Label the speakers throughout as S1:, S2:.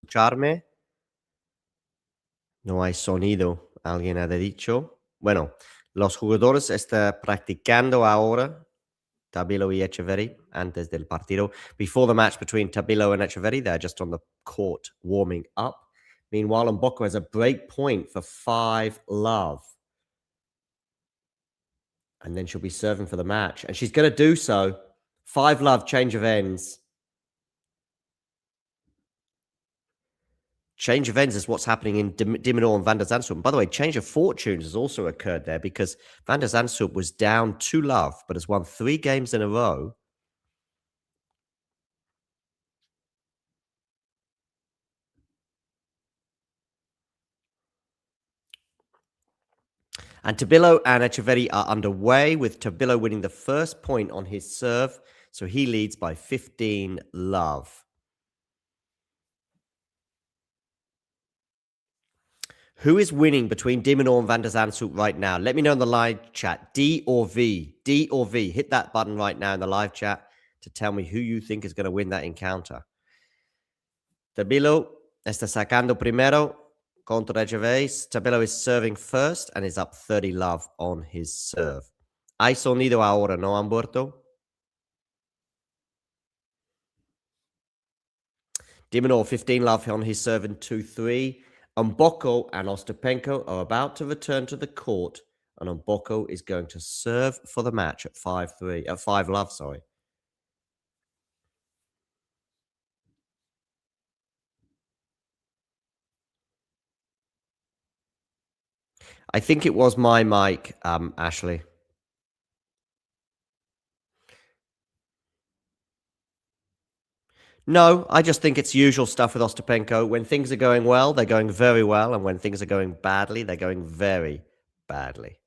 S1: Escucharme, no hay sonido, alguien ha dicho. Bueno, los jugadores están practicando ahora, Tabilo y Etcheverry, antes del partido. Before the match between Tabilo and Etcheverry, they're just on the court warming up. Meanwhile, Mboko has a break point for 5-love. And then she'll be serving for the match. And she's going to do so. 5-love, change of ends. Change of ends is what's happening in de Minaur and van der Zandschulp. By the way, change of fortunes has also occurred there because van der Zandschulp was down 2-love, but has won 3 games in a row. And Tabilo and Etcheverry are underway, with Tabilo winning the first point on his serve. So he leads by 15-love. Who is winning between de Minaur and van der Zandschulp right now? Let me know in the live chat. D or V? D or V? Hit that button right now in the live chat to tell me who you think is going to win that encounter. Tabilo está sacando primero contra Etcheverry. Tabilo is serving first and is up 30-love on his serve. Hay sonido ahora, ¿no, Humberto? de Minaur 15-love on his serve in 2-3. Mboko and Ostapenko are about to return to the court, and Mboko is going to serve for the match at 5-love, sorry. I think it was my mic, Ashley. No, I just think it's usual stuff with Ostapenko. When things are going well, they're going very well, and when things are going badly, they're going very badly.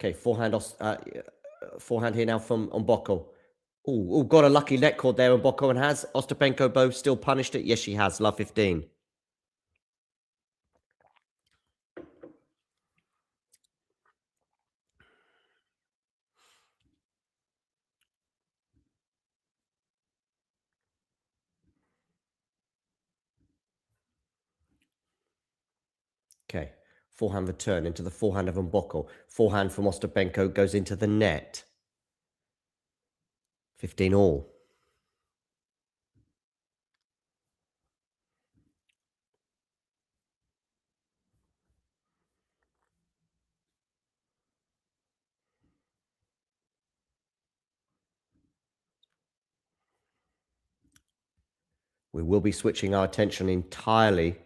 S1: Okay, forehand here now from Mboko. Oh, got a lucky net cord there, Mboko, and has Ostapenko both still punished it? Yes, she has. Love 15. Okay, forehand return into the forehand of Mboko. Forehand from Ostapenko goes into the net. 15 all. We will be switching our attention entirely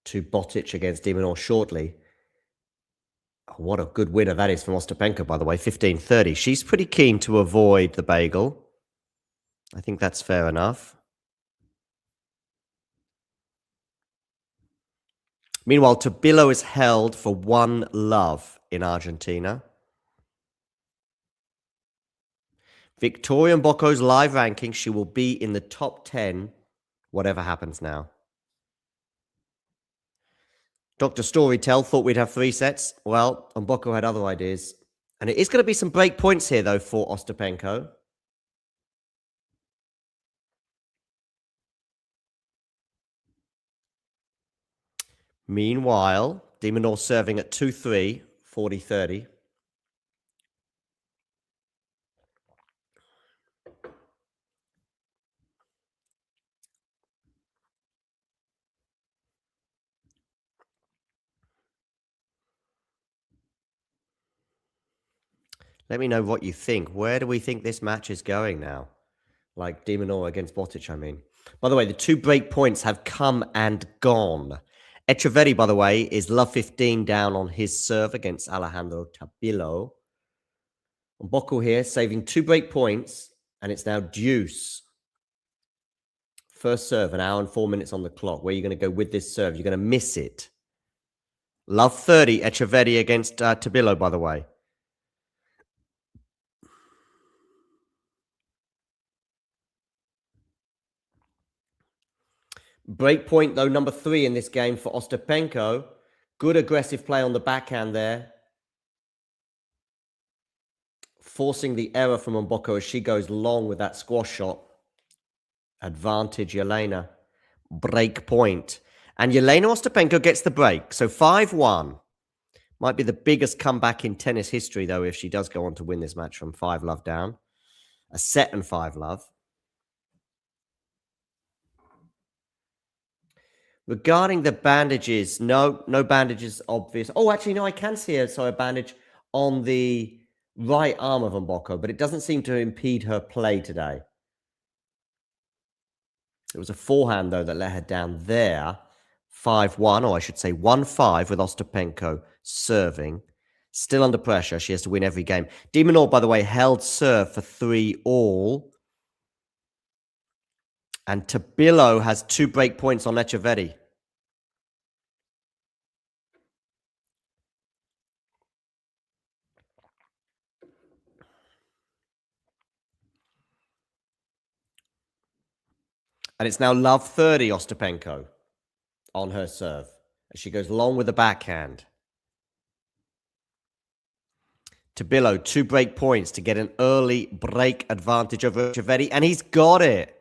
S1: to Botic against de Minaur shortly. Oh, what a good winner that is from Ostapenko, by the way, 15-30. She's pretty keen to avoid the bagel. I think that's fair enough. Meanwhile, Tabilo is held for 1-love in Argentina. Victoria Mboko's live ranking, she will be in the top 10, whatever happens now. Dr. Storytell thought we'd have 3 sets. Well, Mboko had other ideas. And it is going to be some break points here, though, for Ostapenko. Meanwhile, de Minaur serving at 2-3, 40-30. Let me know what you think. Where do we think this match is going now? Like de Minaur against Botic, I mean. By the way, the 2 break points have come and gone. Etcheverry, by the way, is love 15 down on his serve against Alejandro Tabilo. Mboko here, saving 2 break points, and it's now deuce. First serve, 1 hour and 4 minutes on the clock. Where are you going to go with this serve? You're going to miss it. Love 30, Etcheverry against Tabilo, by the way. Break point, though, number 3 in this game for Ostapenko. Good aggressive play on the backhand there. Forcing the error from Mboko as she goes long with that squash shot. Advantage, Jelena. Break point. And Jelena Ostapenko gets the break. So 5-1. Might be the biggest comeback in tennis history, though, if she does go on to win this match from 5-love down. A set and 5-love. Regarding the bandages, no bandages obvious. Oh, actually, no, I can see a bandage on the right arm of Mboko, but it doesn't seem to impede her play today. It was a forehand, though, that let her down there. 5-1, or I should say 1-5 with Ostapenko serving. Still under pressure. She has to win every game. de Minaur, by the way, held serve for 3-all. And Tabilo has 2 break points on Etcheverry. And it's now love 30, Ostapenko, on her serve. As she goes long with the backhand. Tabilo, 2 break points to get an early break advantage over Etcheverry. And he's got it.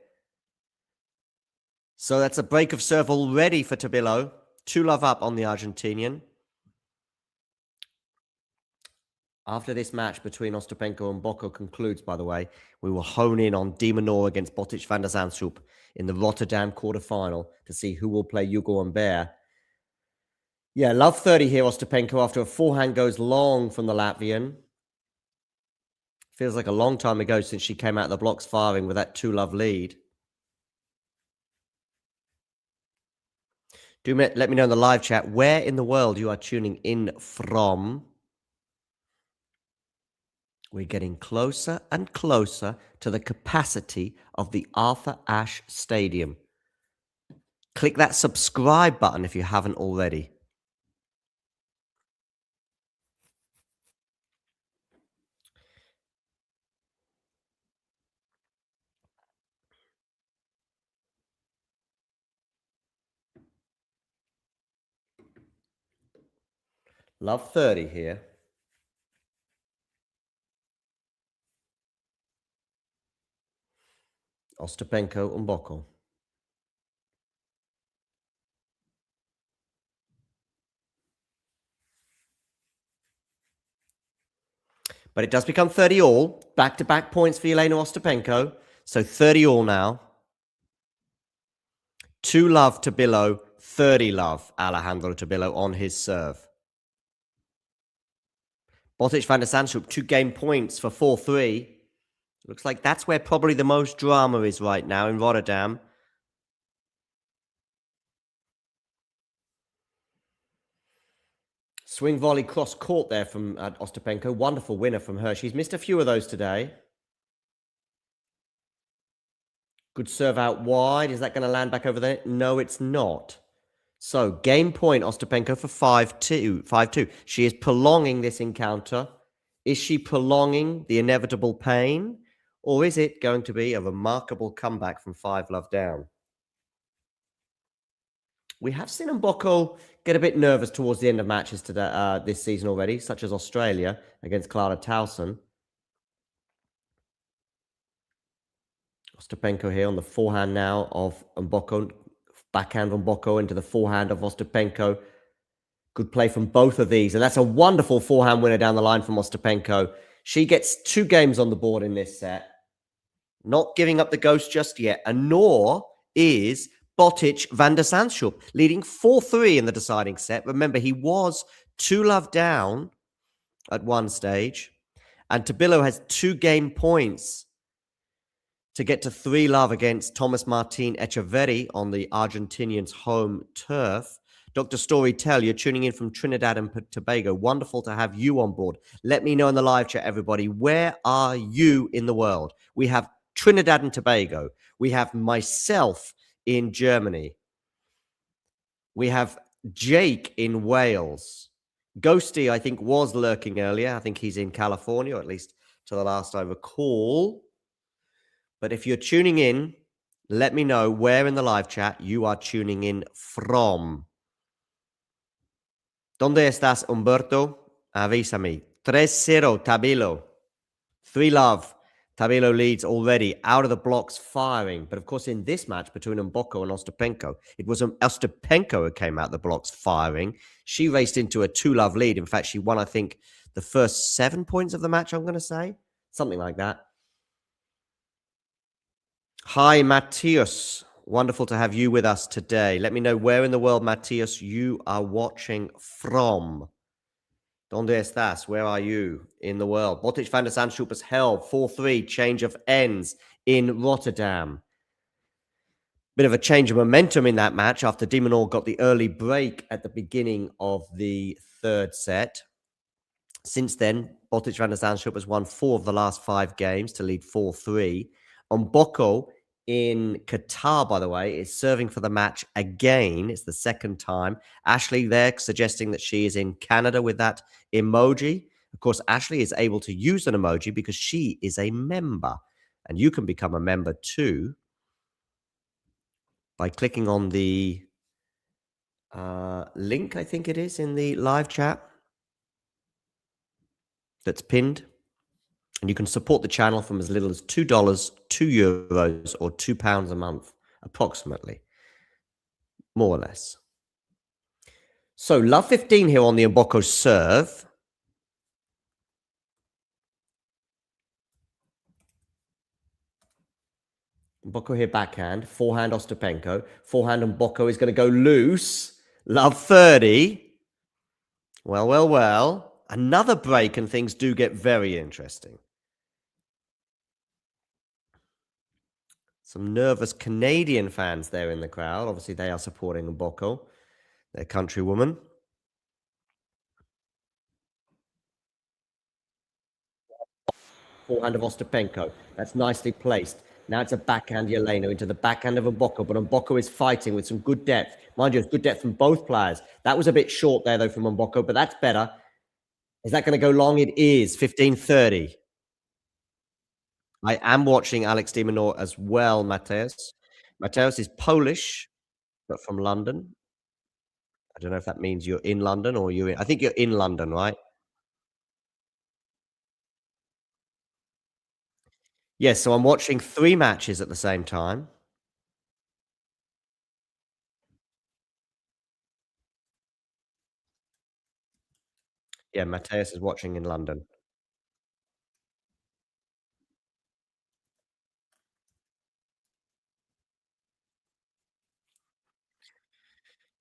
S1: So that's a break of serve already for Tabilo. 2-love up on the Argentinian. After this match between Ostapenko and Mboko concludes, by the way, we will hone in on de Minaur against Botic van der Zandschulp in the Rotterdam quarterfinal to see who will play Hugo Humbert. Yeah, love 30 here, Ostapenko, after a forehand goes long from the Latvian. Feels like a long time ago since she came out of the blocks firing with that 2-love lead. Do let me know in the live chat where in the world you are tuning in from. We're getting closer and closer to the capacity of the Arthur Ashe Stadium. Click that subscribe button if you haven't already. Love 30 here. Ostapenko and Mboko. But it does become 30 all. Back-to-back points for Jelena Ostapenko. So 30 all now. 2-love Tabilo, 30-love Alejandro Tabilo on his serve. Botic van der Zandschulp, 2 game points for 4-3. Looks like that's where probably the most drama is right now in Rotterdam. Swing volley cross court there from Ostapenko. Wonderful winner from her. She's missed a few of those today. Good serve out wide. Is that going to land back over there? No, it's not. So, game point, Ostapenko for 5-2. 5-2. She is prolonging this encounter. Is she prolonging the inevitable pain? Or is it going to be a remarkable comeback from 5-love down? We have seen Mboko get a bit nervous towards the end of matches today, this season already, such as Australia against Clara Towson. Ostapenko here on the forehand now of Mboko. Backhand from Mboko into the forehand of Ostapenko. Good play from both of these. And that's a wonderful forehand winner down the line from Ostapenko. She gets 2 games on the board in this set. Not giving up the ghost just yet. And nor is Botic van der Zandschulp, leading 4-3 in the deciding set. Remember, he was 2-love down at one stage. And Tabilo has 2 game points to get to 3-love against Tomás Martín Etcheverry on the Argentinian's home turf. Dr. Storytell, you're tuning in from Trinidad and Tobago. Wonderful to have you on board. Let me know in the live chat, everybody, where are you in the world? We have Trinidad and Tobago. We have myself in Germany. We have Jake in Wales. Ghosty, I think, was lurking earlier. I think he's in California, or at least to the last I recall. But if you're tuning in, let me know where in the live chat you are tuning in from. ¿Dónde estás, Humberto? Avísame. 3-0, Tabilo. 3-love. Tabilo leads already out of the blocks firing. But of course, in this match between Mboko and Ostapenko, it was Ostapenko who came out the blocks firing. She raced into a 2-love lead. In fact, she won, I think, the first 7 points of the match, I'm going to say. Something like that. Hi, Matthias. Wonderful to have you with us today. Let me know where in the world, Matthias, you are watching from. Donde estás? Where are you in the world? Botic van der Zandschulp has held 4-3, change of ends in Rotterdam. Bit of a change of momentum in that match after de Minaur got the early break at the beginning of the third set. Since then, Botic van der Zandschulp has won 4 of the last 5 games to lead 4-3. Mboko in Qatar, by the way, is serving for the match again. It's the second time. Ashley there suggesting that she is in Canada with that emoji. Of course, Ashley is able to use an emoji because she is a member. And you can become a member too by clicking on the link, I think it is, in the live chat that's pinned. And you can support the channel from as little as $2, €2, or £2 a month, approximately. More or less. So, love 15 here on the Mboko serve. Mboko here backhand. Forehand Ostapenko. Forehand Mboko is going to go loose. Love 30. Well, well, well. Another break and things do get very interesting. Some nervous Canadian fans there in the crowd. Obviously, they are supporting Mboko, their countrywoman. Forehand of Ostapenko. That's nicely placed. Now it's a backhand Yelena into the backhand of Mboko, but Mboko is fighting with some good depth. Mind you, it's good depth from both players. That was a bit short there, though, from Mboko, but that's better. Is that going to go long? It is. 15:30. I am watching Alex de Minaur as well, Mateus. Mateus is Polish, but from London. I don't know if that means you're in London or you're in... I think you're in London, right? Yes, so I'm watching 3 matches at the same time. Yeah, Mateus is watching in London.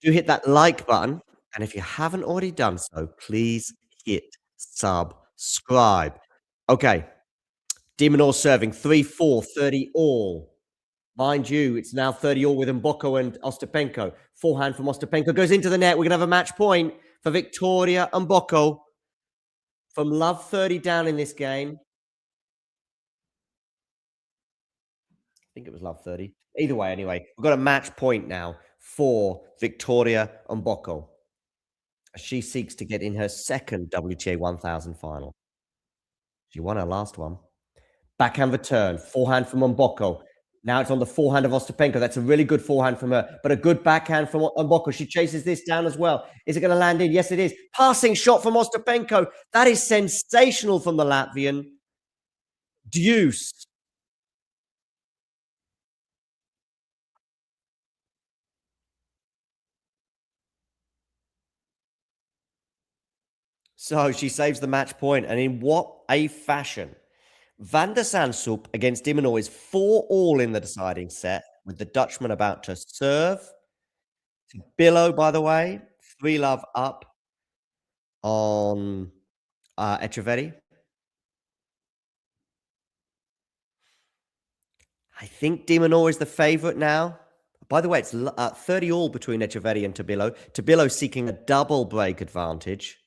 S1: Do hit that like button, and if you haven't already done so, please hit subscribe. Okay, de Minaur serving 3-4, 30 all. Mind you, it's now 30 all with Mboko and Ostapenko. Forehand from Ostapenko goes into the net. We're gonna have a match point for Victoria Mboko from love 30 down in this game. I think it was love 30. Either way, anyway, we've got a match point now for Victoria Mboko as she seeks to get in her second WTA 1000 final. She won her last one. Backhand return, forehand from Mboko. Now it's on the forehand of Ostapenko. That's a really good forehand from her, but a good backhand from Mboko. She chases this down as well. Is it going to land in? Yes, it is. Passing shot from Ostapenko. That is sensational from the Latvian. Deuce. So she saves the match point, and in what a fashion. Van der Zandschulp against de Minaur is 4 all in the deciding set, with the Dutchman about to serve. Billow, by the way, 3-love up on Etcheverry. I think de Minaur is the favourite now. By the way, it's 30 all between Etcheverry and Tabilo. Tabilo seeking a double break advantage.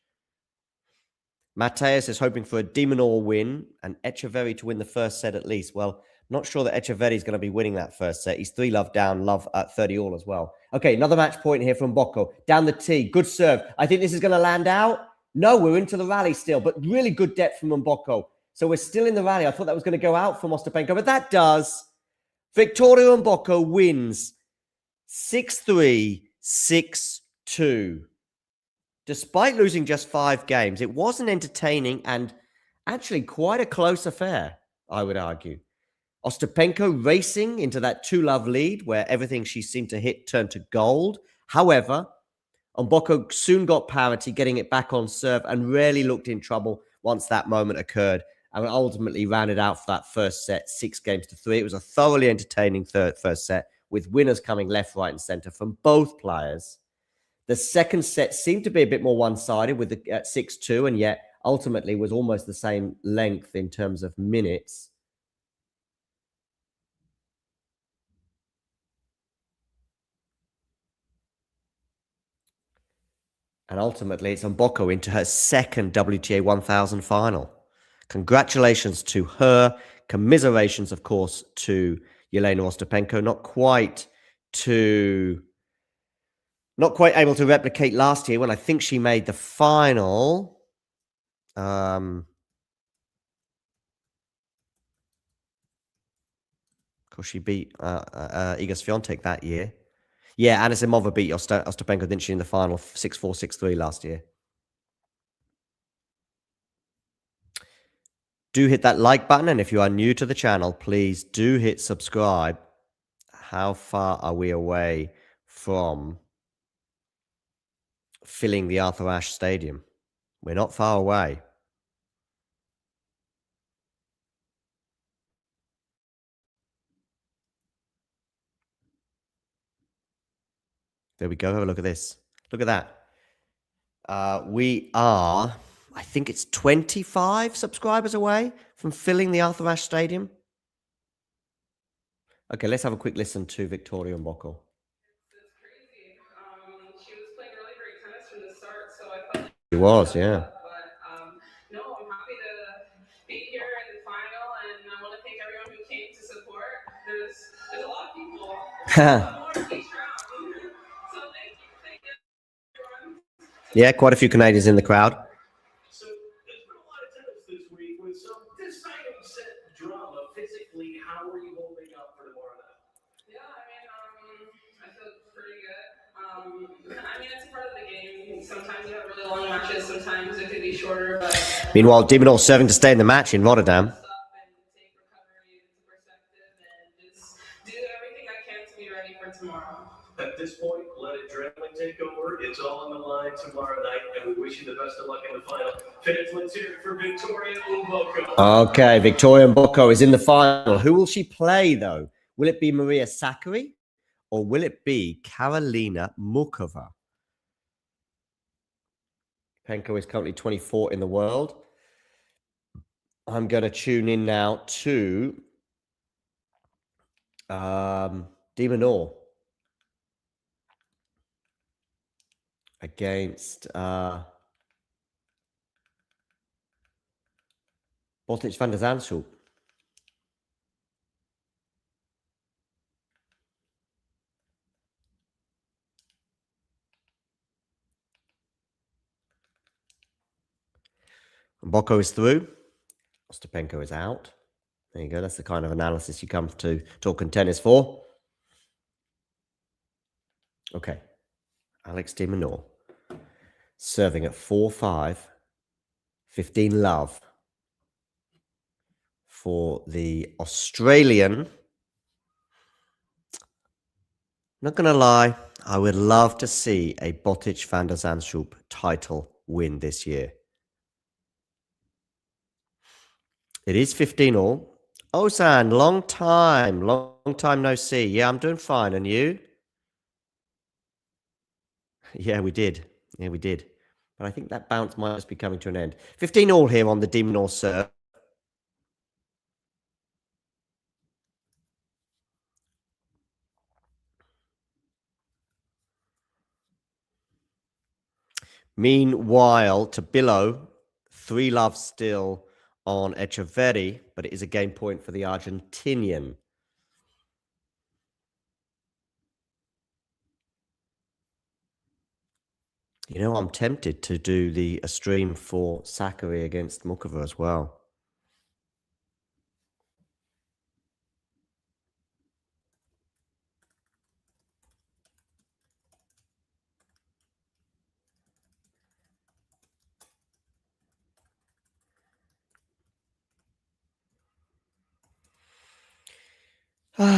S1: Mateus is hoping for a de Minaur win and Etcheverry to win the first set at least. Well, not sure that Etcheverry is going to be winning that first set. He's 3-love down, love at 30 all as well. Okay, another match point here from Mboko. Down the tee, good serve. I think this is going to land out. No, we're into the rally still, but really good depth from Mboko. So we're still in the rally. I thought that was going to go out from Ostapenko, but that does. Victoria Mboko wins 6-3, 6-2. Despite losing just 5 games, it was an entertaining and actually quite a close affair. I would argue. Ostapenko racing into that 2-love lead where everything she seemed to hit turned to gold. However, Mboko soon got parity, getting it back on serve and rarely looked in trouble once that moment occurred, and ultimately rounded out for that first set 6-3. It was a thoroughly entertaining first set with winners coming left, right, and center from both players. The second set seemed to be a bit more one-sided with the 6-2, and yet ultimately was almost the same length in terms of minutes. And ultimately, it's Mboko into her second WTA 1000 final. Congratulations to her. Commiserations, of course, to Yelena Ostapenko. Not quite able to replicate last year when I think she made the final. Of course, she beat Iga Swiatek that year. Yeah, Anisimova beat Ostapenko, didn't she, in the final 6-4, 6-3 last year. Do hit that like button, and if you are new to the channel, please do hit subscribe. How far are we away from filling the Arthur Ashe Stadium? We're not far away. There we go. Have a look at this. Look at that. We are, I think it's 25 subscribers away from filling the Arthur Ashe Stadium. Okay, let's have a quick listen to Victoria Mboko.
S2: It's crazy. She was playing really great tennis from the start, so I felt like
S1: she was, yeah.
S2: But no, I'm happy to be here in the final, and I want to thank everyone who came to support. There's a lot of people. More each round. So thank you everyone.
S1: Yeah, quite a few Canadians in the crowd.
S3: So there's been a lot of tennis this week with some deciding set drama. Physically, how are you holding up for tomorrow night?
S2: Yeah, I feel pretty good. It's part of the game. Sometimes you have really long matches, sometimes it could be shorter. But
S1: meanwhile, de Minaur serving to stay in the match in Rotterdam.
S2: Take recovery into perspective and just do everything I can to be ready for tomorrow.
S3: At this point, let adrenaline take over. It's all on the line tomorrow night, and we wish you the best of luck in the final. Fans, let's hear it for Victoria Mboko.
S1: Okay, Victoria Mboko is in the final. Who will she play, though? Will it be Maria Sakkari or will it be Karolina Muchova? Penko is currently 24 in the world. I'm going to tune in now to de Minaur against Botic van der Zandschulp. Mboko is through. Ostapenko is out. There you go. That's the kind of analysis you come to Talking Tennis for. Okay. Alex de Minaur serving at 4-5, 15 love for the Australian. Not going to lie, I would love to see a Botic van der Zandschulp title win this year. It is 15 all. Ozan, long time no see. Yeah, I'm doing fine. And you? Yeah, we did. But I think that bounce might just be coming to an end. 15 all here on the de Minaur serve. Meanwhile, Tabilo, 3 love still on Etcheverry, but it is a game point for the Argentinian. You know, I'm tempted to do the stream for Sakkari against Muchova as well. Okay,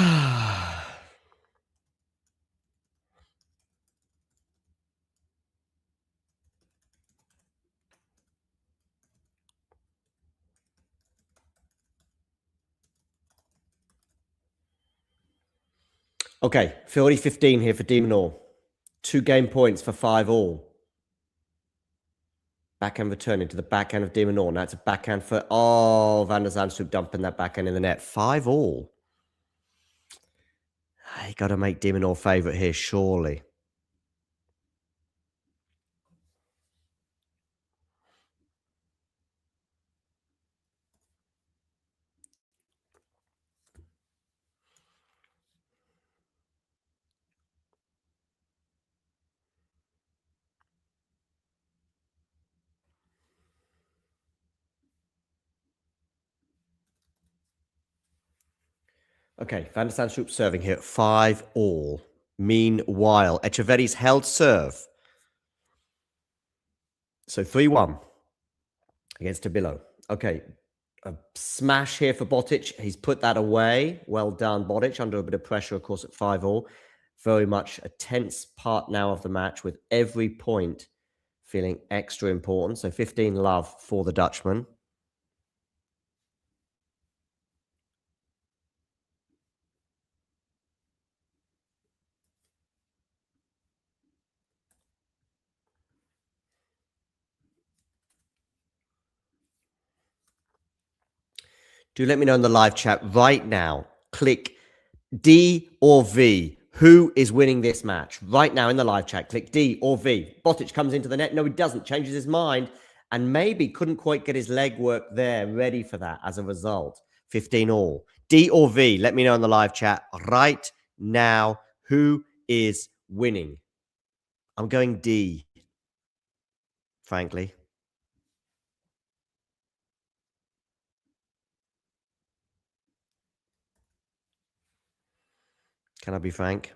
S1: 40-15 here for de Minaur. 2 game points for 5-all. Backhand return into the backhand of de Minaur. Now it's a backhand for... Oh, Van der Zandschulp dumping that backhand in the net. 5-all. You got to make de Minaur favourite here, surely. Okay, Van der Zandschulp serving here at 5-all. Meanwhile, Etcheverry's held serve. So 3-1 against Tabilo. Okay, a smash here for Botic. He's put that away. Well done, Botic, under a bit of pressure, of course, at 5-all. Very much a tense part now of the match with every point feeling extra important. So 15-love for the Dutchman. Do let me know in the live chat right now. Click D or V. Who is winning this match? Right now in the live chat, click D or V. Botic comes into the net. No, he doesn't. Changes his mind. And maybe couldn't quite get his leg work there ready for that as a result. 15-all. D or V. Let me know in the live chat right now. Who is winning? I'm going D, frankly. Can I be frank?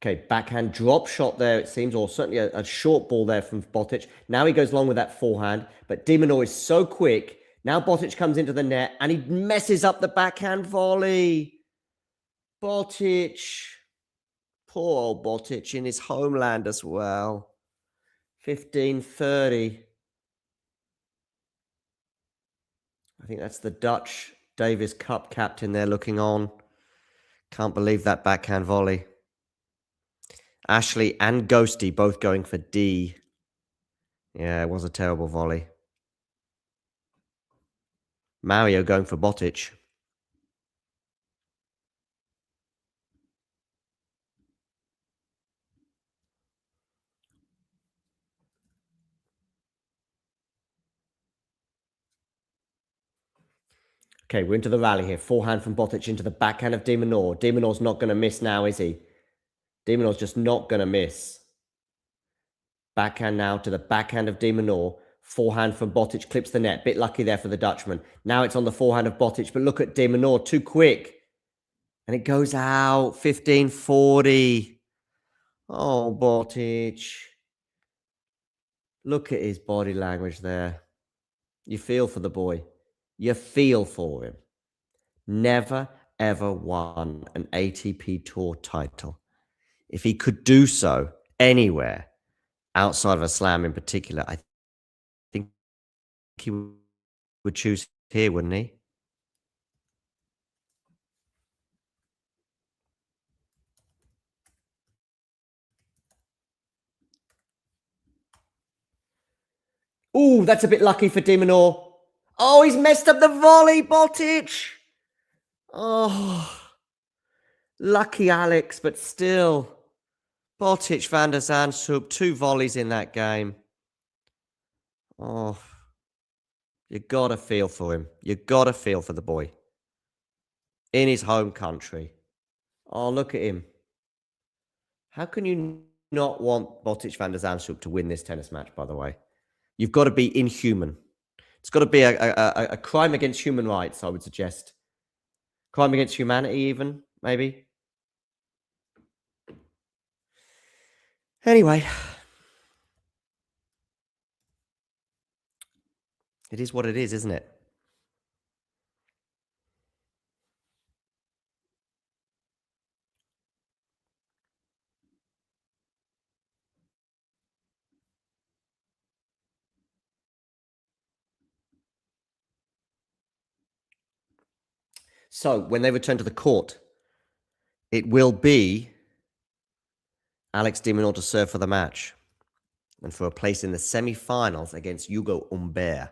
S1: Okay, backhand drop shot there, it seems, or certainly a short ball there from Botic. Now he goes along with that forehand, but de Minaur is so quick. Now Botic comes into the net and he messes up the backhand volley. Botic. Poor old Botic in his homeland as well. 15-30. I think that's the Dutch Davis Cup captain there looking on. Can't believe that backhand volley. Ashley and Ghosty both going for D. Yeah, it was a terrible volley. Mario going for Botic. Okay, we're into the rally here. Forehand from Botic into the backhand of de Minaur. De Minaur's not going to miss now, is he? De Minaur's just not going to miss. Backhand now to the backhand of de Minaur. Forehand from Botic clips the net. Bit lucky there for the Dutchman. Now it's on the forehand of Botic, but look at de Minaur, too quick. And it goes out, 15-40. Oh, Botic. Look at his body language there. You feel for the boy. You feel for him. Never, ever won an ATP Tour title. If he could do so anywhere outside of a slam in particular, I think he would choose here, wouldn't he? Ooh, that's a bit lucky for de Minaur. Oh, he's messed up the volley, Botic. Oh, lucky Alex, but still. Botic, Van der Zandschulp, 2 volleys in that game. Oh, you got to feel for him. You got to feel for the boy. In his home country. Oh, look at him. How can you not want Botic, Van der Zandschulp to win this tennis match, by the way? You've got to be inhuman. It's got to be a crime against human rights, I would suggest. Crime against humanity, even, maybe. Anyway. It is what it is, isn't it? So when they return to the court, it will be Alex de Minaur to serve for the match and for a place in the semi-finals against Hugo Humbert.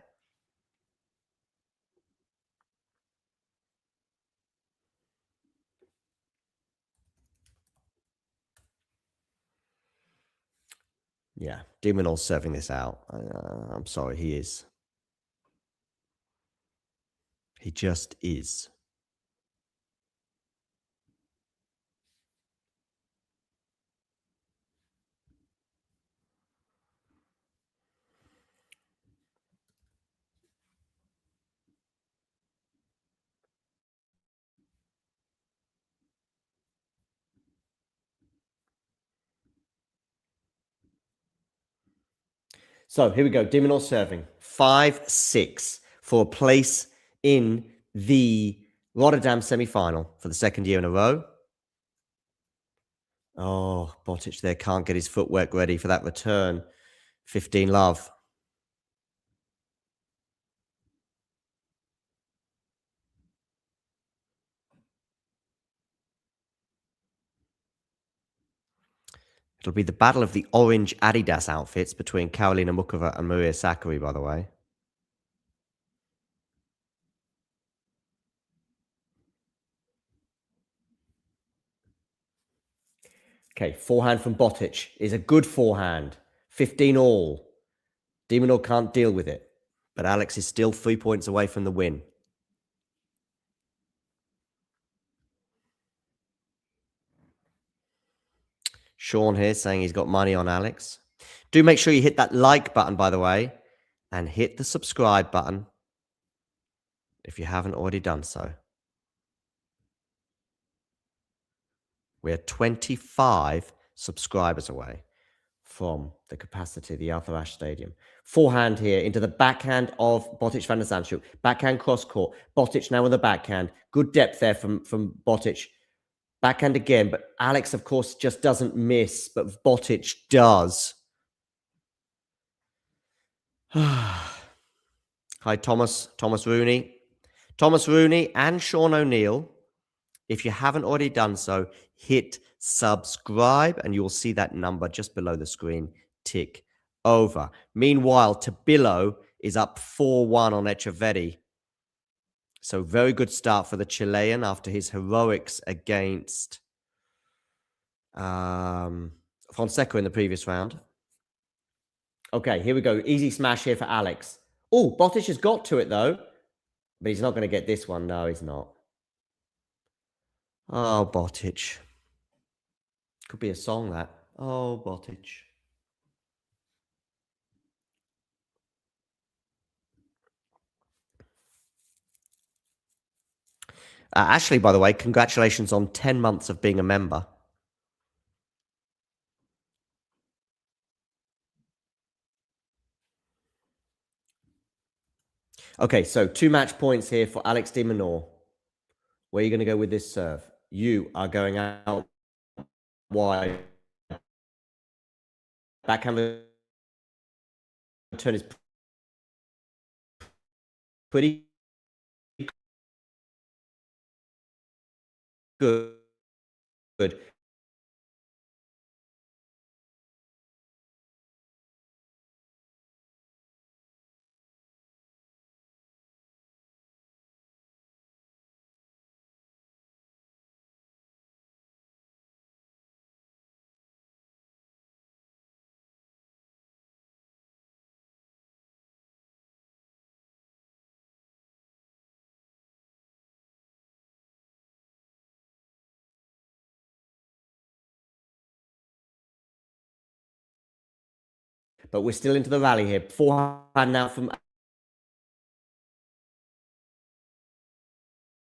S1: Yeah, de Minaur's serving this out. I'm sorry, he is. He just is. So here we go. De Minaur serving 5-6 for a place in the Rotterdam semi-final for the second year in a row. Oh, Botic there can't get his footwork ready for that return. 15 love. It'll be the battle of the orange Adidas outfits between Karolina Muchova and Maria Sakkari, by the way. Okay, forehand from Botic is a good forehand. 15 all. De Minaur can't deal with it, but Alex is still 3 points away from the win. Sean here saying he's got money on Alex. Do make sure you hit that like button, by the way, and hit the subscribe button if you haven't already done so. We're 25 subscribers away from the capacity of the Arthur Ashe Stadium. Forehand here into the backhand of Botic van der Zandschulp. Backhand cross court. Botic now with the backhand. Good depth there from Botic. Backhand again, but Alex, of course, just doesn't miss, but Botic does. Hi, Thomas Rooney. Thomas Rooney and Sean O'Neill. If you haven't already done so, hit subscribe and you'll see that number just below the screen tick over. Meanwhile, Tabilo is up 4-1 on Etcheverry. So very good start for the Chilean after his heroics against Fonseca in the previous round. Okay, here we go. Easy smash here for Alex. Oh, Botic has got to it though. But he's not going to get this one. No, he's not. Oh, Botic. Could be a song, that. Oh, Botic. Ashley, by the way, congratulations on 10 months of being a member. Okay, so 2 match points here for Alex de Minaur. Where are you going to go with this serve? You are going out wide. Backhand return is pretty good. But we're still into the rally here. Forehand now from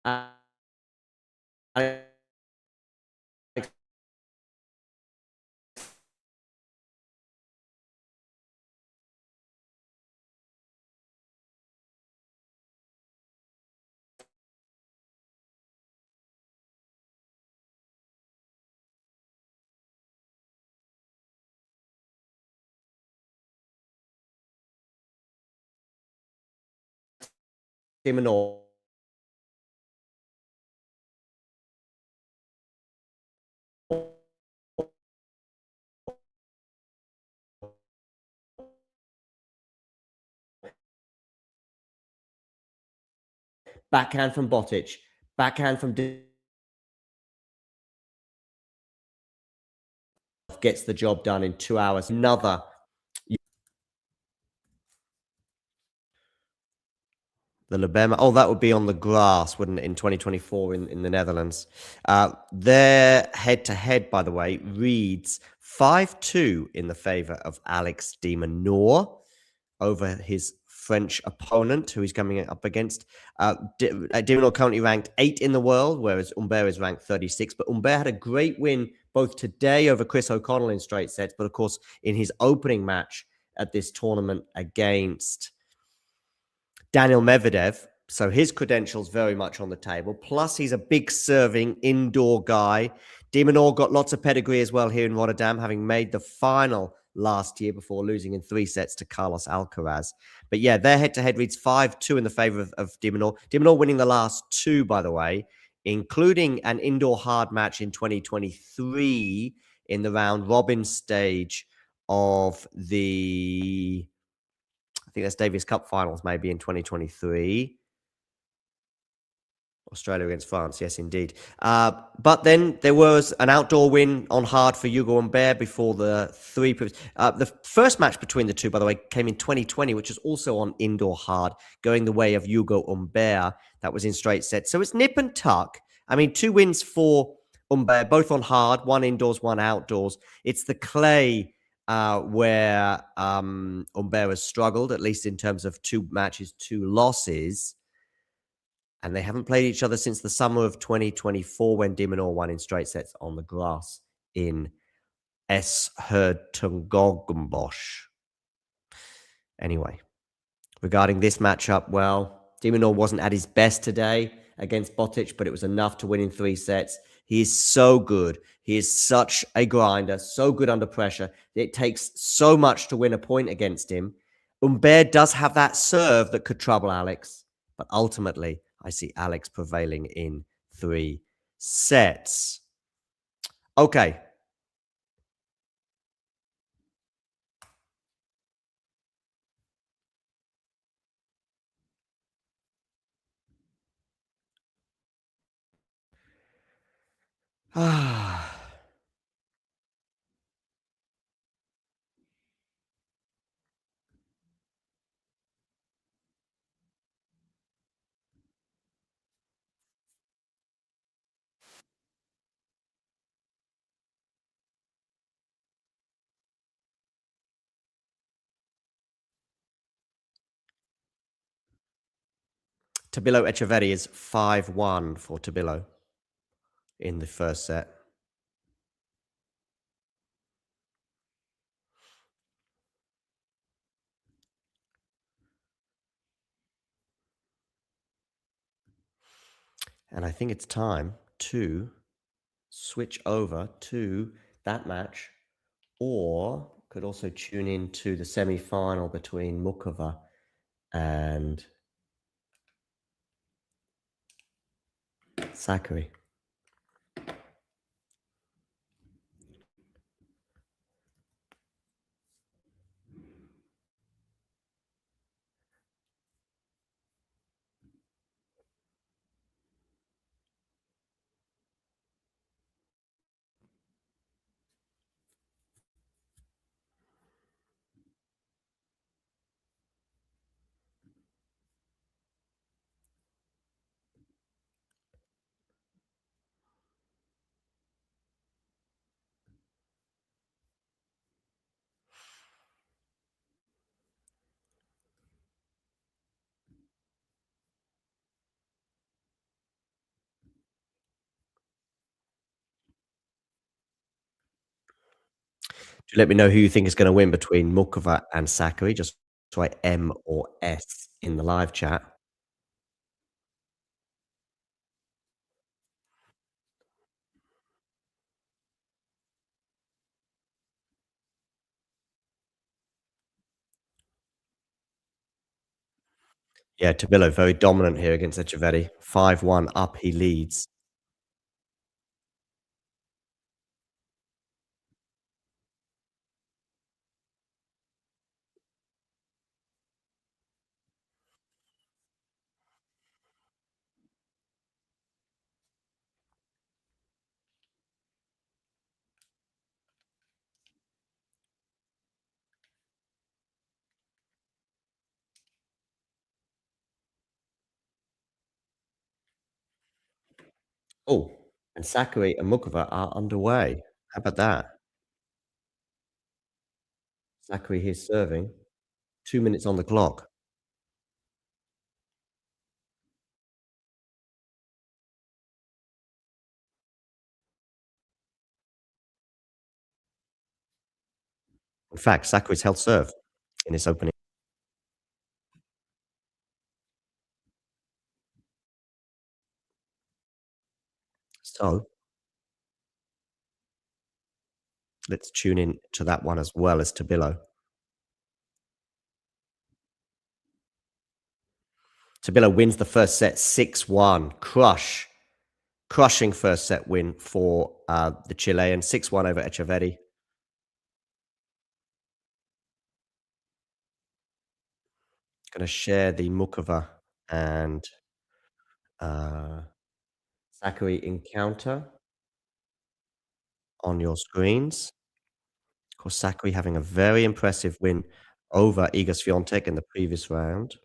S1: Alex de Minaur. backhand from Botic, backhand from gets the job done in 2 hours. Another. The Lebema. Oh, that would be on the grass, wouldn't it, in 2024 in the Netherlands? Their head-to-head, by the way, reads 5-2 in the favor of Alex de Minaur over his French opponent, who he's coming up against. De Minaur currently ranked 8 in the world, whereas Humbert is ranked 36. But Humbert had a great win both today over Chris O'Connell in straight sets, but of course in his opening match at this tournament against Daniel Medvedev. So his credentials very much on the table. Plus, he's a big serving indoor guy. De Minaur got lots of pedigree as well here in Rotterdam, having made the final last year before losing in 3 sets to Carlos Alcaraz. But yeah, their head-to-head reads 5-2 in the favor of De Minaur. De Minaur winning the last 2, by the way, including an indoor hard match in 2023 in the round robin stage of the, I think that's Davis Cup finals, maybe in 2023. Australia against France, yes, indeed. But then there was an outdoor win on hard for Hugo Humbert before the 3. The first match between the two, by the way, came in 2020, which is also on indoor hard, going the way of Hugo Humbert. That was in straight sets. So it's nip and tuck. I mean, 2 wins for Humbert, both on hard, 1 indoors, 1 outdoors. It's the clay where Humbert has struggled, at least in terms of 2 matches, 2 losses. And they haven't played each other since the summer of 2024 when De Minaur won in straight sets on the grass in Hertogenbosch. Anyway, regarding this matchup, well, De Minaur wasn't at his best today against Botic, but it was enough to win in 3 sets. He is so good. He is such a grinder, so good under pressure. It takes so much to win a point against him. Humbert does have that serve that could trouble Alex, but ultimately, I see Alex prevailing in 3 sets. Okay. Tabilo Etcheverry is 5-1 for Tabilo in the first set. And I think it's time to switch over to that match, or could also tune in to the semi-final between Muchova and Sakkari. Do let me know who you think is going to win between Muchova and Sakkari. Just write M or S in the live chat. Yeah, Tabilo very dominant here against Etcheverry. 5-1 up, he leads. Oh, and Sakkari and Muchova are underway. How about that? Sakkari here serving. 2 minutes on the clock. In fact, Sakkari's held serve in this opening. So let's tune in to that one as well as Tabilo. Tabilo wins the first set 6-1. Crushing first set win for the Chilean. 6-1 over Etcheverry. Going to share the Muchova and Sakkari encounter on your screens. Of course, Sakkari having a very impressive win over Iga Swiatek in the previous round.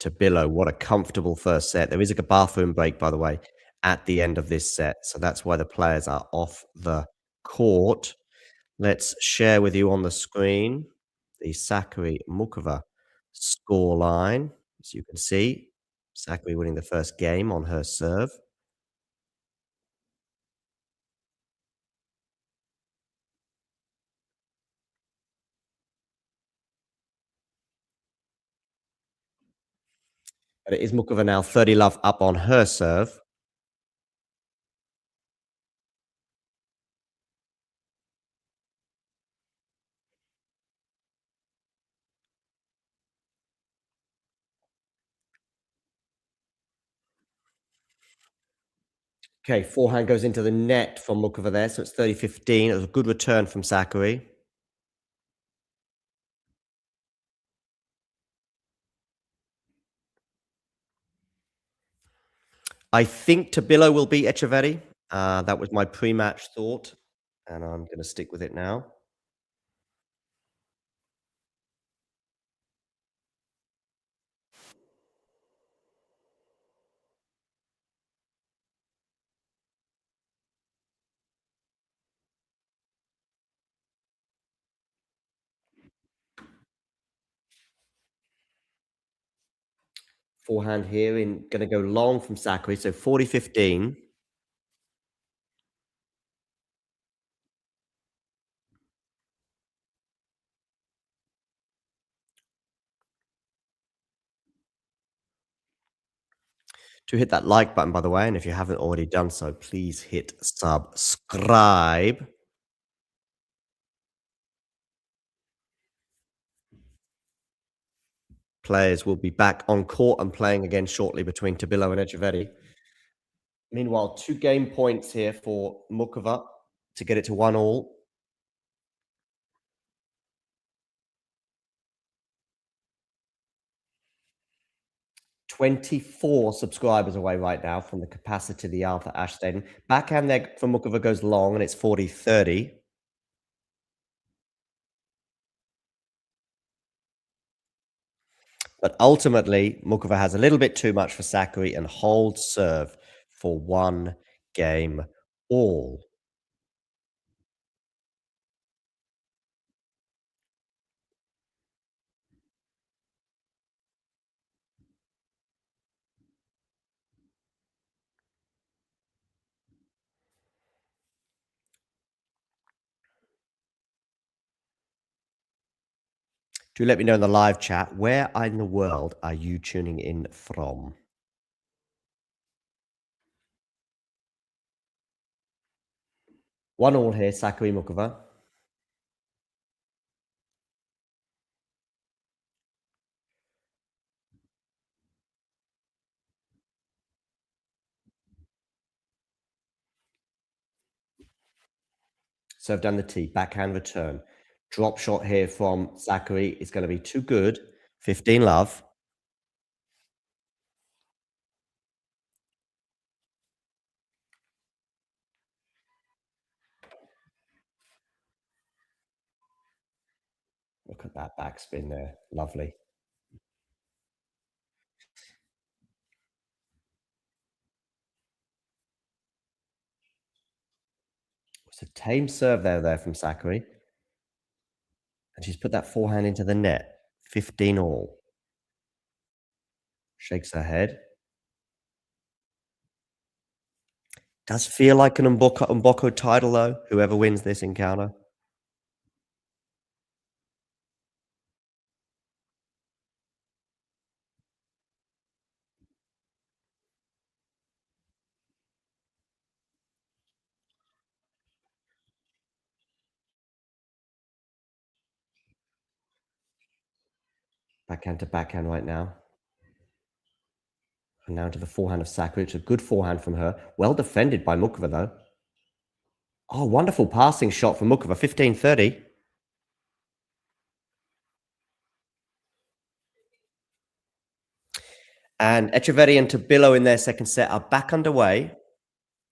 S1: Tabilo, what a comfortable first set. There is a bathroom break, by the way, at the end of this set. So that's why the players are off the court. Let's share with you on the screen the Sakkari Muchova scoreline. As you can see, Sakkari winning the first game on her serve. But it is Muchova now 30 love up on her serve. Okay, forehand goes into the net from Muchova there, so it's 30-15. It was a good return from Sakkari. I think Tabilo will beat Etcheverry. That was my pre-match thought, and I'm going to stick with it now. Forehand here in going to go long from Sakkari, so 40-15. To hit that like button, by the way, and if you haven't already done so, please hit subscribe. Players will be back on court and playing again shortly between Tabilo and Etcheverry. Meanwhile, 2 game points here for Muchova to get it to 1-all. 24 subscribers away right now from the capacity of the Arthur Ashe Stadium. Backhand there from Muchova goes long, and it's 40-30. But ultimately, Muchova has a little bit too much for Sakkari and holds serve for 1 game all. Do let me know in the live chat, where in the world are you tuning in from? One all here, Sakkari Muchova. Serve down the tee, backhand return. Drop shot here from Sakkari is going to be too good. 15 love. Look at that backspin there. Lovely. It's a tame serve there from Sakkari. And she's put that forehand into the net. 15 all. Shakes her head. Does feel like an Mboko title, though, whoever wins this encounter. Backhand to backhand right now. And now to the forehand of Sakkari. It's a good forehand from her. Well defended by Muchova, though. Oh, wonderful passing shot from Muchova. 15-30. And Etcheverry and Tabilo in their second set are back underway.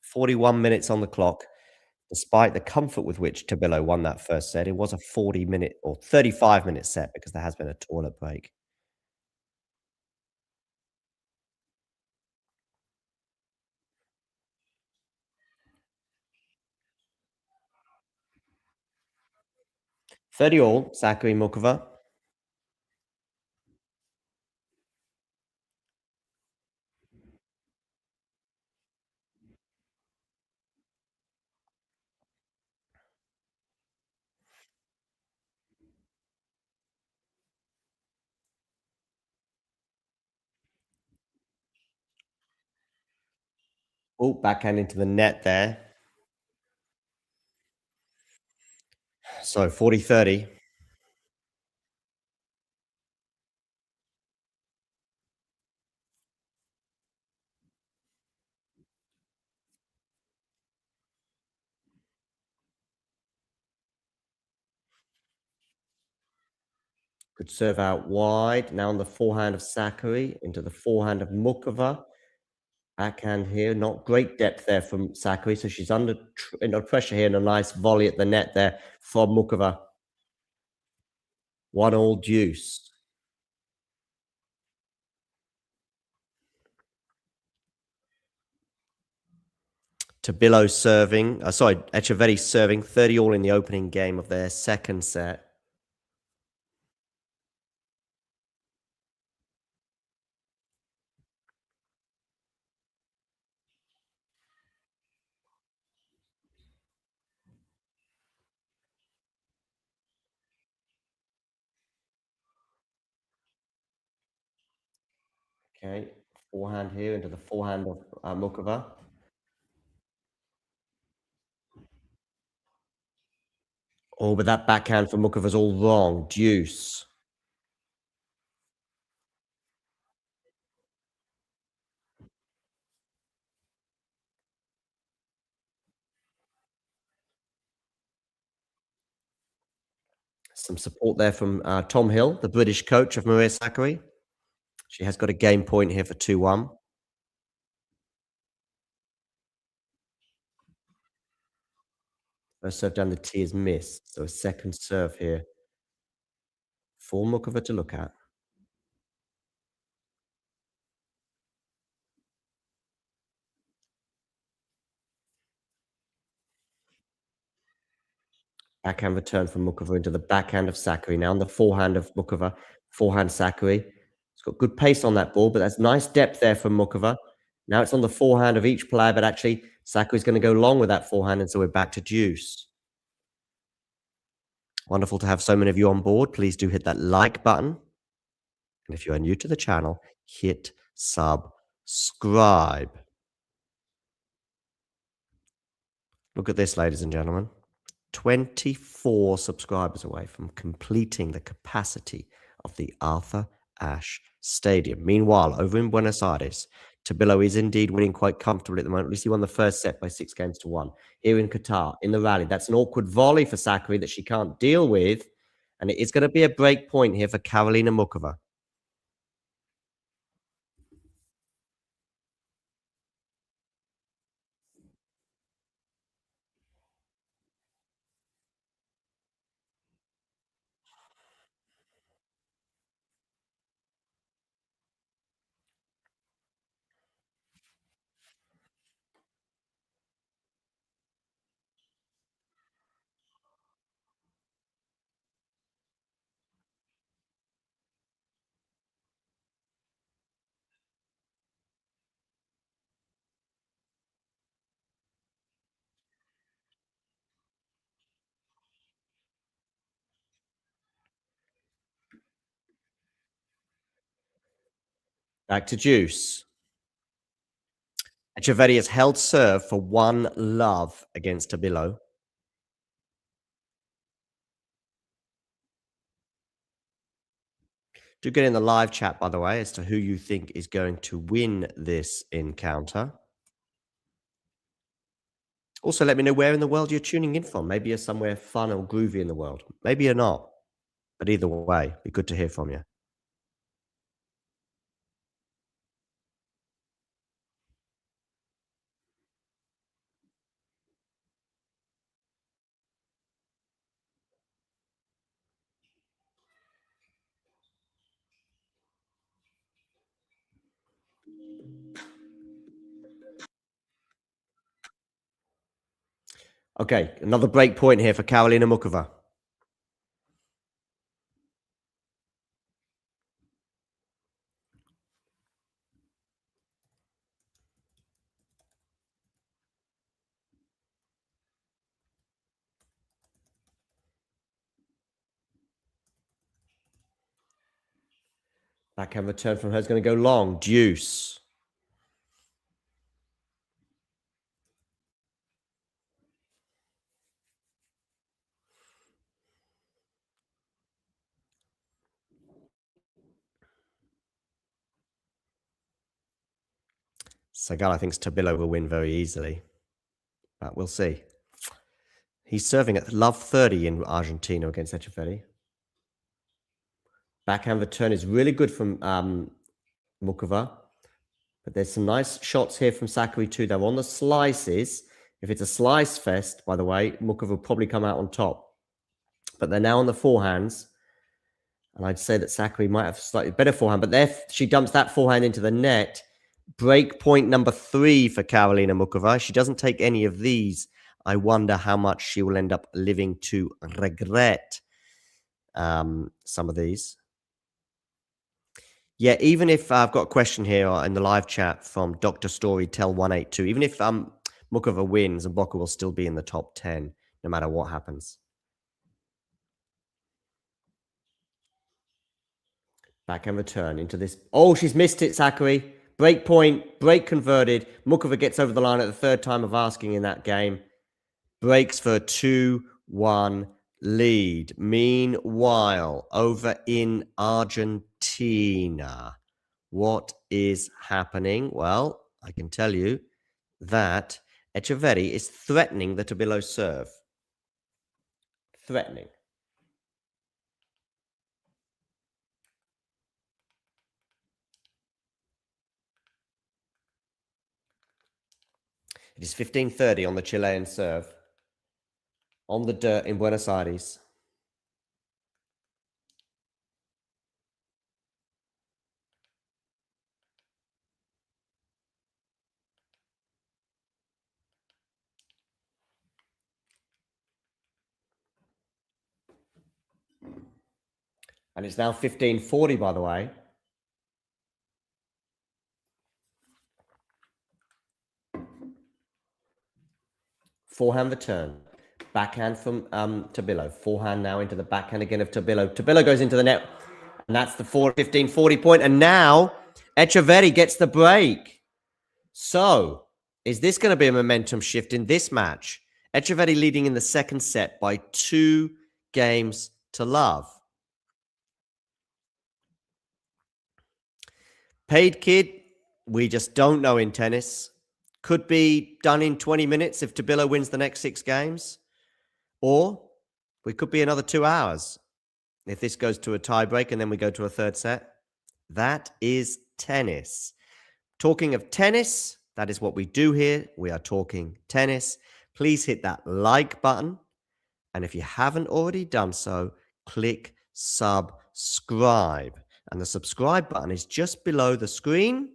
S1: 41 minutes on the clock. Despite the comfort with which Tabilo won that first set, it was a 40-minute or 35-minute set because there has been a toilet break. Thirty all, Sakkari Muchova. Oh, backhand into the net there. So 40-30. Good serve out wide. Now on the forehand of Sakkari into the forehand of Muchova. Backhand here, not great depth there from Sakkari, so she's under pressure here, and a nice volley at the net there from Muchova. 1-all deuce. Tabilo serving, Etcheverry serving 30 all in the opening game of their second set. Okay, forehand here into the forehand of Muchova. Oh, but that backhand for Muchova's all wrong. Deuce. Some support there from Tom Hill, the British coach of Maria Sakkari. She has got a game point here for 2-1. First serve down the tee is missed, so a second serve here for Muchova to look at. Backhand return from Muchova into the backhand of Sakkari. Now on the forehand of Muchova, forehand Sakkari. It's got good pace on that ball, but that's nice depth there from Muchova. Now it's on the forehand of each player, but actually Sakkari's going to go long with that forehand, and so we're back to deuce. Wonderful to have so many of you on board. Please do hit that like button. And if you are new to the channel, hit subscribe. Look at this, ladies and gentlemen. 24 subscribers away from completing the capacity of the Arthur Ashe Stadium. Meanwhile, over in Buenos Aires, Tabilo is indeed winning quite comfortably at the moment. At least he won the first set by 6-1. Here in Qatar, in the rally, that's an awkward volley for Sakkari that she can't deal with. And it is going to be a break point here for Karolina Muchova. Back to Juice. Etcheverry has held serve for 1-love against Tabilo. Do get in the live chat, by the way, as to who you think is going to win this encounter. Also, let me know where in the world you're tuning in from. Maybe you're somewhere fun or groovy in the world. Maybe you're not. But either way, be good to hear from you. Okay, another break point here for Karolina Muchova. Backhand return from her is going to go long. Deuce. Sakkari thinks Tabilo will win very easily, but we'll see. He's serving at love 30 in Argentina against Etcheverry. Backhand return is really good from Muchova, but there's some nice shots here from Sakkari too. They're on the slices. If it's a slice fest, by the way, Muchova will probably come out on top. But they're now on the forehands. And I'd say that Sakkari might have slightly better forehand, but there she dumps that forehand into the net. Break point number 3 for Karolina Muchova. She doesn't take any of these. I wonder how much she will end up living to regret some of these. Yeah, even if I've got a question here in the live chat from Dr. Storytell182, even if Muchova wins, and Boca will still be in the top 10, no matter what happens. Backhand return into this. Oh, she's missed it, Sakkari. Break point, break converted. Muchova gets over the line at the third time of asking in that game. Breaks for a 2-1 lead. Meanwhile, over in Argentina, what is happening? Well, I can tell you that Etcheverry is threatening the Tabilo serve. Threatening. It is 15:30 on the Chilean serve. On the dirt in Buenos Aires. And it's now 15:40, by the way. Forehand return. Backhand from Tabilo. Forehand now into the backhand again of Tabilo. Tabilo goes into the net. And that's the 15:40 point. And now Etcheverry gets the break. So, is this going to be a momentum shift in this match? Etcheverry leading in the second set by 2 games to love. Paid kid, we just don't know in tennis. Could be done in 20 minutes if Tabilo wins the next 6 games. Or we could be another 2 hours if this goes to a tiebreak and then we go to a third set. That is tennis. Talking of tennis, that is what we do here. We are talking tennis. Please hit that like button. And if you haven't already done so, click subscribe. And the subscribe button is just below the screen.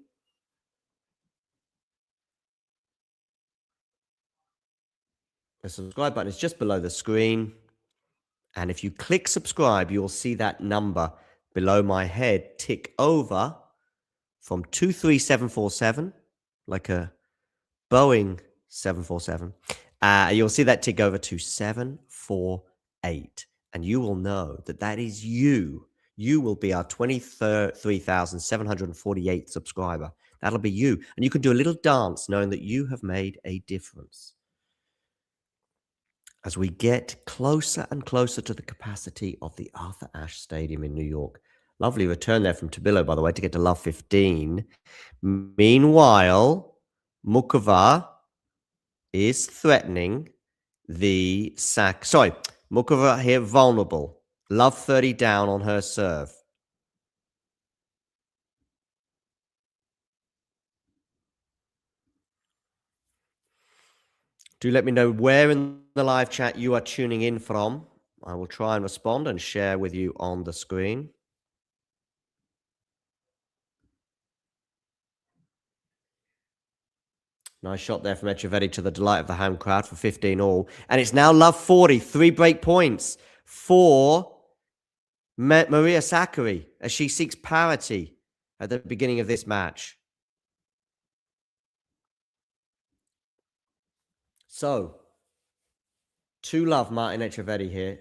S1: The subscribe button is just below the screen. And if you click subscribe, you'll see that number below my head tick over from 23747, like a Boeing 747. You'll see that tick over to 748. And you will know that that is you. you will be our 23,748th subscriber. That'll be you. And you can do a little dance knowing that you have made a difference. As we get closer and closer to the capacity of the Arthur Ashe Stadium in New York. Lovely return there from Tabilo, by the way, to get to love 15. Meanwhile, Muchova is threatening the sack. Sorry, Muchova here vulnerable. Love 30 down on her serve. Do let me know where in the live chat you are tuning in from. I will try and respond and share with you on the screen. Nice shot there from Etcheverry to the delight of the home crowd for 15 all. And it's now love 40, 3 break points for Maria Sakkari as she seeks parity at the beginning of this match. So, 2 love Martin Etcheverry here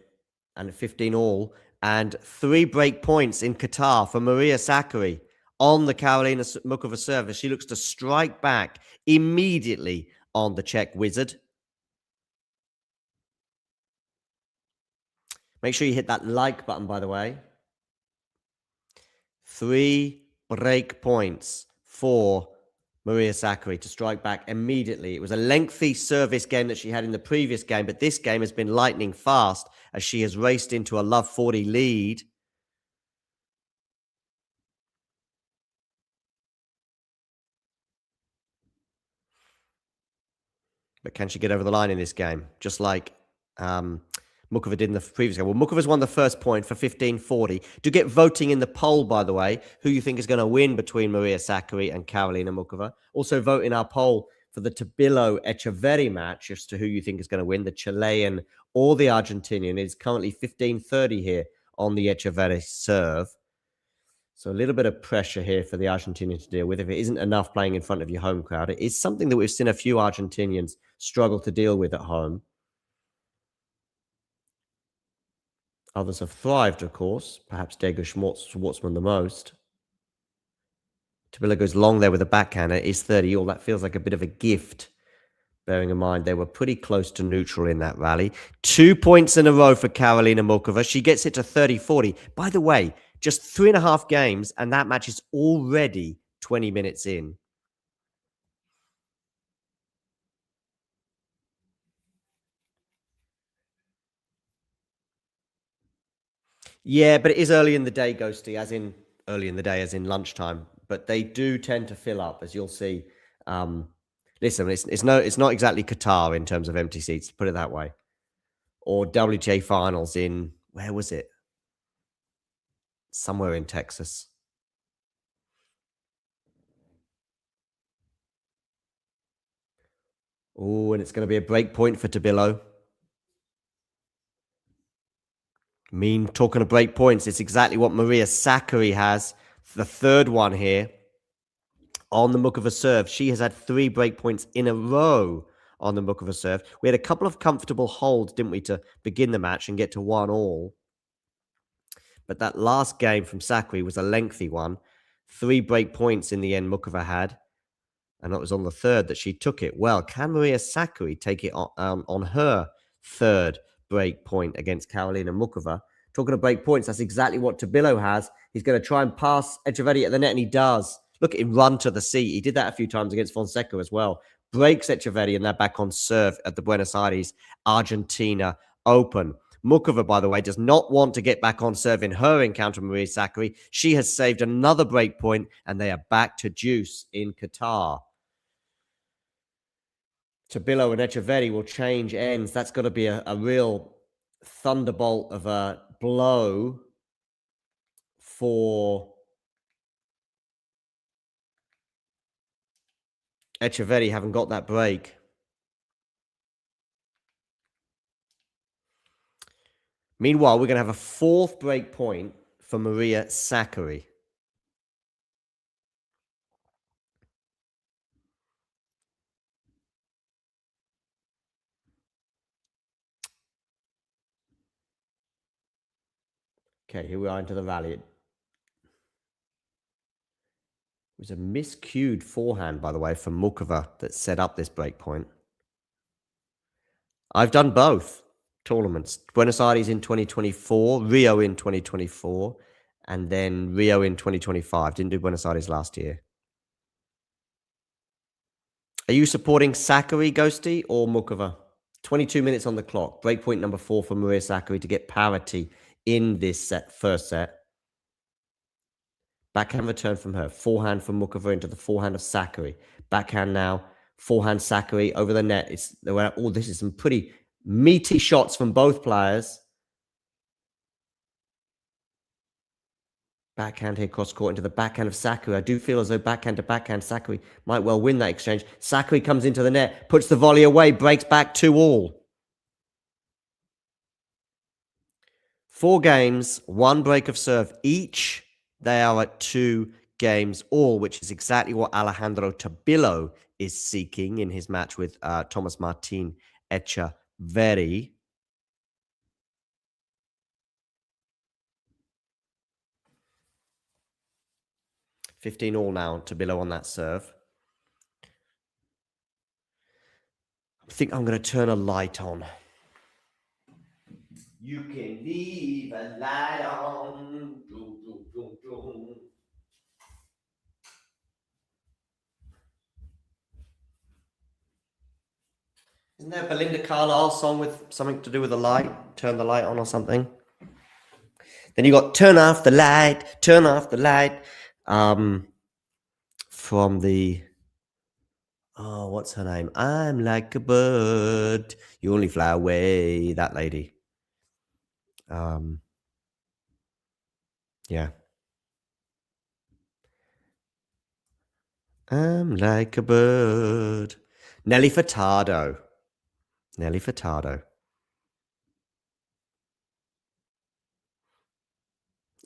S1: and 15 all. And 3 break points in Qatar for Maria Sakkari on the Karolina Muchova service. She looks to strike back immediately on the Czech wizard. Make sure you hit that like button, by the way. 3 break points for Maria Sakkari to strike back immediately. It was a lengthy service game that she had in the previous game, but this game has been lightning fast as she has raced into a love 40 lead. But can she get over the line in this game? Just like Muchova did in the previous game. Well, Muchova's won the first point for 15-40. Do get voting in the poll, by the way, who you think is going to win between Maria Sakkari and Karolina Muchova. Also vote in our poll for the Tabilo-Etcheverry match as to who you think is going to win, the Chilean or the Argentinian. It's currently 15-30 here on the Etcheverry serve. So a little bit of pressure here for the Argentinian to deal with. If it isn't enough playing in front of your home crowd, it is something that we've seen a few Argentinians struggle to deal with at home. Others have thrived, of course. Perhaps Diego Schwartzman the most. Tabilo goes long there with a backhander. It is 30 all. That feels like a bit of a gift, bearing in mind they were pretty close to neutral in that rally. 2 points in a row for Karolina Muchova. She gets it to 30-40. By the way, just 3.5 games, and that match is already 20 minutes in. Yeah, but it is early in the day, Ghosty, as in early in the day, as in lunchtime. But they do tend to fill up, as you'll see. Listen, it's not exactly Qatar in terms of empty seats, put it that way. Or WTA finals in, where was it? Somewhere in Texas. Oh, and it's going to be a break point for Tabilo. Talking of break points, it's exactly what Maria Sakkari has. The third one here on the Muchova serve. She has had 3 break points in a row on the Muchova serve. We had a couple of comfortable holds, didn't we, to begin the match and get to 1 all. But that last game from Sakkari was a lengthy one. 3 break points in the end Muchova had. And it was on the third that she took it. Well, can Maria Sakkari take it on her third break point against Karolina Muchova? Talking of break points, that's exactly what Tabilo has. He's going to try and pass Etcheverry at the net, and he does. Look at him run to the seat. He did that a few times against Fonseca as well. Breaks Etcheverry, and they're back on serve at the Buenos Aires Argentina Open. Muchova, by the way, does not want to get back on serve in her encounter with Maria Sakkari. She has saved another break point, and they are back to deuce in Qatar. Tabilo and Etcheverry will change ends. That's got to be a real thunderbolt of a blow for Etcheverry, having got that break. Meanwhile, we're going to have a 4th break point for Maria Sakkari. Okay, here we are into the rally. It was a miscued forehand, by the way, from Muchova that set up this break point. I've done both tournaments. Buenos Aires in 2024, Rio in 2024, and then Rio in 2025. Didn't do Buenos Aires last year. Are you supporting Sakkari, Ghosty, or Muchova? 22 minutes on the clock. Breakpoint number 4 for Maria Sakkari to get parity in this first set. Backhand return from her. Forehand from Muchova into the forehand of Sakkari. Backhand now. Forehand Sakkari over the net. This is some pretty meaty shots from both players. Backhand here, cross court into the backhand of Sakkari. I do feel as though backhand to backhand, Sakkari might well win that exchange. Sakkari comes into the net, puts the volley away, breaks back 2-all. 4 games, 1 break of serve each. They are at 2 games all, which is exactly what Alejandro Tabilo is seeking in his match with Tomás Martín Etcheverry. $15-all now, Tabilo on that serve. I think I'm going to turn a light on. You can leave a light on. Isn't there a Belinda Carlisle song with something to do with a light? Turn the light on or something? Then you got turn off the light, turn off the light. From the, what's her name? I'm like a bird. You only fly away. That lady. Yeah. I'm like a bird. Nelly Furtado. Nelly Furtado.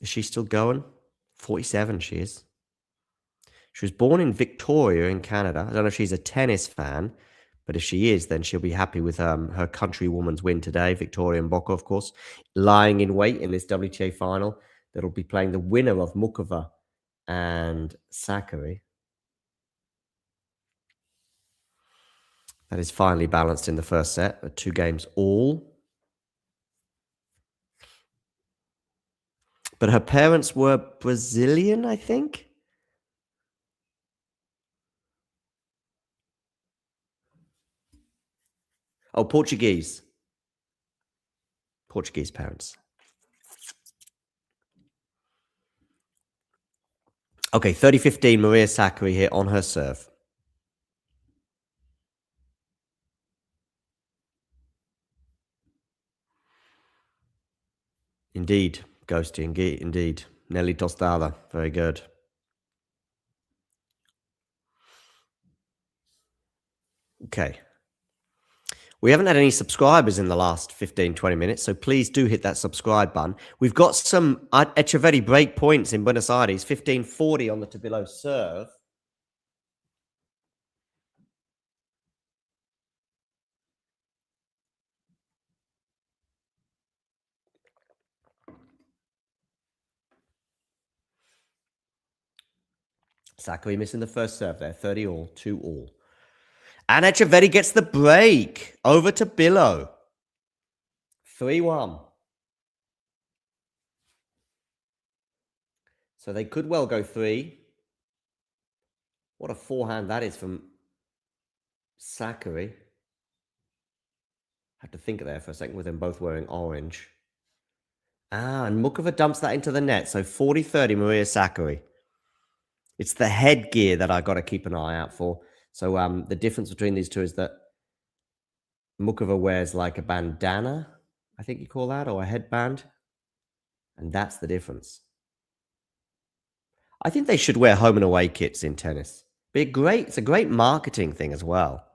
S1: Is she still going? 47 she is. She was born in Victoria in Canada. I don't know if she's a tennis fan, but if she is, then she'll be happy with her countrywoman's win today. Victoria Mboko, of course, lying in wait in this WTA final. That'll be playing the winner of Muchova and Sakkari. That is finally balanced in the first set at 2 games all. But her parents were Brazilian, I think. Oh, Portuguese. Portuguese parents. Okay, 30-15, Maria Sakkari here on her serve. Indeed, Ghosty, indeed. Nelly Tostada, very good. Okay. We haven't had any subscribers in the last 15-20 minutes, so please do hit that subscribe button. We've got some Etcheverry break points in Buenos Aires, 15-40 on the Tabilo serve. Sakkari missing the first serve there, 30-all, 2-all. And Etcheverry gets the break over to Tabilo. 3-1. So they could well go 3. What a forehand that is from Sakkari. Had to think there for a second with them both wearing orange. And Muchova dumps that into the net. So 40-30 Maria Sakkari. It's the headgear that I got to keep an eye out for. So the difference between these two is that Muchova wears like a bandana, I think you call that, or a headband. And that's the difference. I think they should wear home and away kits in tennis. It's a great marketing thing as well.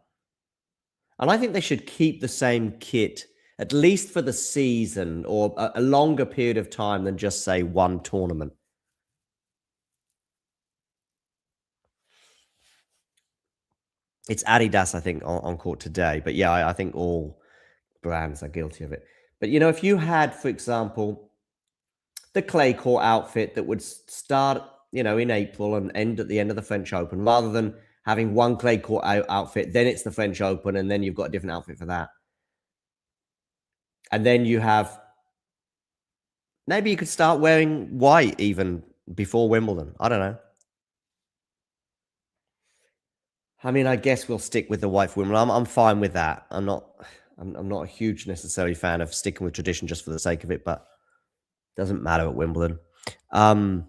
S1: And I think they should keep the same kit, at least for the season, or a longer period of time than just, say, one tournament. It's Adidas, I think, on court today. But yeah, I think all brands are guilty of it. But, you know, if you had, for example, the clay court outfit that would start, you know, in April and end at the end of the French Open, rather than having one clay court outfit, then it's the French Open, and then you've got a different outfit for that. And then you have, maybe you could start wearing white even before Wimbledon. I don't know. I mean, I guess we'll stick with the white for Wimbledon. I'm fine with that. I'm not a huge necessary fan of sticking with tradition just for the sake of it, but it doesn't matter at Wimbledon. And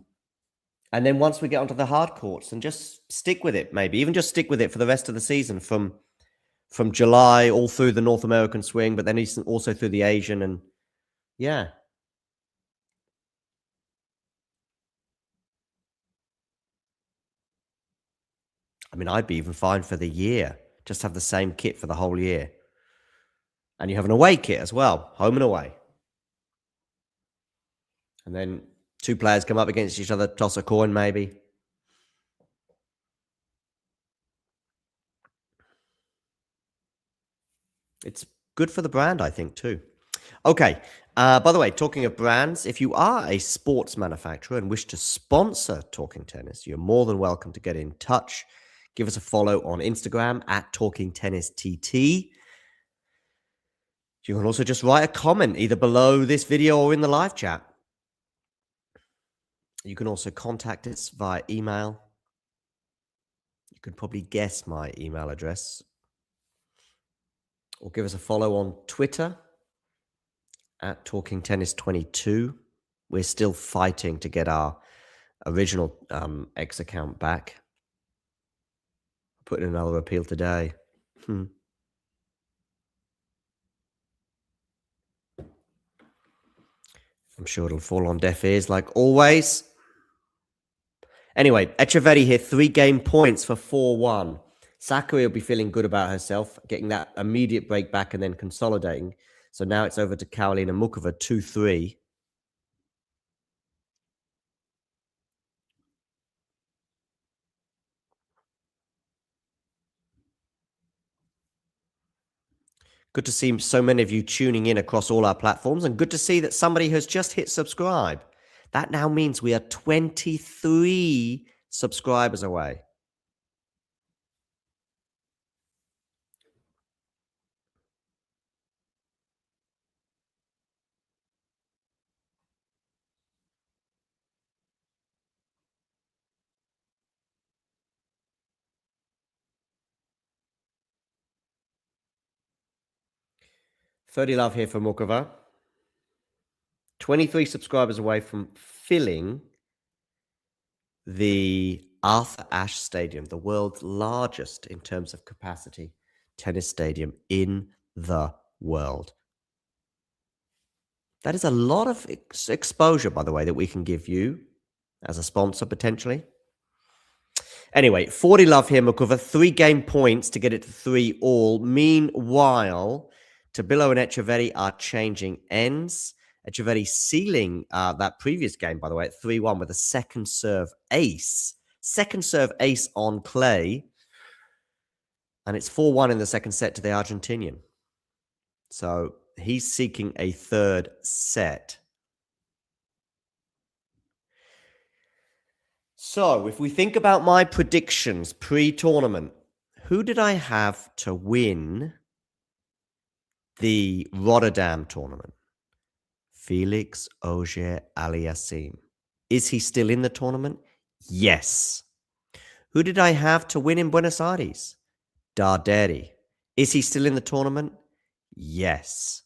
S1: then once we get onto the hard courts, and just stick with it, maybe even just stick with it for the rest of the season from July all through the North American swing, but then also through the Asian. And yeah. I mean, I'd be even fine for the year. Just have the same kit for the whole year. And you have an away kit as well, home and away. And then two players come up against each other, toss a coin maybe. It's good for the brand, I think, too. Okay. By the way, talking of brands, if you are a sports manufacturer and wish to sponsor Talking Tennis, you're more than welcome to get in touch. Give us a follow on Instagram at Talking Tennis TT. You can also just write a comment either below this video or in the live chat. You can also contact us via email. You could probably guess my email address. Or give us a follow on Twitter at Talking Tennis 22. We're still fighting to get our original X account back. Put in another appeal today. I'm sure it'll fall on deaf ears like always. Anyway, Etcheverry here, 3 game points for 4-1. Sakkari will be feeling good about herself, getting that immediate break back and then consolidating. So now it's over to Karolina Muchova, 2-3. Good to see so many of you tuning in across all our platforms, and good to see that somebody has just hit subscribe. That now means we are 23 subscribers away. $30 love here for Muchova. 23 subscribers away from filling the Arthur Ashe Stadium, the world's largest in terms of capacity tennis stadium in the world. That is a lot of exposure, by the way, that we can give you as a sponsor potentially. Anyway, 40 love here, Muchova. 3 game points to get it to 3-all. Meanwhile, Tabilo and Etcheverry are changing ends. Etcheverry sealing that previous game, by the way, at 3-1 with a second serve ace. Second serve ace on clay. And it's 4-1 in the second set to the Argentinian. So he's seeking a third set. So if we think about my predictions pre-tournament, who did I have to win the Rotterdam tournament? Felix Auger-Aliassime. Is he still in the tournament? Yes. Who did I have to win in Buenos Aires? Darderi. Is he still in the tournament? Yes.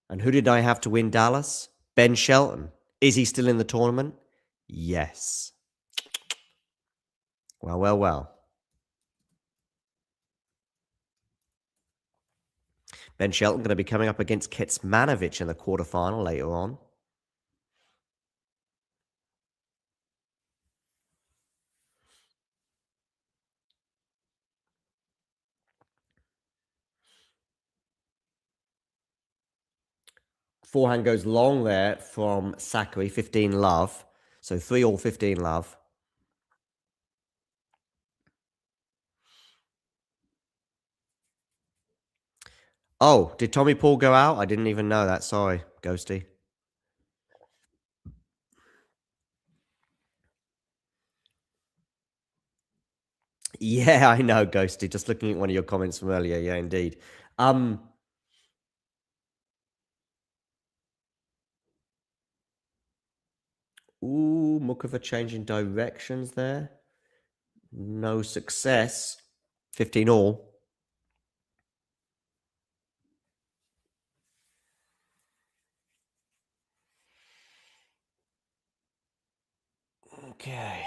S1: And who did I have to win Dallas? Ben Shelton. Is he still in the tournament? Yes. Well, well, well. Ben Shelton going to be coming up against Kecmanovic in the quarterfinal later on. Forehand goes long there from Sakkari, 15 love. So 3-all, 15 love. Oh, did Tommy Paul go out? I didn't even know that. Sorry, Ghosty. Yeah, I know, Ghosty. Just looking at one of your comments from earlier. Yeah, indeed. Ooh, Muchova changing directions there. No success. 15 all. Okay.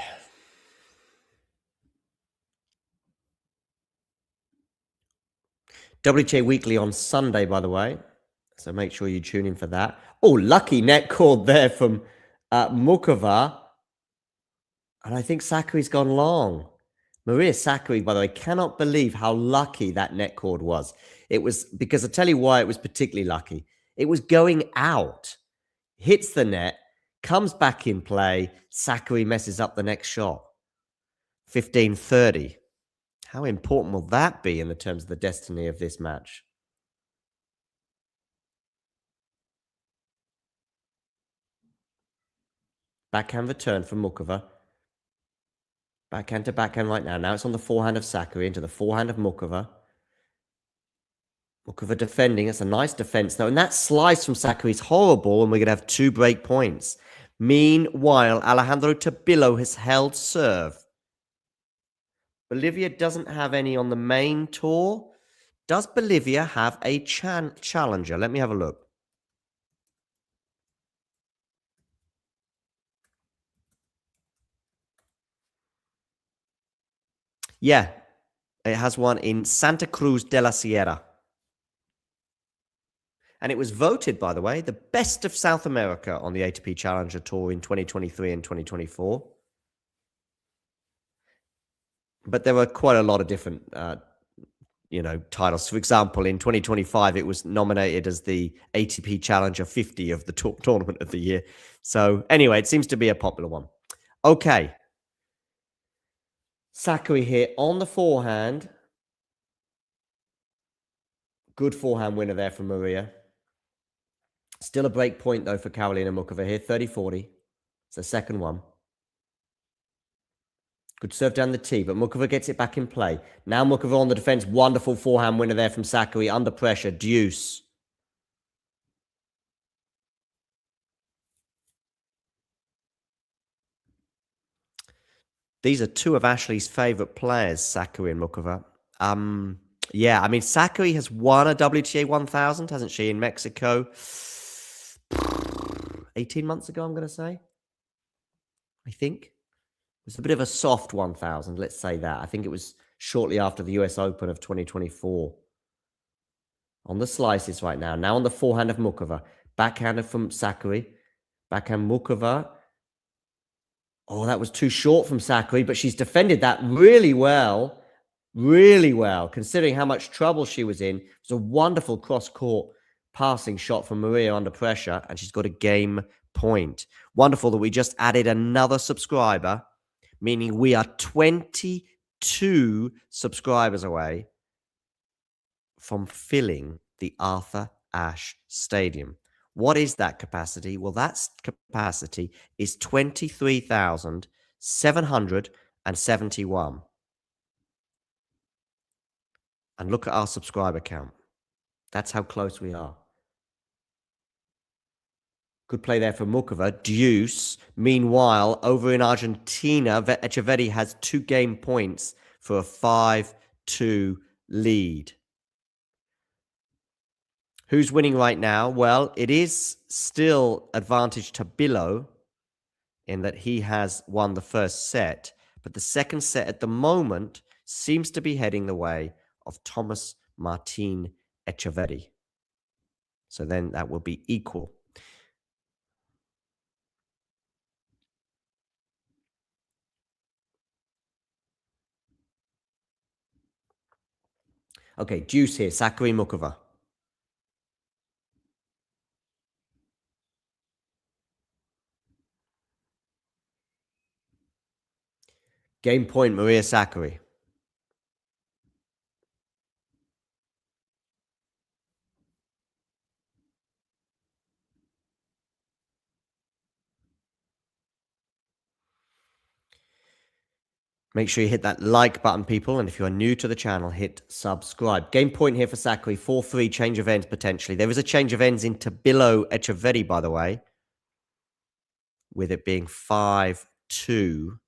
S1: WTA Weekly on Sunday, by the way. So make sure you tune in for that. Oh, lucky net cord there from Muchova. And I think Sakkari's gone long. Maria Sakkari, by the way, cannot believe how lucky that net cord was. It was because I'll tell you why it was particularly lucky. It was going out, hits the net, comes back in play. Sakkari messes up the next shot. 15-30. How important will that be in the terms of the destiny of this match? Backhand return from Muchova. Backhand to backhand right now. Now it's on the forehand of Sakkari into the forehand of Muchova. Muchova defending. It's a nice defense, though. And that slice from Sakkari is horrible, and we're going to have 2 break points. Meanwhile, Alejandro Tabilo has held serve. Bolivia doesn't have any on the main tour. Does Bolivia have a challenger? Let me have a look. Yeah, it has one in Santa Cruz de la Sierra. And it was voted, by the way, the best of South America on the ATP Challenger Tour in 2023 and 2024. But there were quite a lot of different, titles. For example, in 2025, it was nominated as the ATP Challenger 50 of the tournament of the year. So anyway, it seems to be a popular one. Okay. Sakkari here on the forehand. Good forehand winner there from Maria. Still a break point, though, for Karolina Muchova here, 30-40. It's the second one. Good serve down the tee, but Muchova gets it back in play. Now Muchova on the defense. Wonderful forehand winner there from Sakkari. Under pressure. Deuce. These are 2 of Ashley's favourite players, Sakkari and Muchova. Yeah, I mean, Sakkari has won a WTA 1000, hasn't she, in Mexico? 18 months ago, I'm going to say. I think. It was a bit of a soft 1000, let's say that. I think it was shortly after the US Open of 2024. On the slices right now. Now on the forehand of Muchova. Backhander from Sakkari. Backhand Muchova. Oh, that was too short from Sakkari, but she's defended that really well. Really well, considering how much trouble she was in. It was a wonderful cross-court passing shot from Maria under pressure, and she's got a game point. Wonderful that we just added another subscriber, meaning we are 22 subscribers away from filling the Arthur Ashe Stadium. What is that capacity? Well, that capacity is 23,771. And look at our subscriber count. That's how close we are. Good play there for Muchova. Deuce. Meanwhile, over in Argentina, Etcheverry has 2 game points for a 5-2 lead. Who's winning right now? Well, it is still advantage to Tabilo in that he has won the first set. But the second set at the moment seems to be heading the way of Tomás Martín Etcheverry. So then that will be equal. Okay, deuce here, Sakkari Muchova. Game point, Maria Sakkari. Make sure you hit that like button, people. And if you are new to the channel, hit subscribe. Game point here for Sakkari. 4-3, change of ends potentially. There is a change of ends in Tabilo Etcheverry, by the way, with it being 5-2.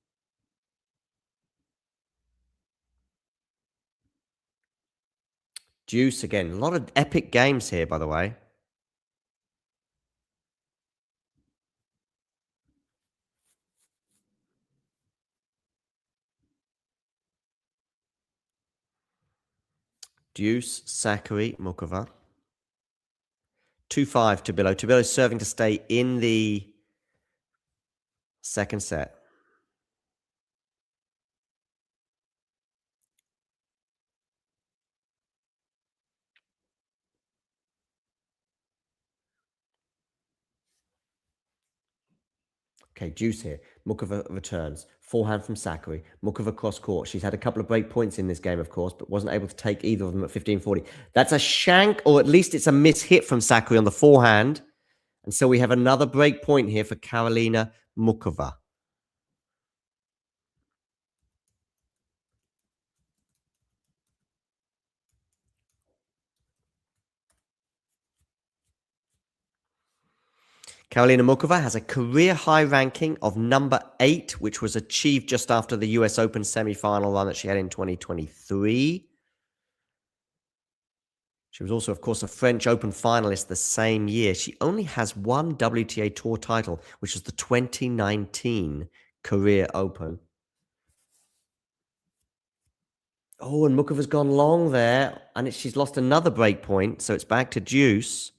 S1: Deuce again. A lot of epic games here, by the way. Deuce, Sakkari, Muchova. 2-5 Tabilo. Tabilo is serving to stay in the second set. Okay, Deuce here. Muchova returns. Forehand from Sakkari. Muchova cross court. She's had a couple of break points in this game, of course, but wasn't able to take either of them at 15-40. That's a shank, or at least it's a mishit from Sakkari on the forehand. And so we have another break point here for Karolina Muchova. Karolina Muchova has a career high ranking of number 8, which was achieved just after the US Open semi-final run that she had in 2023. She was also, of course, a French Open finalist the same year. She only has one WTA Tour title, which was the 2019 Career Open. Oh, and Muchova's gone long there, and she's lost another break point, so it's back to Deuce.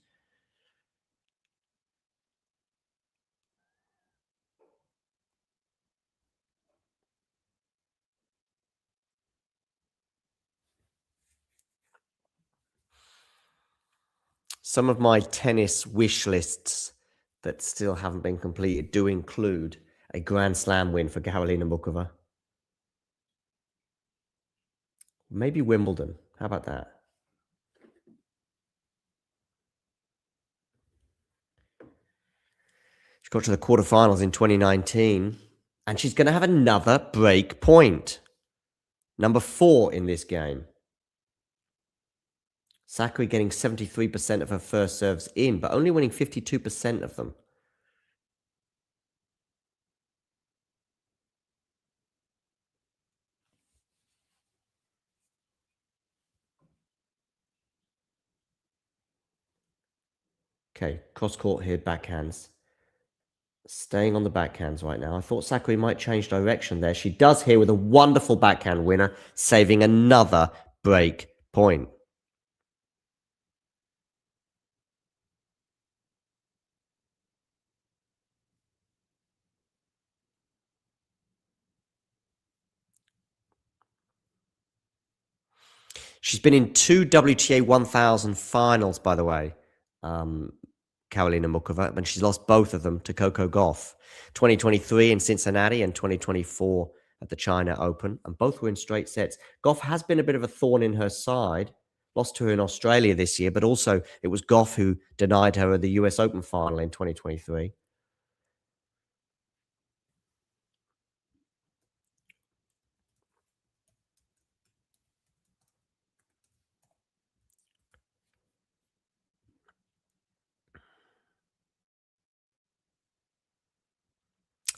S1: Some of my tennis wish lists that still haven't been completed do include a Grand Slam win for Karolina Muchova. Maybe Wimbledon. How about that? She got to the quarterfinals in 2019, and she's going to have another break point. Number 4 in this game. Sakkari getting 73% of her first serves in, but only winning 52% of them. Okay, cross court here, backhands. Staying on the backhands right now. I thought Sakkari might change direction there. She does here with a wonderful backhand winner, saving another break point. She's been in 2 WTA 1000 finals, by the way, Karolina Muchova, and she's lost both of them to Coco Gauff. 2023 in Cincinnati and 2024 at the China Open, and both were in straight sets. Gauff has been a bit of a thorn in her side, lost to her in Australia this year, but also it was Gauff who denied her the US Open final in 2023.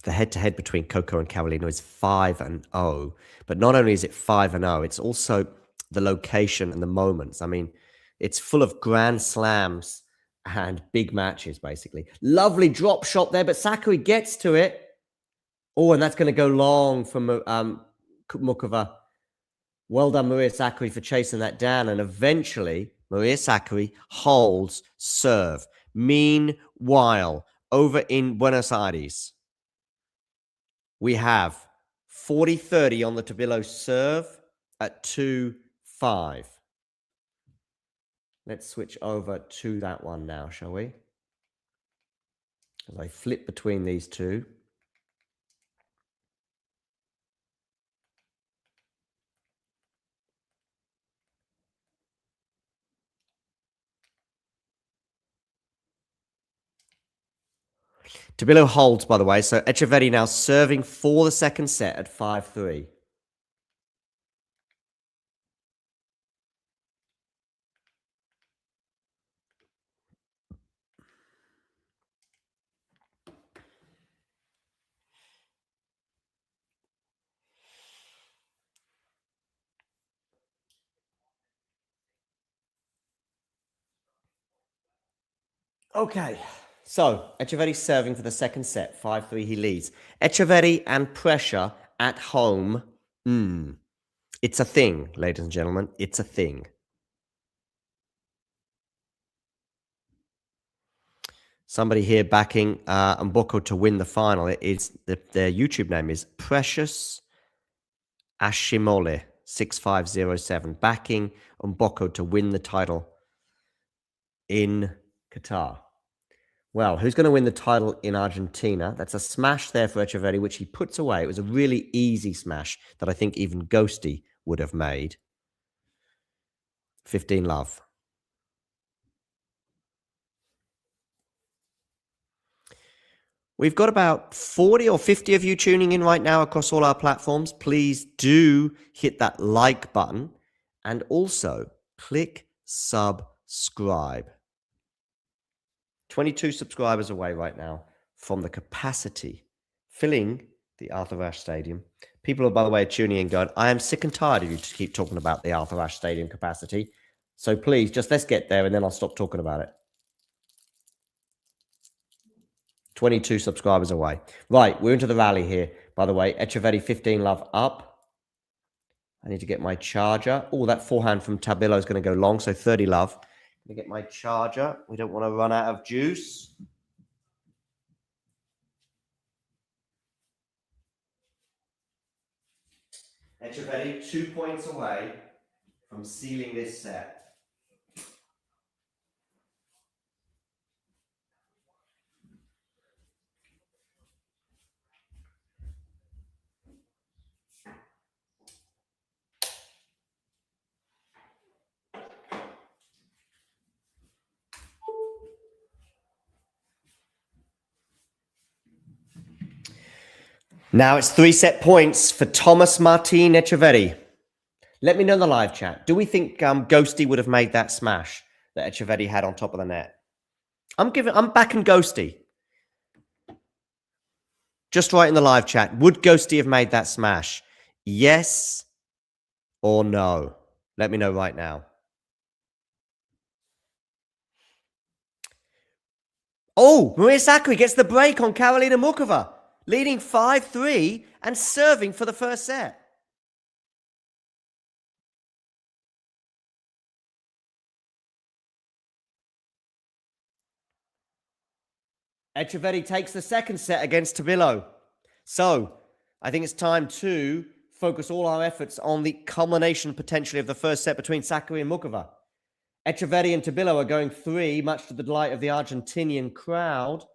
S1: The head-to-head between Coco and Karolina is 5-0. But not only is it 5-0, it's also the location and the moments. I mean, it's full of grand slams and big matches, basically. Lovely drop shot there, but Sakkari gets to it. Oh, and that's going to go long from Muchova. Well done, Maria Sakkari, for chasing that down. And eventually, Maria Sakkari holds serve. Meanwhile, over in Buenos Aires, we have 40-30 on the Tabilo serve at 2-5. Let's switch over to that one now, shall we? As I flip between these two. Tabilo holds, by the way. So Etcheverry now serving for the second set at 5-3. Okay, so Etcheverry serving for the second set, 5-3, he leads. Etcheverry and pressure at home, it's a thing, ladies and gentlemen, it's a thing. Somebody here backing Mboko to win the final. It is their YouTube name is Precious Ashimole 6507, backing Mboko to win the title in Qatar. Well, who's going to win the title in Argentina? That's a smash there for Etcheverry, which he puts away. It was a really easy smash that I think even Ghosty would have made. 15 love. We've got about 40 or 50 of you tuning in right now across all our platforms. Please do hit that like button and also click subscribe. 22 subscribers away right now from the capacity filling the Arthur Ashe Stadium. People are, by the way, tuning in going, I am sick and tired of you to keep talking about the Arthur Ashe Stadium capacity. So please, just let's get there and then I'll stop talking about it. 22 subscribers away. Right, we're into the rally here, by the way. Etcheverry 15 love up. I need to get my charger. Oh, that forehand from Tabilo is going to go long, so 30 love. Let me get my charger. We don't want to run out of juice. Etcheverry 2 points away from sealing this set. Now it's 3 set points for Tomás Martín Etcheverry. Let me know in the live chat. Do we think Ghosty would have made that smash that Etcheverry had on top of the net? I'm backing Ghosty. Just write in the live chat. Would Ghosty have made that smash? Yes or no? Let me know right now. Oh, Maria Sakkari gets the break on Karolina Muchova, leading 5-3 and serving for the first set. Etcheverry takes the second set against Tabilo. So, I think it's time to focus all our efforts on the culmination potentially of the first set between Sakkari and Muchova. Etcheverry and Tabilo are going 3, much to the delight of the Argentinian crowd.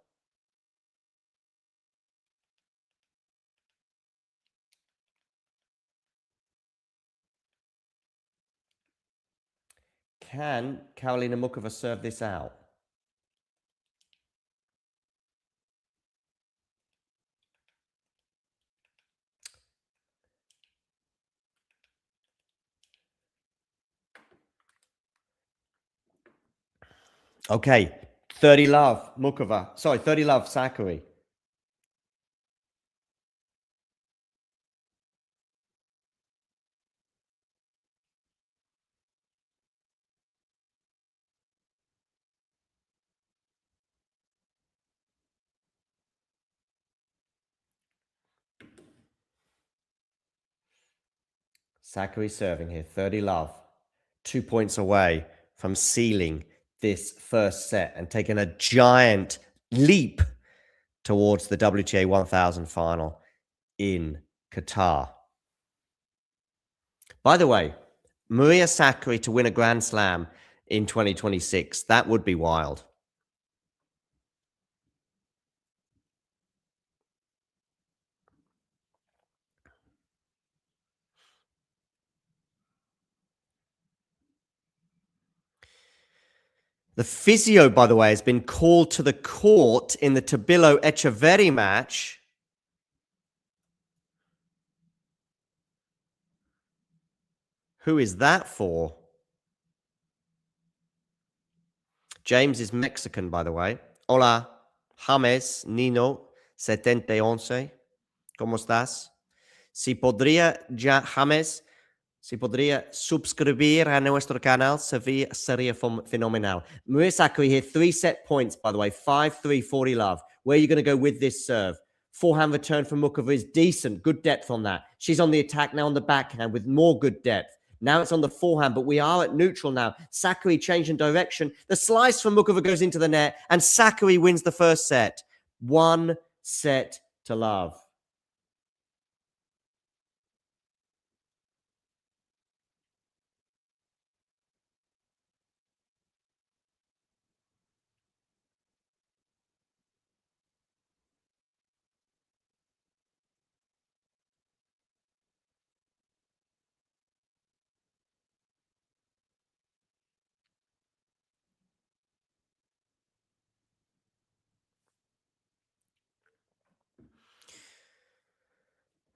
S1: Can Karolina Muchova serve this out? Okay, 30 love Muchova. Sorry, 30 love Sakkari. Sakkari serving here, 30 love. 2 points away from sealing this first set and taking a giant leap towards the WTA 1000 final in Qatar. By the way, Maria Sakkari to win a Grand Slam in 2026, that would be wild. The physio, by the way, has been called to the court in the Tabilo-Etcheverry match. Who is that for? James is Mexican, by the way. Hola, James Nino 711. ¿Cómo estás? Si podría ya, James, Si podría suscribir a nuestro canal, sería fenomenal. Maria Sakkari here, 3-set points, by the way, 5-3, 40 love. Where are you going to go with this serve? Forehand return from Muchova is decent, good depth on that. She's on the attack now on the backhand with more good depth. Now it's on the forehand, but we are at neutral now. Sakkari changing direction. The slice from Muchova goes into the net, and Sakkari wins the first set. 1 set to love.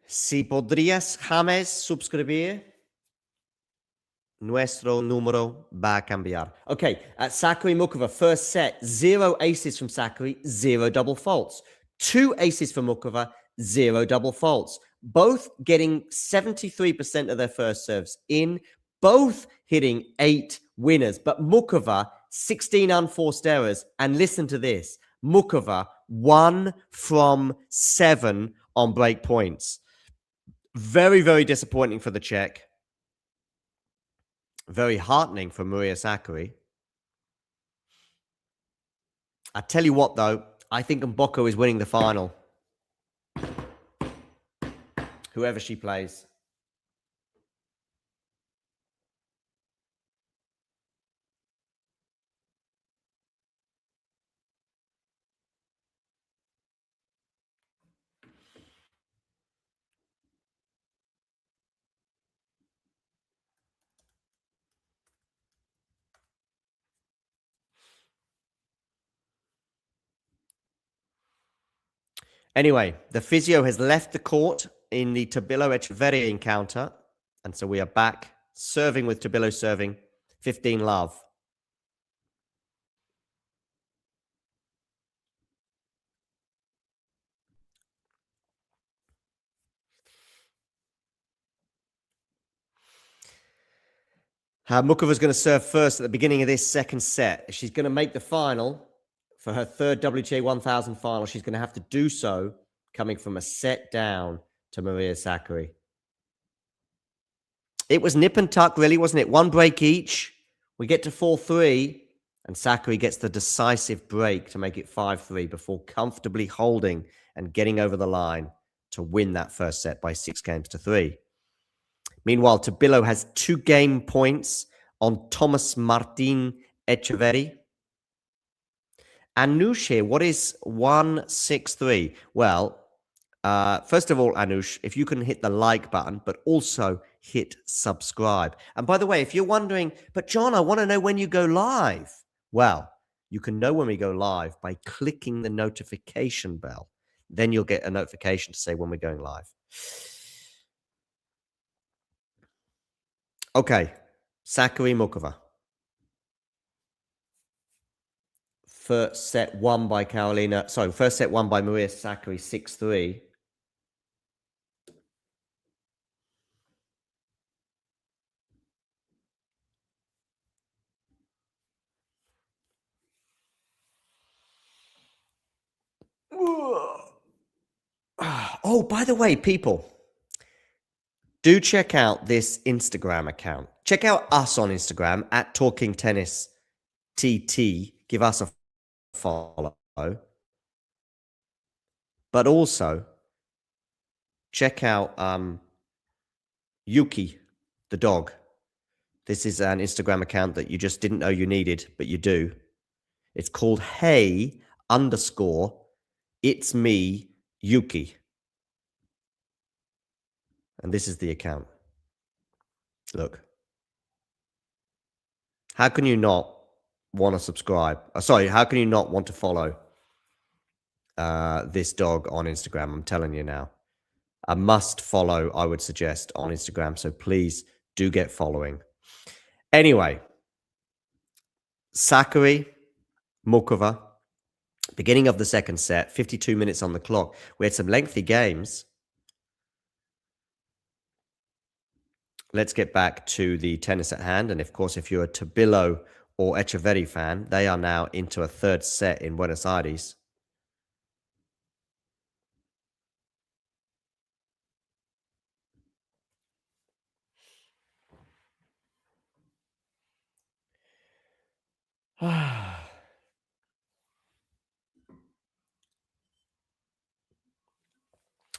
S1: Si podrías, James, suscribir, nuestro número va a cambiar. Okay, at Sakkari Muchova, first set, 0 aces from Sakkari, 0 double faults. 2 aces from Muchova, 0 double faults. Both getting 73% of their first serves in, both hitting 8 winners. But Muchova, 16 unforced errors. And listen to this, Muchova, 1 from 7 on break points. Very, very disappointing for the Czech. Very heartening for Maria Sakkari. I tell you what, though, I think Mboko is winning the final. Whoever she plays. Anyway, the physio has left the court in the Tabilo Etcheverry encounter. And so we are back serving with Tabilo serving 15 love. Muchova's going to serve first at the beginning of this second set. If she's going to make the final for her third WTA 1000 final, she's going to have to do so coming from a set down to Maria Sakkari. It was nip and tuck, really, wasn't it? 1 break each. We get to 4-3, and Sakkari gets the decisive break to make it 5-3 before comfortably holding and getting over the line to win that first set by 6-3. Meanwhile, Tabilo has 2 game points on Tomás Martín Etcheverry. Anush here, what is 1-6-3? Well, first of all, Anush, if you can hit the like button, but also hit subscribe. And by the way, if you're wondering, but John, I want to know when you go live. Well, you can know when we go live by clicking the notification bell. Then you'll get a notification to say when we're going live. Okay, Sakkari Muchova. First set won by Karolina. Sorry, first set won by Maria Sakkari, 6-3. Oh, by the way, people, do check out this Instagram account. Check out us on Instagram at Talking Tennis TT. Give us a follow. But also, check out Yuki, the dog. This is an Instagram account that you just didn't know you needed, but you do. It's called Hey_It's Me, Yuki. And this is the account. Look. How can you not want to subscribe? Sorry, how can you not want to follow this dog on Instagram? I'm telling you now. A must follow, I would suggest, on Instagram. So please do get following. Anyway, Sakkari, Muchova, beginning of the second set, 52 minutes on the clock. We had some lengthy games. let's get back to the tennis at hand. And of course, if you're a Tabilo or Etcheverry fan, they are now into a third set in Buenos Aires.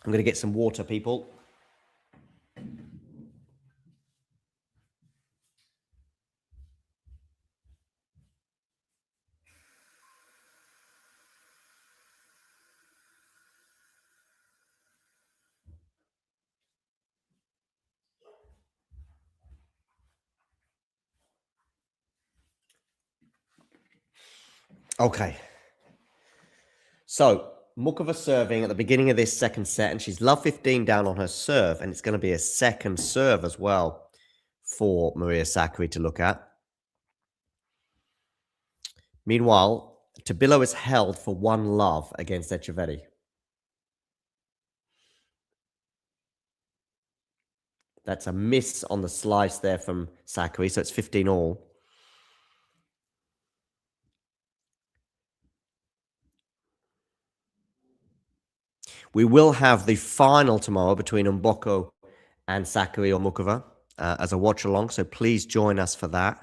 S1: I'm going to get some water, people. Okay. So, Muchova serving at the beginning of this second set, and she's love 15 down on her serve, and it's going to be a second serve as well for Maria Sakkari to look at. Meanwhile, Tabilo is held for 1-love against Etcheverry. That's a miss on the slice there from Sakkari, so it's 15-all. We will have the final tomorrow between Mboko and Sakkari or Muchova as a watch-along, so please join us for that.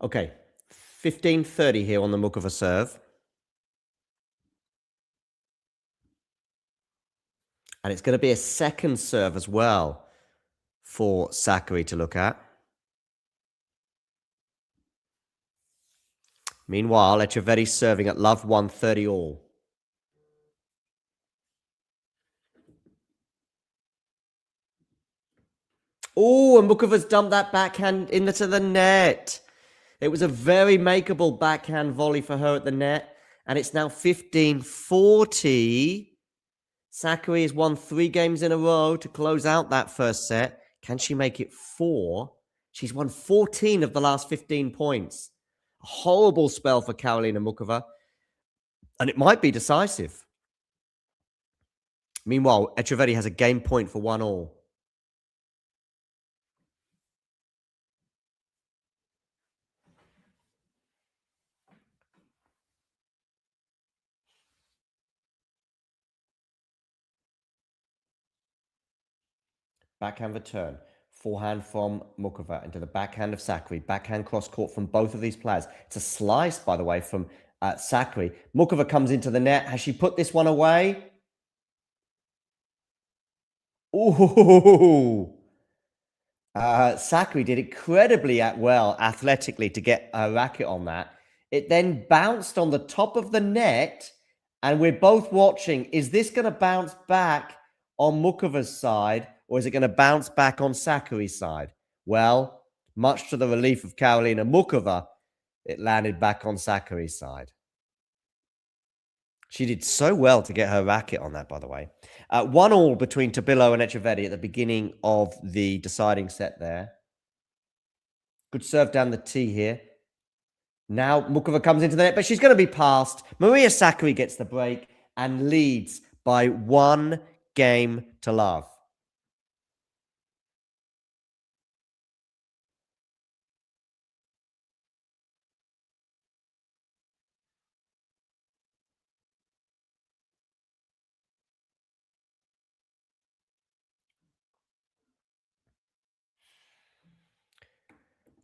S1: Okay, 15-30 here on the Muchova serve. And it's going to be a second serve as well for Sakkari to look at. Meanwhile, Etcheverry serving at love 130-all. Oh, and Muchova's dumped that backhand into the net. It was a very makeable backhand volley for her at the net. And it's now 15-40. Sakkari has won 3 games in a row to close out that first set. Can she make it 4? She's won 14 of the last 15 points. A horrible spell for Karolina Muchova. And it might be decisive. Meanwhile, Etcheverry has a game point for 1-all. Backhand return. Forehand from Muchova into the backhand of Sakkari. Backhand cross court from both of these players. It's a slice, by the way, from Sakkari. Muchova comes into the net. Has she put this one away? Ooh. Sakkari did incredibly well athletically to get a racket on that. It then bounced on the top of the net, and we're both watching. Is this going to bounce back on Muchova's side, or is it going to bounce back on Sakkari's side? Well, much to the relief of Karolina Muchova, it landed back on Sakkari's side. She did so well to get her racket on that, by the way. 1-all between Tabilo and Etcheverry at the beginning of the deciding set there. Good serve down the tee here. Now Muchova comes into the net, but she's going to be passed. Maria Sakkari gets the break and leads by 1 game to love.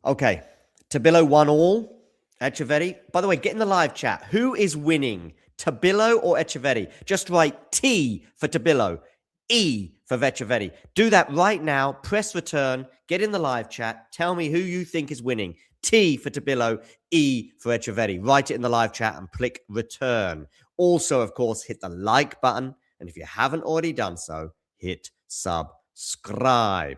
S1: Okay, Tabilo 1-all. Etcheverry. By the way, get in the live chat. Who is winning, Tabilo or Etcheverry? Just write T for Tabilo. E for Etcheverry. Do that right now. Press return. Get in the live chat. Tell me who you think is winning. T for Tabilo, E for Etcheverry. Write it in the live chat and click return. Also, of course, hit the like button. And if you haven't already done so, hit subscribe.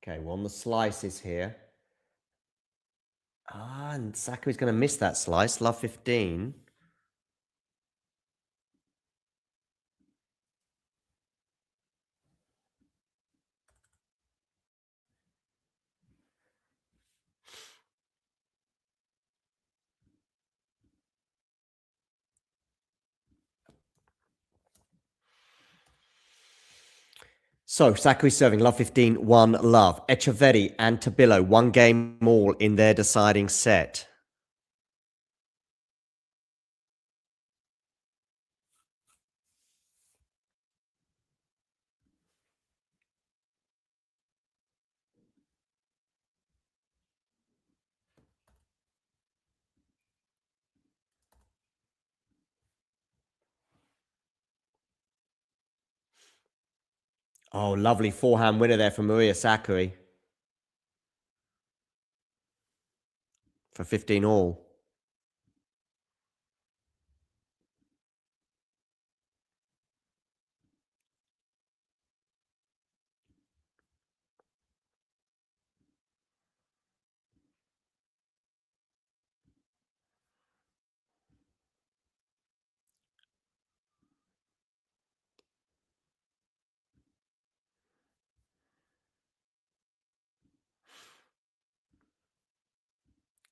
S1: Okay, we're on the slices here. And Sakkari's going to miss that slice. Love 15. So, Sakkari serving, love 15, 1 love. Etcheverry and Tabilo, 1 game all in their deciding set. Oh, lovely forehand winner there from Maria Sakkari for 15 all.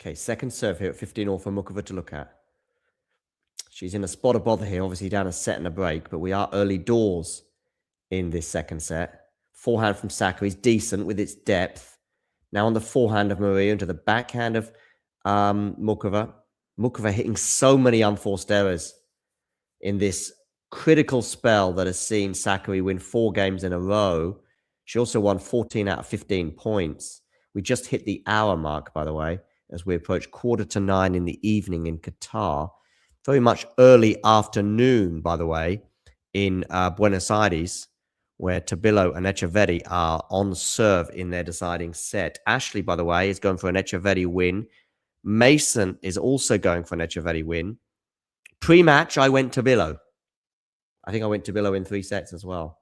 S1: Okay, second serve here at 15 all for Muchova to look at. She's in a spot of bother here, obviously down a set and a break, but we are early doors in this second set. Forehand from Sakkari is decent with its depth. Now on the forehand of Maria into the backhand of Muchova. Muchova hitting so many unforced errors in this critical spell that has seen Sakkari win 4 games in a row. She also won 14 out of 15 points. We just hit the hour mark, by the way, as we approach 8:45 in the evening in Qatar. Very much early afternoon, by the way, in Buenos Aires, where Tabilo and Etcheverry are on serve in their deciding set. Ashley, by the way, is going for an Etcheverry win. Mason is also going for an Etcheverry win. Pre-match, I went Tabilo. I think I went Tabilo in 3 sets as well.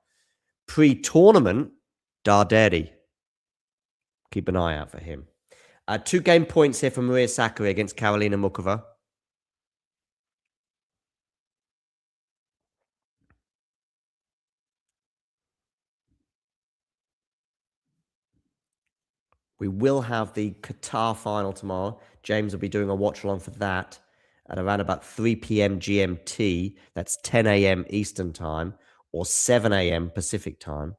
S1: Pre-tournament, Darderi. Keep an eye out for him. 2 game points here for Maria Sakkari against Karolina Muchova. We will have the Qatar final tomorrow. James will be doing a watch along for that at around about 3 p.m. GMT. That's 10 a.m. Eastern time or 7 a.m. Pacific time.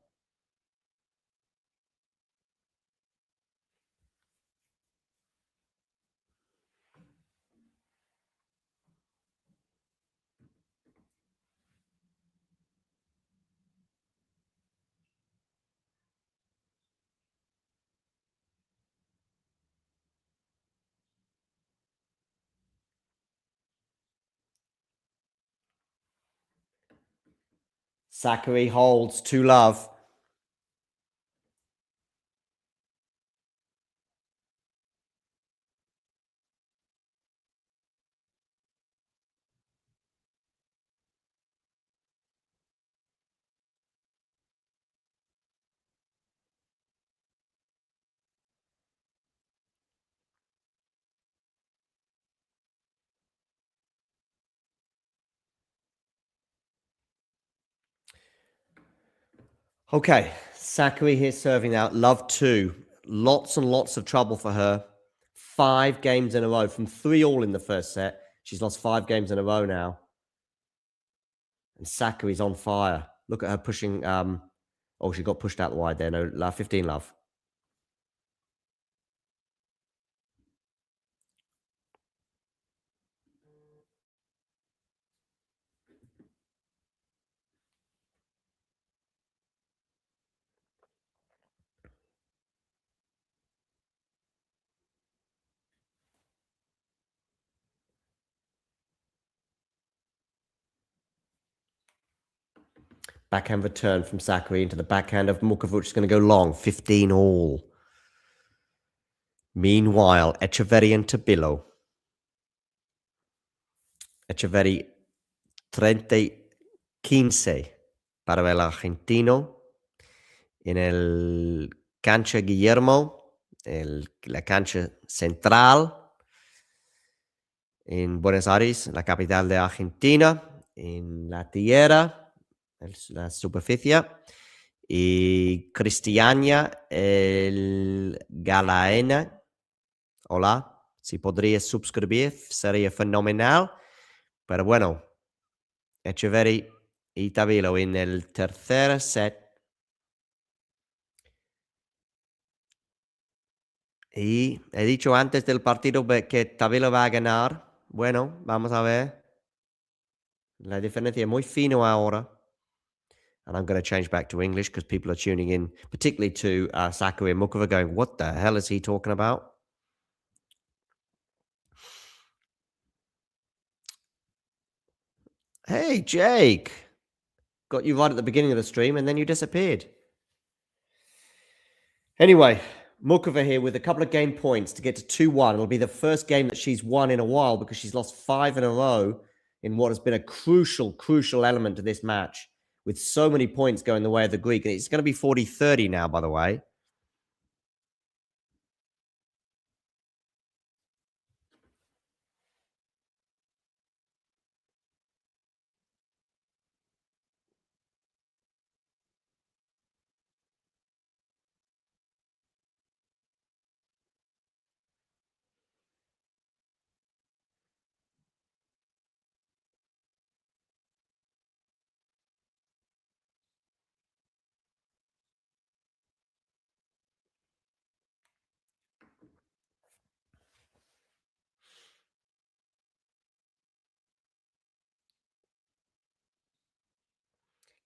S1: Sakkari holds 2 love. Okay, Sakkari here serving out. Love 2. Lots and lots of trouble for her. 5 games in a row from 3 all in the first set. She's lost 5 games in a row now. And Sakkari's on fire. Look at her pushing Oh, she got pushed out wide there. No, love, 15 love. Backhand return from Sakkari into the backhand of Muchova, which is going to go long, 15 all. Meanwhile, Etcheverry and Tabilo. Etcheverry 30-15 para el argentino. En el cancha Guillermo, la cancha central en Buenos Aires, la capital de Argentina, en la tierra, la superficie. Y Cristiania, el Galaena. Hola, si podrías suscribir, sería fenomenal. Pero bueno, Etcheverry y Tabilo en el tercer set. Y he dicho antes del partido que Tabilo va a ganar. Bueno, vamos a ver. La diferencia es muy fino ahora. And I'm going to change back to English because people are tuning in, particularly to Sakkari and Muchova, going, what the hell is he talking about? Hey, Jake. Got you right at the beginning of the stream and then you disappeared. Anyway, Muchova here with a couple of game points to get to 2-1. It'll be the first game that she's won in a while because she's lost 5 in a row in what has been a crucial element to this match with so many points going the way of the Greek. And it's going to be 40-30 now, by the way.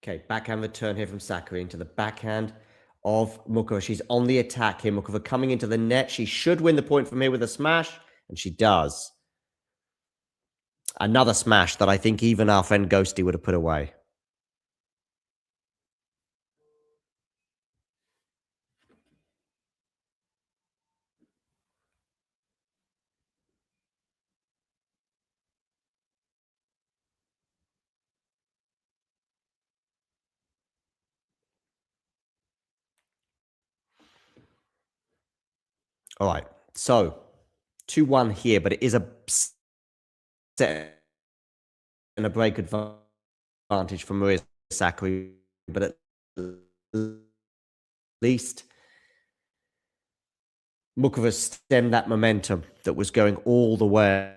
S1: Okay, backhand return here from Sakkari into the backhand of Muchova. She's on the attack here. Muchova coming into the net. She should win the point from here with a smash, and she does. Another smash that I think even our friend Ghosty would have put away. All right, so 2-1 here, but it is a set and a break advantage for Maria Sakkari, but at least Muchova stemmed that momentum that was going all the way.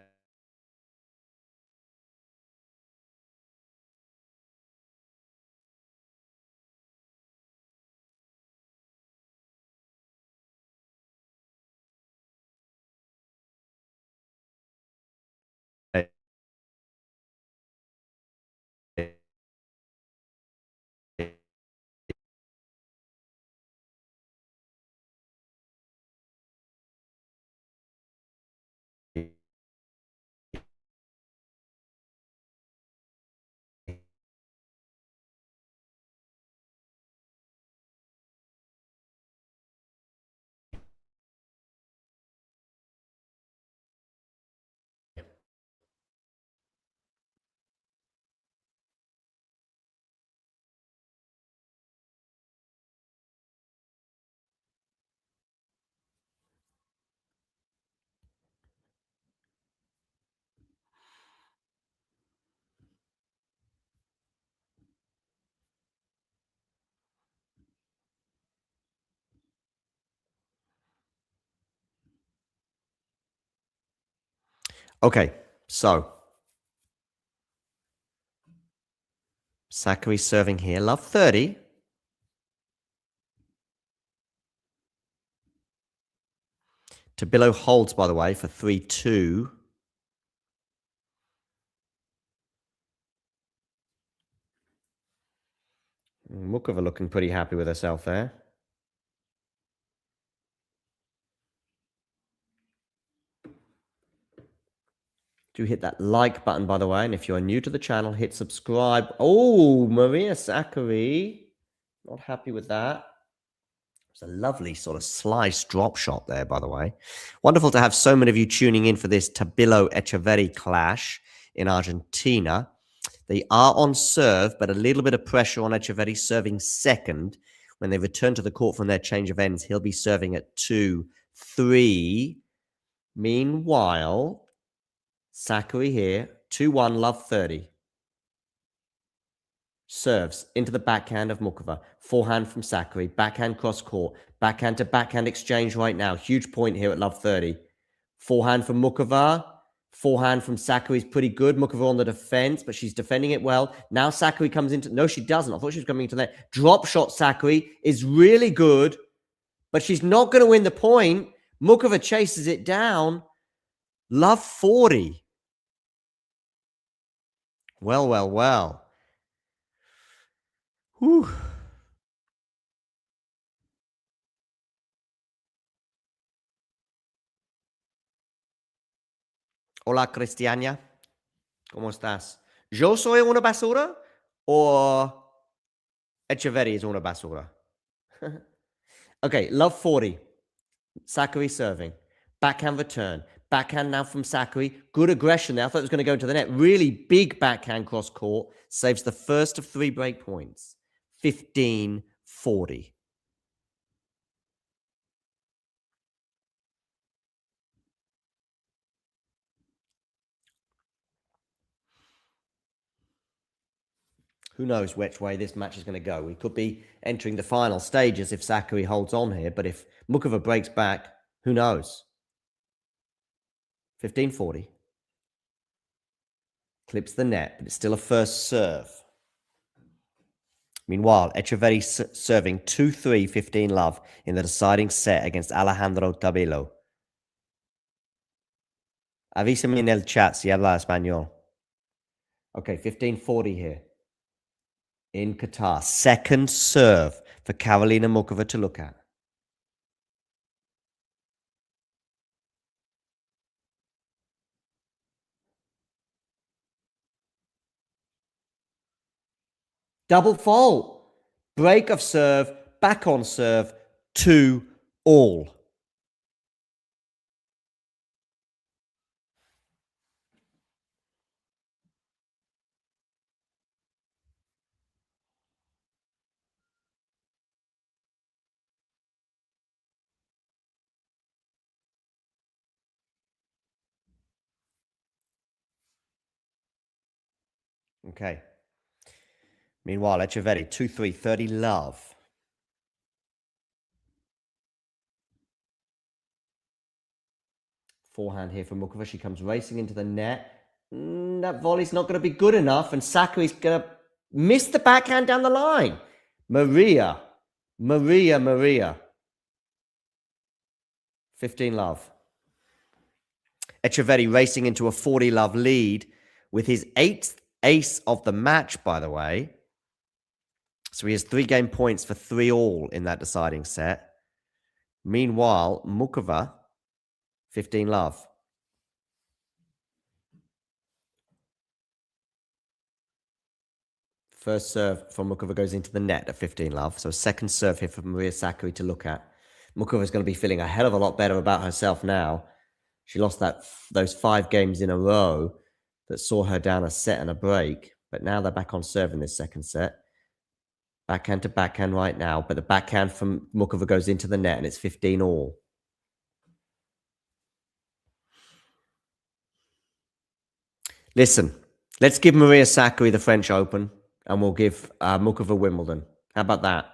S1: Okay, so Sakkari serving here. Love 30. Tabilo holds, by the way, for 3-2. Muchova looking pretty happy with herself there. Do hit that like button, by the way. And if you're new to the channel, hit subscribe. Oh, Maria Sakkari. Not happy with that. It's a lovely sort of slice drop shot there, by the way. Wonderful to have so many of you tuning in for this Tabilo Etcheverry clash in Argentina. They are on serve, but a little bit of pressure on Etcheverry serving second. When they return to the court from their change of ends, he'll be serving at 2-3. Meanwhile, Sakkari here, 2-1, love 30. Serves into the backhand of Muchova. Forehand from Sakkari. Backhand cross court. Backhand to backhand exchange right now. Huge point here at love 30. Forehand from Muchova. Forehand from Sakkari is pretty good. Muchova on the defense, but she's defending it well. Now Sakkari comes into... No, she doesn't. I thought she was coming into that. Drop shot Sakkari is really good, but she's not going to win the point. Muchova chases it down. Love 40. Well, well, well. Whew. Hola, Cristiania. ¿Cómo estás? ¿Yo soy una basura o Etcheverry is una basura? Okay, love 40. Sakkari serving. Backhand return. Backhand now from Sakkari. Good aggression there. I thought it was going to go into the net. Really big backhand cross court. Saves the first of 3 break points. 15-40. Who knows which way this match is going to go. We could be entering the final stages if Sakkari holds on here. But if Muchova breaks back, who knows? 15-40. Clips the net, but it's still a first serve. Meanwhile, Etcheverry serving 2-3, 15 love in the deciding set against Alejandro Tabilo. Avísame en el chat si habla español. Okay, 15-40 here. In Qatar. Second serve for Karolina Muchova to look at. Double fault. Break of serve, back on serve, 2-all. Okay. Meanwhile, Etcheverry, 2-3, 30 love. Forehand here from Muchova. She comes racing into the net. That volley's not going to be good enough, and Sakkari's going to miss the backhand down the line. Maria. 15 love. Etcheverry racing into a 40 love lead with his 8th ace of the match, by the way. So he has 3 game points for 3-all in that deciding set. Meanwhile, Muchova, 15 love. First serve from Muchova goes into the net at 15 love. So a second serve here for Maria Sakkari to look at. Muchova's going to be feeling a hell of a lot better about herself now. She lost those 5 games in a row that saw her down a set and a break. But now they're back on serve in this second set. Backhand to backhand right now. But the backhand from Muchova goes into the net and it's 15-all. Listen, let's give Maria Sakkari the French Open and we'll give Muchova Wimbledon. How about that?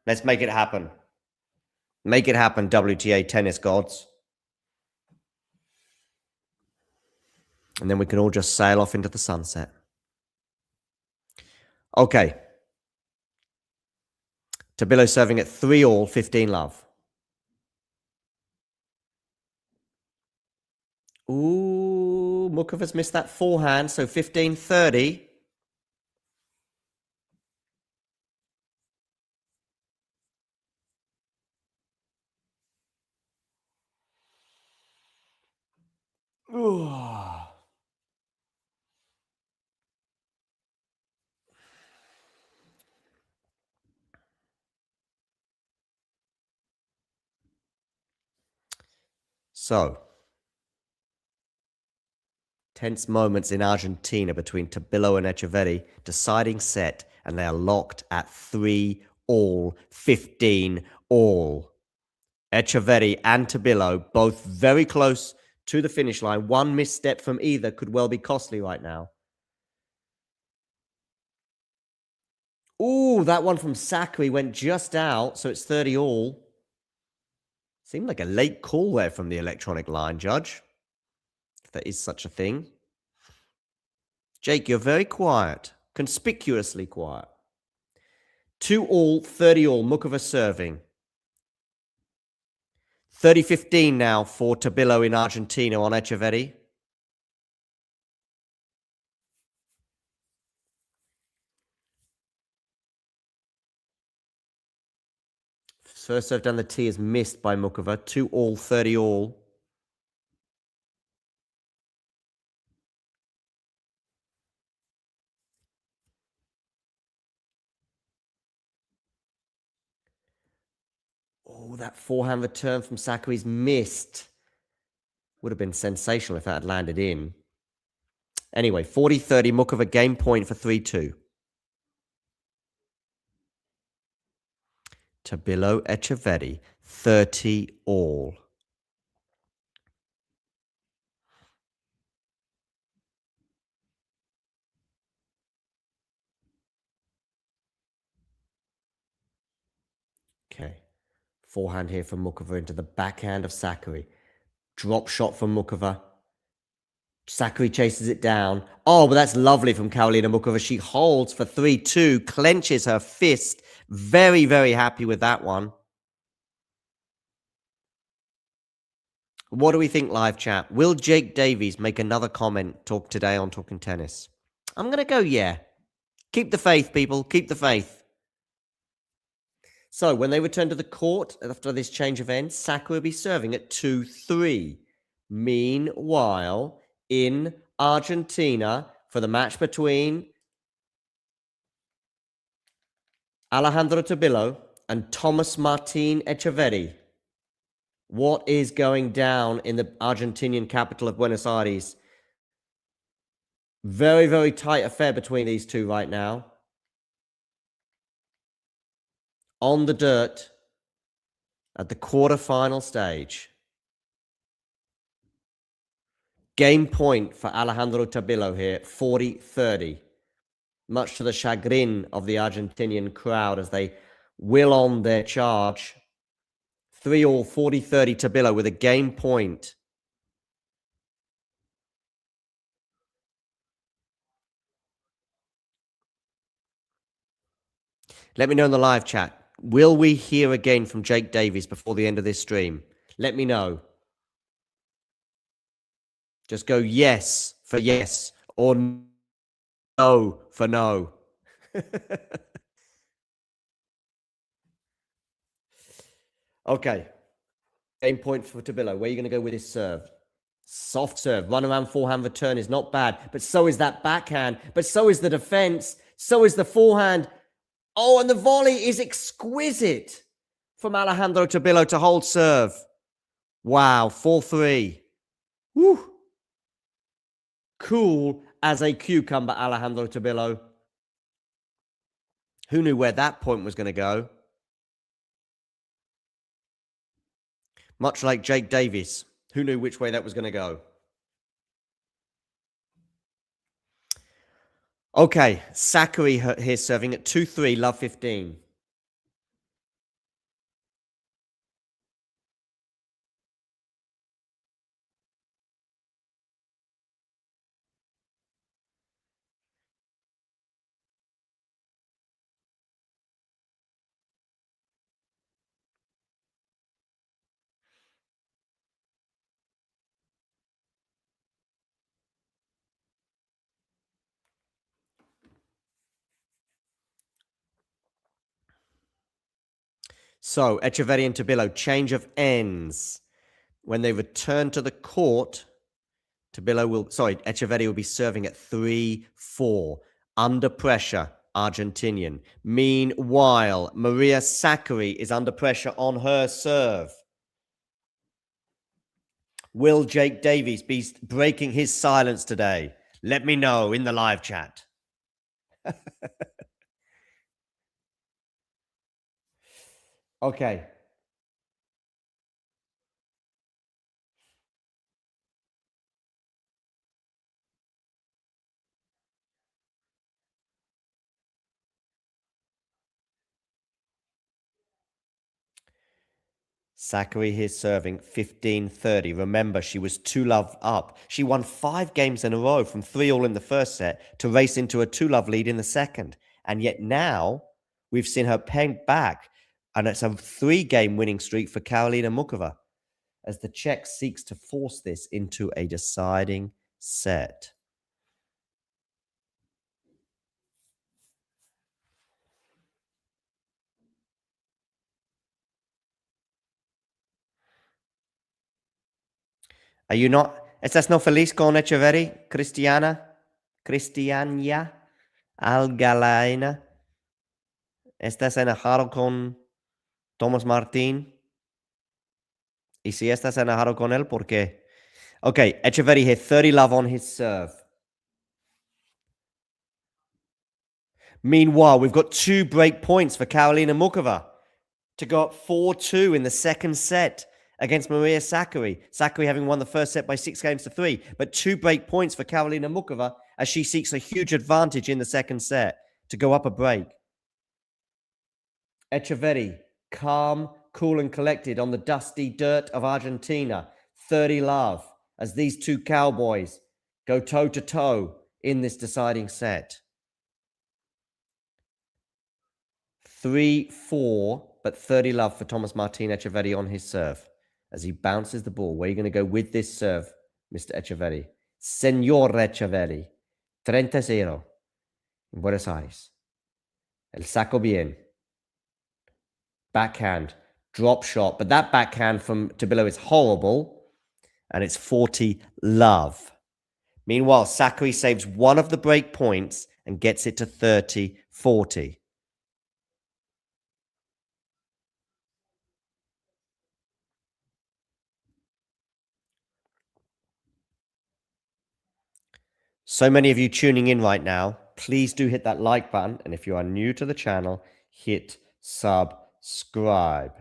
S1: Let's make it happen. Make it happen, WTA tennis gods. And then we can all just sail off into the sunset. Okay. Tabilo serving at 3-all, 15 love. Ooh, Muchova's missed that forehand, so 15-30. Ooh. So, tense moments in Argentina between Tabilo and Etcheverry, deciding set, and they are locked at 3-all, 15-all. Etcheverry and Tabilo both very close to the finish line. One misstep from either could well be costly right now. Ooh, that one from Sakkari went just out, so it's 30-all. Seemed like a late call there from the electronic line judge, if there is such a thing. Jake, you're very quiet, conspicuously quiet. 2-all, 30-all, Muchova serving. 30-15 now for Tabilo in Argentina on Etcheverry. First serve down the tee is missed by Muchova. 2-all, 30-all. Oh, that forehand return from Sakkari's missed. Would have been sensational if that had landed in. Anyway, 40-30, Muchova game point for 3-2. Tabilo Etcheverry, 30-all. Okay. Forehand here from Muchova into the backhand of Sakkari. Drop shot from Muchova. Sakkari chases it down. Oh, but that's lovely from Karolina Muchova. She holds for 3-2, clenches her fist. Very, very happy with that one. What do we think, live chat? Will Jake Davies make another comment today on Talking Tennis? I'm going to go, yeah. Keep the faith, people. Keep the faith. So, when they return to the court after this change of ends, Sakkari will be serving at 2-3. Meanwhile, in Argentina, for the match between Alejandro Tabilo and Tomás Martín Etcheverry, what is going down in the Argentinian capital of Buenos Aires? Very, very tight affair between these two right now. On the dirt at the quarterfinal stage. Game point for Alejandro Tabilo here, 40-30. Much to the chagrin of the Argentinian crowd as they will on their charge. 3-all, 40-30 Tabilo with a game point. Let me know in the live chat. Will we hear again from Jake Davies before the end of this stream? Let me know. Just go yes for yes or no for no. Okay. Game point for Tabilo. Where are you going to go with his serve? Soft serve. Run around forehand return is not bad. But so is that backhand. But so is the defense. So is the forehand. Oh, and the volley is exquisite from Alejandro Tabilo to hold serve. Wow. 4-3. Woo. Cool as a cucumber, Alejandro Tabilo. Who knew where that point was going to go? Much like Jake Davies. Who knew which way that was going to go? Okay, Sakkari here serving at 2-3, love 15. So, Etcheverry and Tabilo, change of ends. When they return to the court, Etcheverry will be serving at 3-4. Under pressure, Argentinian. Meanwhile, Maria Sakkari is under pressure on her serve. Will Jake Davies be breaking his silence today? Let me know in the live chat. Okay. Sakkari here serving 15-30. Remember, she was 2-love up. She won 5 games in a row from 3-all in the first set to race into a 2-love lead in the second. And yet now we've seen her peg back. And it's a 3-game winning streak for Karolina Muchova as the Czech seeks to force this into a deciding set. Are you not? ¿Estás no feliz con Etcheverry? Cristiania Algalaina. ¿Estás enojado con Tomás Martín? Y si estás enojado con él, ¿por qué? Okay, Etcheverry here, 30-love on his serve. Meanwhile, we've got 2 break points for Karolina Muchova to go up 4-2 in the second set against Maria Sakkari. Sakkari having won the first set by 6-3, but 2 break points for Karolina Muchova as she seeks a huge advantage in the second set to go up a break. Etcheverry, calm, cool and collected on the dusty dirt of Argentina. 30-love as these 2 cowboys go toe-to-toe in this deciding set. 3-4, but 30-love for Tomás Martín Etcheverry on his serve as he bounces the ball. Where are you going to go with this serve, Mr. Etcheverry? Señor Etcheverry, 30-0 in Buenos Aires. El saco bien. Backhand, drop shot, but that backhand from Tabilo is horrible, and it's 40-love. Meanwhile, Sakkari saves one of the break points and gets it to 30-40. So many of you tuning in right now, please do hit that like button. And if you are new to the channel, hit subscribe.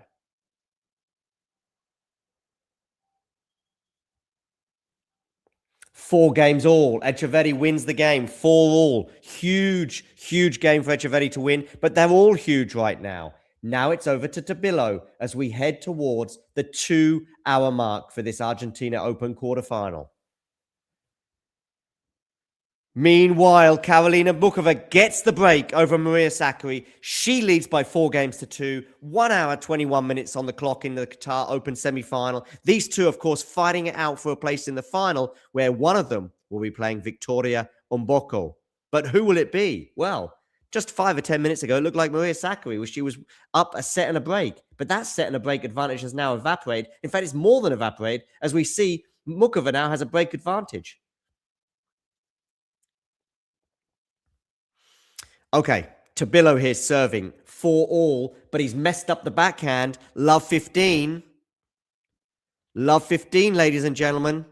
S1: Four games all. Etcheverry wins the game. 4-all. Huge, huge game for Etcheverry to win. But they're all huge right now. Now it's over to Tabilo as we head towards the 2-hour mark for this Argentina Open quarterfinal. Meanwhile, Karolina Muchova gets the break over Maria Sakkari. She leads by 4-2. 1 hour, 21 minutes on the clock in the Qatar Open semi-final. These two, of course, fighting it out for a place in the final, where one of them will be playing Victoria Umboko. But who will it be? Well, just 5 or 10 minutes ago, it looked like Maria Sakkari, where she was up a set and a break. But that set and a break advantage has now evaporated. In fact, it's more than evaporated, as we see Muchova now has a break advantage. Okay, Tabilo here serving 4-all, but he's messed up the backhand. Love 15. Love 15, ladies and gentlemen.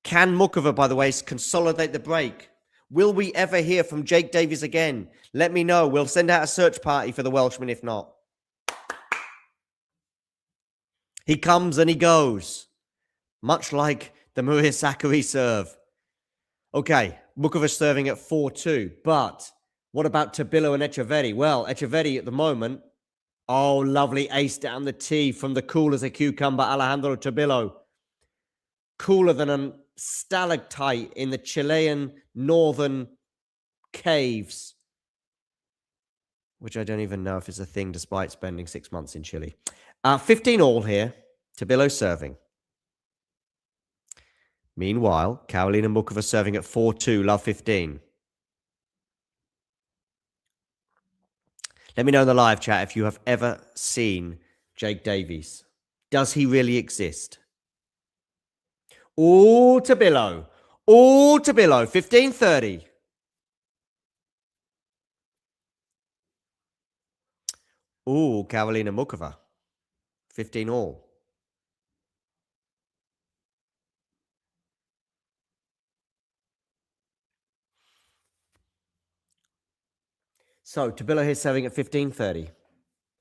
S1: Can Muchova, by the way, consolidate the break? Will we ever hear from Jake Davies again? Let me know. We'll send out a search party for the Welshman if not. He comes and he goes. Much like the Maria Sakkari serve. Okay, Muchova serving at 4-2, but what about Tabilo and Etcheverry? Well, Etcheverry at the moment, oh, lovely ace down the tee from the cool as a cucumber, Alejandro Tabilo. Cooler than a stalactite in the Chilean northern caves, which I don't even know if it's a thing despite spending 6 months in Chile. 15-all here, Tabilo serving. Meanwhile, Karolina Muchova serving at 4-2, love 15. Let me know in the live chat if you have ever seen Jake Davies. Does he really exist? All Tabilo. All Tabilo. 15:30. Ooh, Karolina Muchova. 15 all. So, Tabilo here serving at 15:30.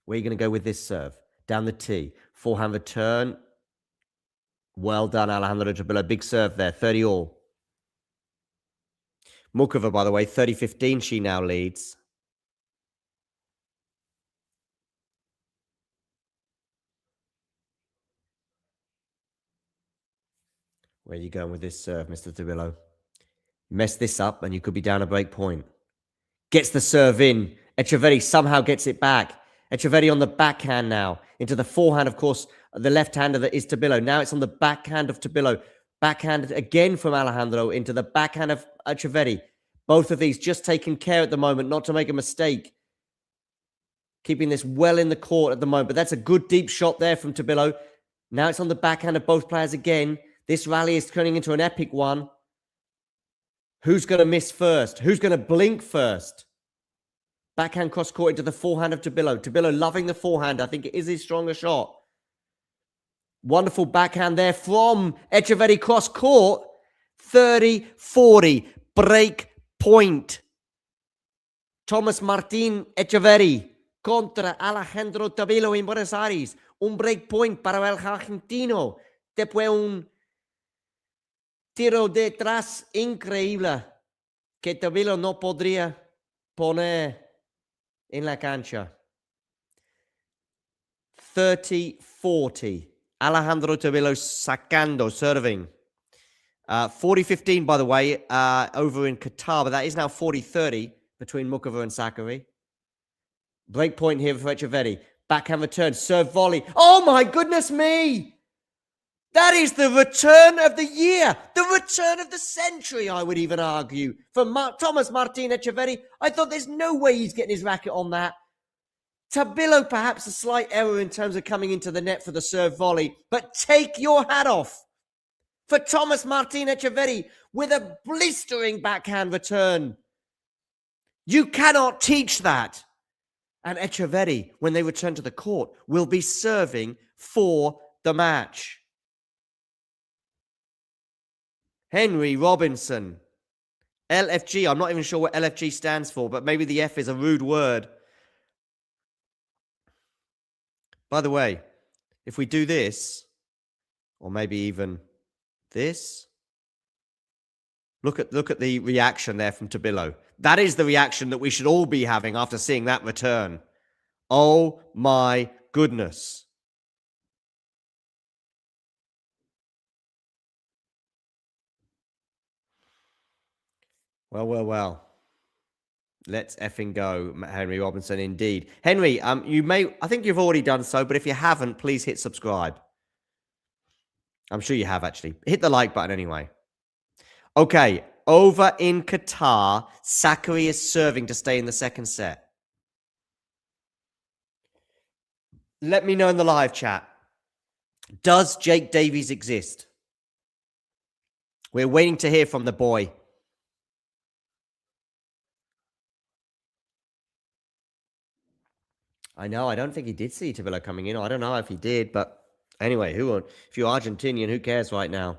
S1: Where are you going to go with this serve? Down the tee. Forehand return. Well done, Alejandro Tabilo. Big serve there. 30 all. Muchova, by the way, 30-15 she now leads. Where are you going with this serve, Mr. Tabilo? Mess this up and you could be down a break point. Gets the serve in. Etcheverry somehow gets it back. Etcheverry on the backhand now. Into the forehand, of course, the left-hander that is Tabilo. Now it's on the backhand of Tabilo. Backhand again from Alejandro into the backhand of Etcheverry. Both of these just taking care at the moment not to make a mistake. Keeping this well in the court at the moment. But that's a good deep shot there from Tabilo. Now it's on the backhand of both players again. This rally is turning into an epic one. Who's going to miss first? Who's going to blink first? Backhand cross court into the forehand of Tabilo. Tabilo loving the forehand. I think it is his stronger shot. Wonderful backhand there from Etcheverry cross court. 30-40. Break point. Tomás Martín Etcheverry contra Alejandro Tabilo en Buenos Aires. Un break point para el argentino. Después un tiro detrás increíble que Tabilo no podría poner en la cancha. 30-40. Alejandro Tabilo sacando, serving. 40-15, by the way, over in Qatar, but that is now 40-30 between Muchova and Sakkari. Break point here for Etcheverry. Backhand return, serve volley. Oh my goodness me! That is the return of the year, the return of the century, I would even argue. For Tomás Martín Etcheverry, I thought there's no way he's getting his racket on that. Tabilo, perhaps a slight error in terms of coming into the net for the serve volley, but take your hat off for Tomás Martín Etcheverry with a blistering backhand return. You cannot teach that. And Etcheverry, when they return to the court, will be serving for the match. Henry Robinson. LFG. I'm not even sure what LFG stands for, but maybe the F is a rude word. By the way, if we do this, or maybe even this, look at the reaction there from Tabilo. That is the reaction that we should all be having after seeing that return. Oh my goodness. Well. Let's effing go, Henry Robinson, indeed. Henry, I think you've already done so, but if you haven't, please hit subscribe. I'm sure you have, actually. Hit the like button anyway. Okay, over in Qatar, Sakkari is serving to stay in the second set. Let me know in the live chat. Does Jake Davies exist? We're waiting to hear from the boy. I know, I don't think he did see Tabilo coming in. I don't know if he did, but anyway, if you're Argentinian, who cares right now?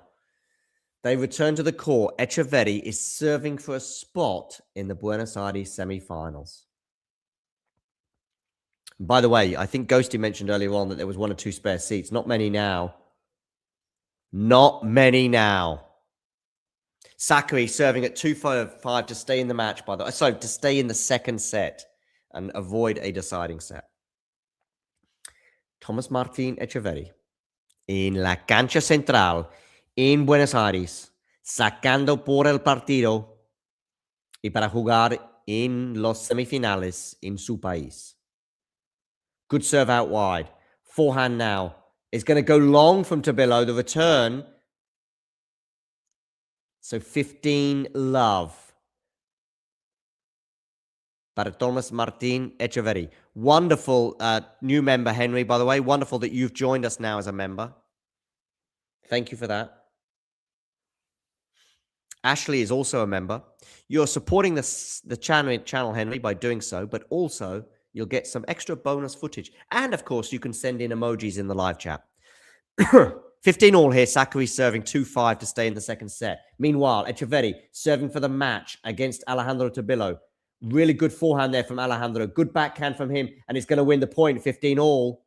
S1: They return to the court. Etcheverry is serving for a spot in the Buenos Aires semifinals. By the way, I think Ghosty mentioned earlier on that there was 1 or 2 spare seats. Not many now. Not many now. Sakkari serving at 2-5 to stay in the match, by the way. So to stay in the second set and avoid a deciding set. Tomás Martín Etcheverry en la cancha central en Buenos Aires, sacando por el partido y para jugar en los semifinales en su país. Good serve out wide. Forehand now. It's going to go long from Tabilo. The return. So 15 love. para Tomás Martín Etcheverry. Wonderful new member, Henry, by the way. Wonderful that you've joined us now as a member. Thank you for that. Ashley is also a member. You're supporting the channel, Henry, by doing so, but also you'll get some extra bonus footage. And, of course, you can send in emojis in the live chat. 15 all here. Sakkari serving 2-5 to stay in the second set. Meanwhile, Etcheverry serving for the match against Alejandro Tabilo. Really good forehand there from Alejandro. Good backhand from him, and he's going to win the point, 15 all.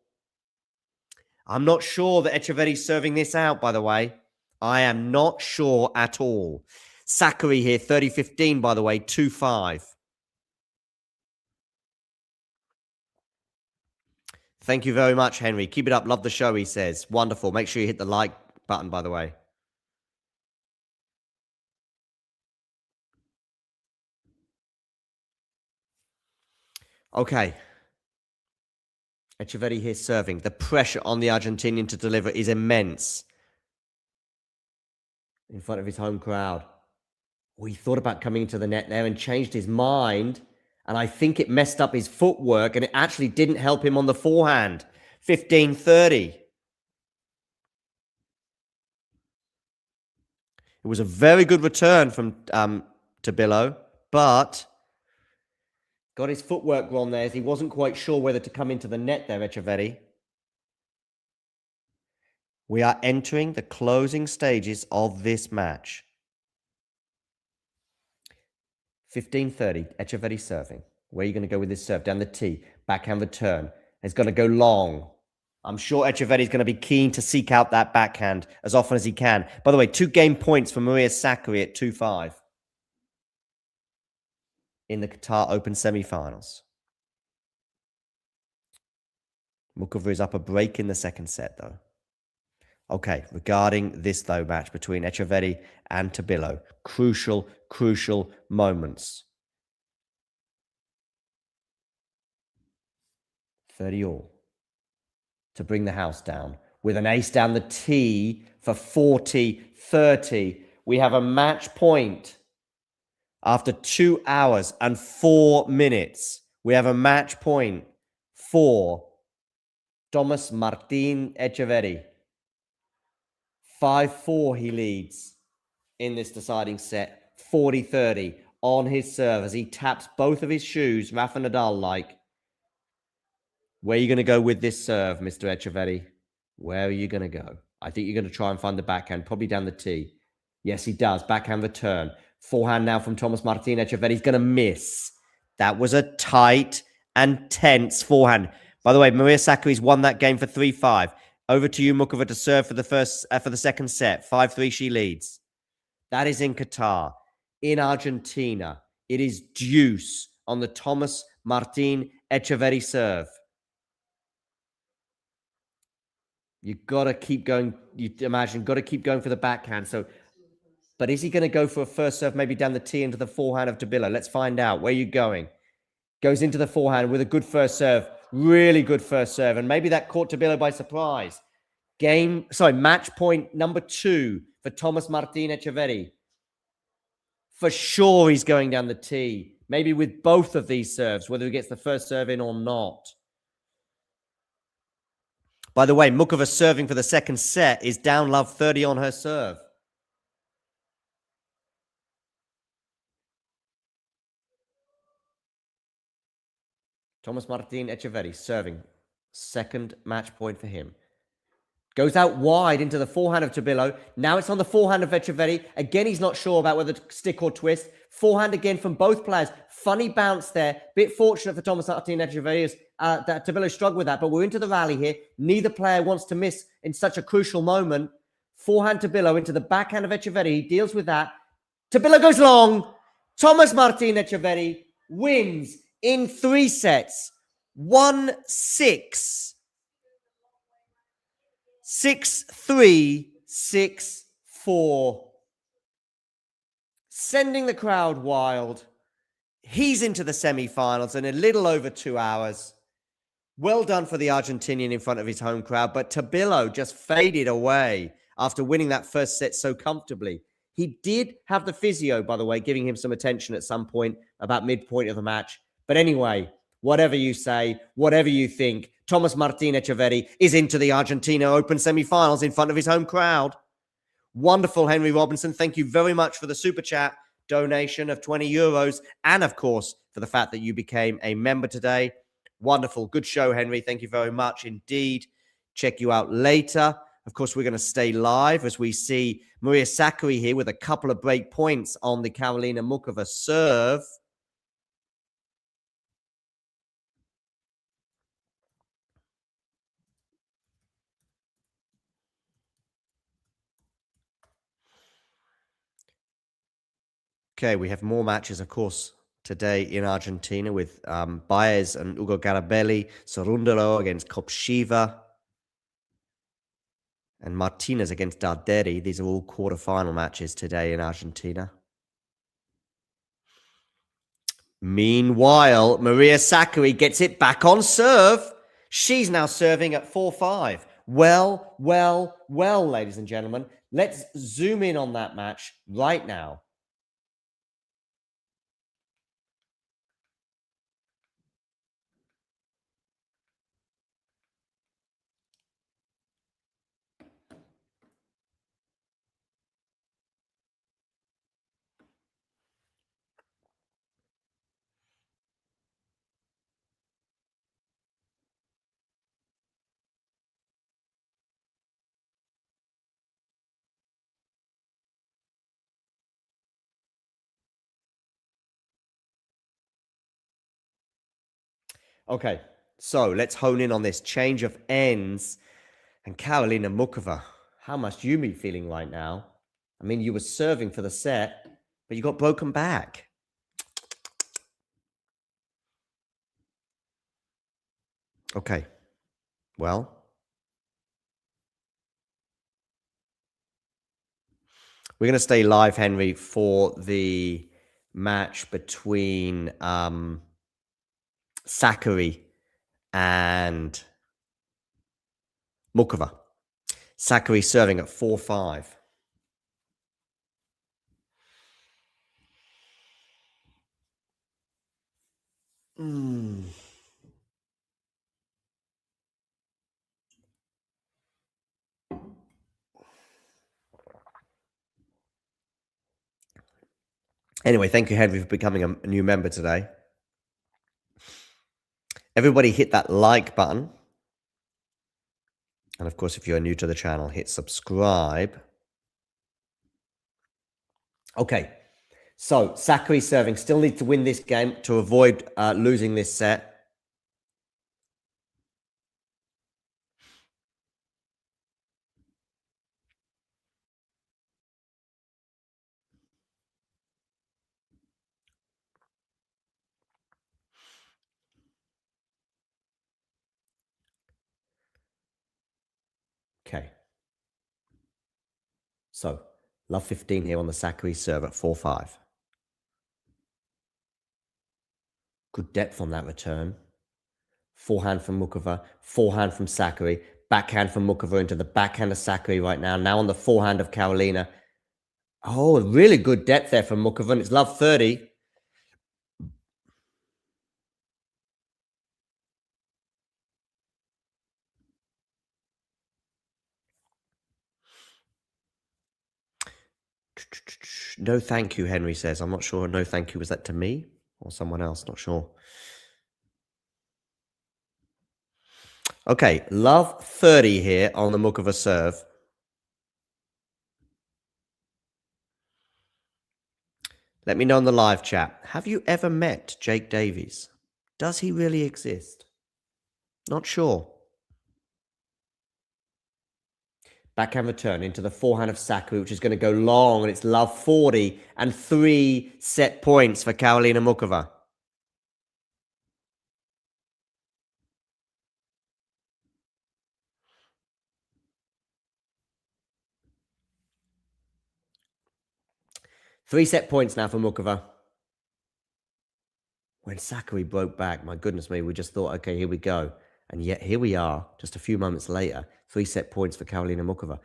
S1: I'm not sure that Etcheverry's serving this out, by the way. I am not sure at all. Sakkari here, 30-15, by the way, 2-5. Thank you very much, Henry. Keep it up. Love the show, he says. Wonderful. Make sure you hit the like button, by the way. Okay. Etcheverry here serving. The pressure on the Argentinian to deliver is immense. In front of his home crowd. He thought about coming into the net there and changed his mind. And I think it messed up his footwork, and it actually didn't help him on the forehand. 15-30. It was a very good return from Tabilo, but got his footwork wrong there as he wasn't quite sure whether to come into the net there, Etcheverry. We are entering the closing stages of this match. 15-30, Etcheverry serving. Where are you going to go with this serve? Down the tee. Backhand return. It's going to go long. I'm sure Etcheverry is going to be keen to seek out that backhand as often as he can. By the way, 2 game points for Maria Sakkari at 2-5 in the Qatar Open semifinals. Muchova is up a break in the second set, though. Okay, regarding this, though, match between Etcheverry and Tabilo. Crucial, crucial moments. 30 all to bring the house down. With an ace down the tee for 40-30. We have a match point. After 2 hours and 4 minutes, we have a match point for Tomás Martín Etcheverry. 5-4 he leads in this deciding set. 40-30 on his serve as he taps both of his shoes, Rafa Nadal-like. Where are you going to go with this serve, Mr. Etcheverry? Where are you going to go? I think you're going to try and find the backhand, probably down the tee. Yes, he does. Backhand return. Forehand now from Tomás Martín Etcheverry. He's going to miss. That was a tight and tense forehand. By the way, Maria Sakkari's won that game for 3-5. Over to you, Muchova, to serve for the second set. 5-3 she leads. That is in Qatar. In Argentina, it is deuce on the Tomás Martín Etcheverry serve. You've got to keep going. You imagine, got to keep going for the backhand. So, but is he going to go for a first serve, maybe down the tee into the forehand of Tabilo? Let's find out. Where are you going? Goes into the forehand with a good first serve. Really good first serve. And maybe that caught Tabilo by surprise. Match point number 2 for Tomás Martín Etcheverry. For sure he's going down the tee. Maybe with both of these serves, whether he gets the first serve in or not. By the way, Muchova serving for the second set is down love 30 on her serve. Tomás Martín Etcheverry serving. Second match point for him. Goes out wide into the forehand of Tabilo. Now it's on the forehand of Etcheverry. Again, he's not sure about whether to stick or twist. Forehand again from both players. Funny bounce there. Bit fortunate for Tomás Martín Etcheverry that Tabilo struggled with that. But we're into the rally here. Neither player wants to miss in such a crucial moment. Forehand Tabilo into the backhand of Etcheverry. He deals with that. Tabilo goes long. Tomás Martín Etcheverry wins in 3 sets. 1-6. 6-3, 6-4. Sending the crowd wild. He's into the semifinals in a little over 2 hours. Well done for the Argentinian in front of his home crowd, but Tabilo just faded away after winning that first set so comfortably. He did have the physio, by the way, giving him some attention at some point, about midpoint of the match, But anyway, whatever you say, whatever you think, Tomás Martín Etcheverry is into the Argentina Open semifinals in front of his home crowd. Wonderful, Henry Robinson. Thank you very much for the super chat donation of 20 euros. And of course, for the fact that you became a member today. Wonderful. Good show, Henry. Thank you very much indeed. Check you out later. Of course, we're going to stay live as we see Maria Sakkari here with a couple of break points on the Karolina Muchova serve. Okay, we have more matches, of course, today in Argentina with Baez and Ugo Garabelli, Cerundolo against Kopchiva, and Martinez against Darderi. These are all quarterfinal matches today in Argentina. Meanwhile, Maria Sakkari gets it back on serve. She's now serving at 4-5. Well, ladies and gentlemen, let's zoom in on that match right now. Okay, so let's hone in on this change of ends. And Karolina Muchova, how must you be feeling right now? I mean, you were serving for the set, but you got broken back. Okay, well, we're going to stay live, Henry, for the match between Sakkari and Muchova. Sakkari serving at 4-5. Anyway, thank you, Henry, for becoming a new member today. Everybody hit that like button. And of course, if you're new to the channel, hit subscribe. Okay, so Sakkari serving. Still need to win this game to avoid losing this set. Okay. So, love 15 here on the Sakkari serve at 4-5. Good depth on that return. Forehand from Muchova, forehand from Sakkari, backhand from Muchova into the backhand of Sakkari right now. Now on the forehand of Karolina. Oh, really good depth there from Muchova, and it's love 30. No thank you, Henry says. I'm not sure. No thank you. Was that to me or someone else? Not sure. Okay, love 30 here on the Muchova serve. Let me know in the live chat. Have you ever met Jake Davies? Does he really exist? Not sure. Backhand return into the forehand of Sakkari, which is going to go long, and it's love 40 and 3 set points for Karolina Muchova. Three set points now for Muchova. When Sakkari broke back, my goodness me, we just thought, okay, here we go. And yet here we are, just a few moments later, 3 set points for Karolina Muchova.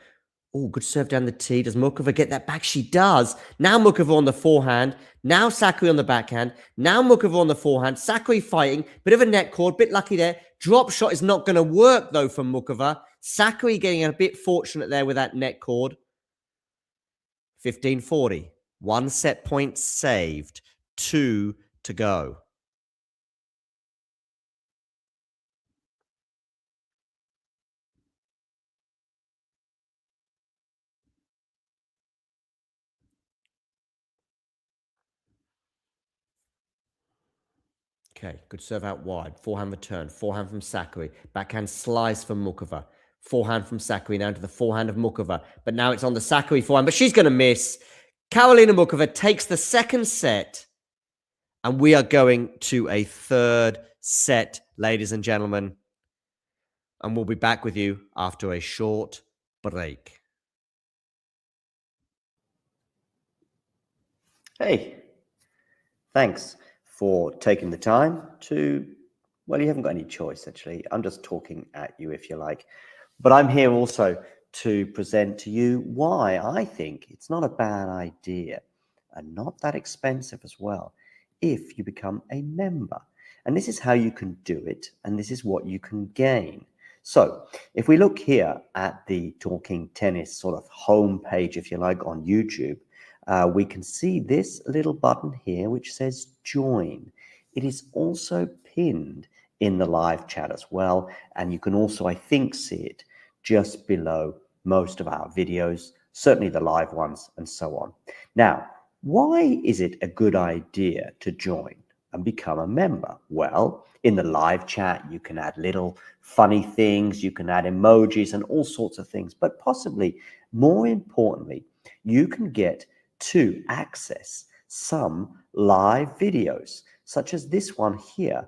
S1: Oh, good serve down the tee. Does Muchova get that back? She does. Now Muchova on the forehand. Now Sakkari on the backhand. Now Muchova on the forehand. Sakkari fighting. Bit of a net cord. Bit lucky there. Drop shot is not going to work, though, from Muchova. Sakkari getting a bit fortunate there with that net cord. 15-40. 1 set point saved. 2 to go. Okay, good serve out wide. Forehand return. Forehand from Sakkari. Backhand slice from Muchova. Forehand from Sakkari now to the forehand of Muchova. But now it's on the Sakkari forehand, but she's going to miss. Karolina Muchova takes the second set. And we are going to a third set, ladies and gentlemen. And we'll be back with you after a short break. Hey, thanks for taking the time to, well, you haven't got any choice, actually. I'm just talking at you, if you like. But I'm here also to present to you why I think it's not a bad idea and not that expensive as well if you become a member. And this is how you can do it, and this is what you can gain. So if we look here at the Talking Tennis sort of homepage, if you like, on YouTube, we can see this little button here which says join. It is also pinned in the live chat as well, and you can also, I think, see it just below most of our videos, certainly the live ones and so on. Now, why is it a good idea to join and become a member? Well, in the live chat, you can add little funny things, you can add emojis and all sorts of things, but possibly more importantly, you can get to access some live videos, such as this one here,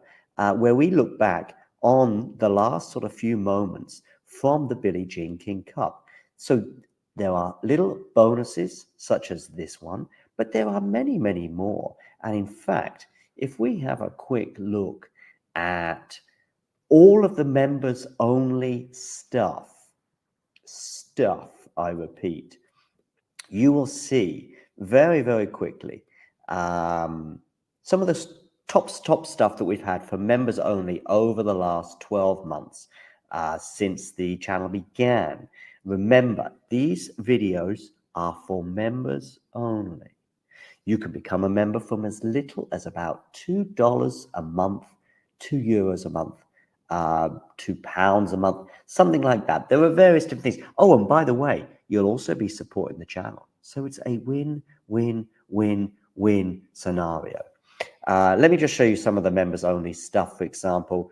S1: where we look back on the last sort of few moments from the Billie Jean King Cup. So there are little bonuses such as this one, but there are many, many more. And in fact, if we have a quick look at all of the members only stuff, I repeat, you will see very, very quickly some of the top stuff that we've had for members only over the last 12 months since the channel began. Remember, these videos are for members only. You can become a member from as little as about $2 a month, €2 a month, £2 a month, something like that. There are various different things. Oh, and by the way, you'll also be supporting the channel. So it's a win-win-win-win scenario. Let me just show you some of the members only stuff. For example,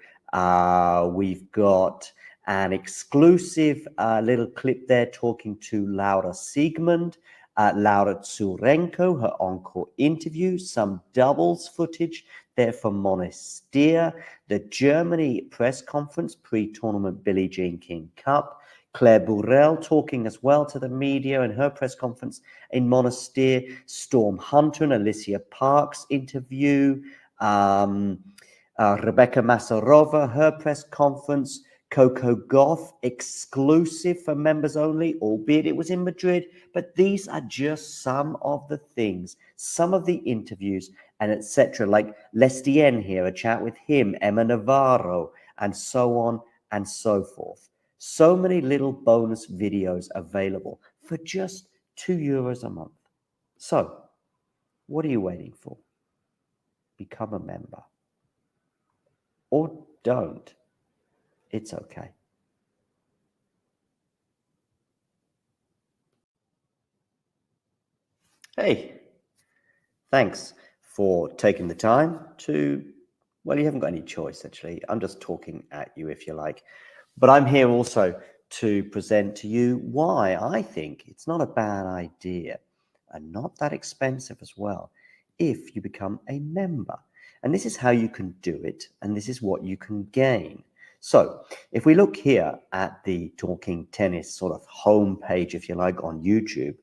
S1: we've got an exclusive little clip there talking to Laura Siegmund, Laura Tsurenko, her encore interview, some doubles footage there from Monastir, the Germany press conference pre-tournament Billie Jean King Cup, Claire Burrell talking as well to the media in her press conference in Monastir, Storm Hunter and Alicia Parks interview, Rebecca Masarova, her press conference, Coco Gauff exclusive for members only, albeit it was in Madrid, but these are just some of the things, some of the interviews and etc. Like Lestienne here, a chat with him, Emma Navarro, and so on and so forth. So many little bonus videos available for just €2 a month. So what are you waiting for? Become a member. Or don't. It's okay. Hey, thanks for taking the time to, well, you haven't got any choice, actually. I'm just talking at you, if you like. But I'm here also to present to you why I think it's not a bad idea and not that expensive as well if you become a member. And this is how you can do it, and this is what you can gain. So if we look here at the Talking Tennis sort of homepage, if you like, on YouTube,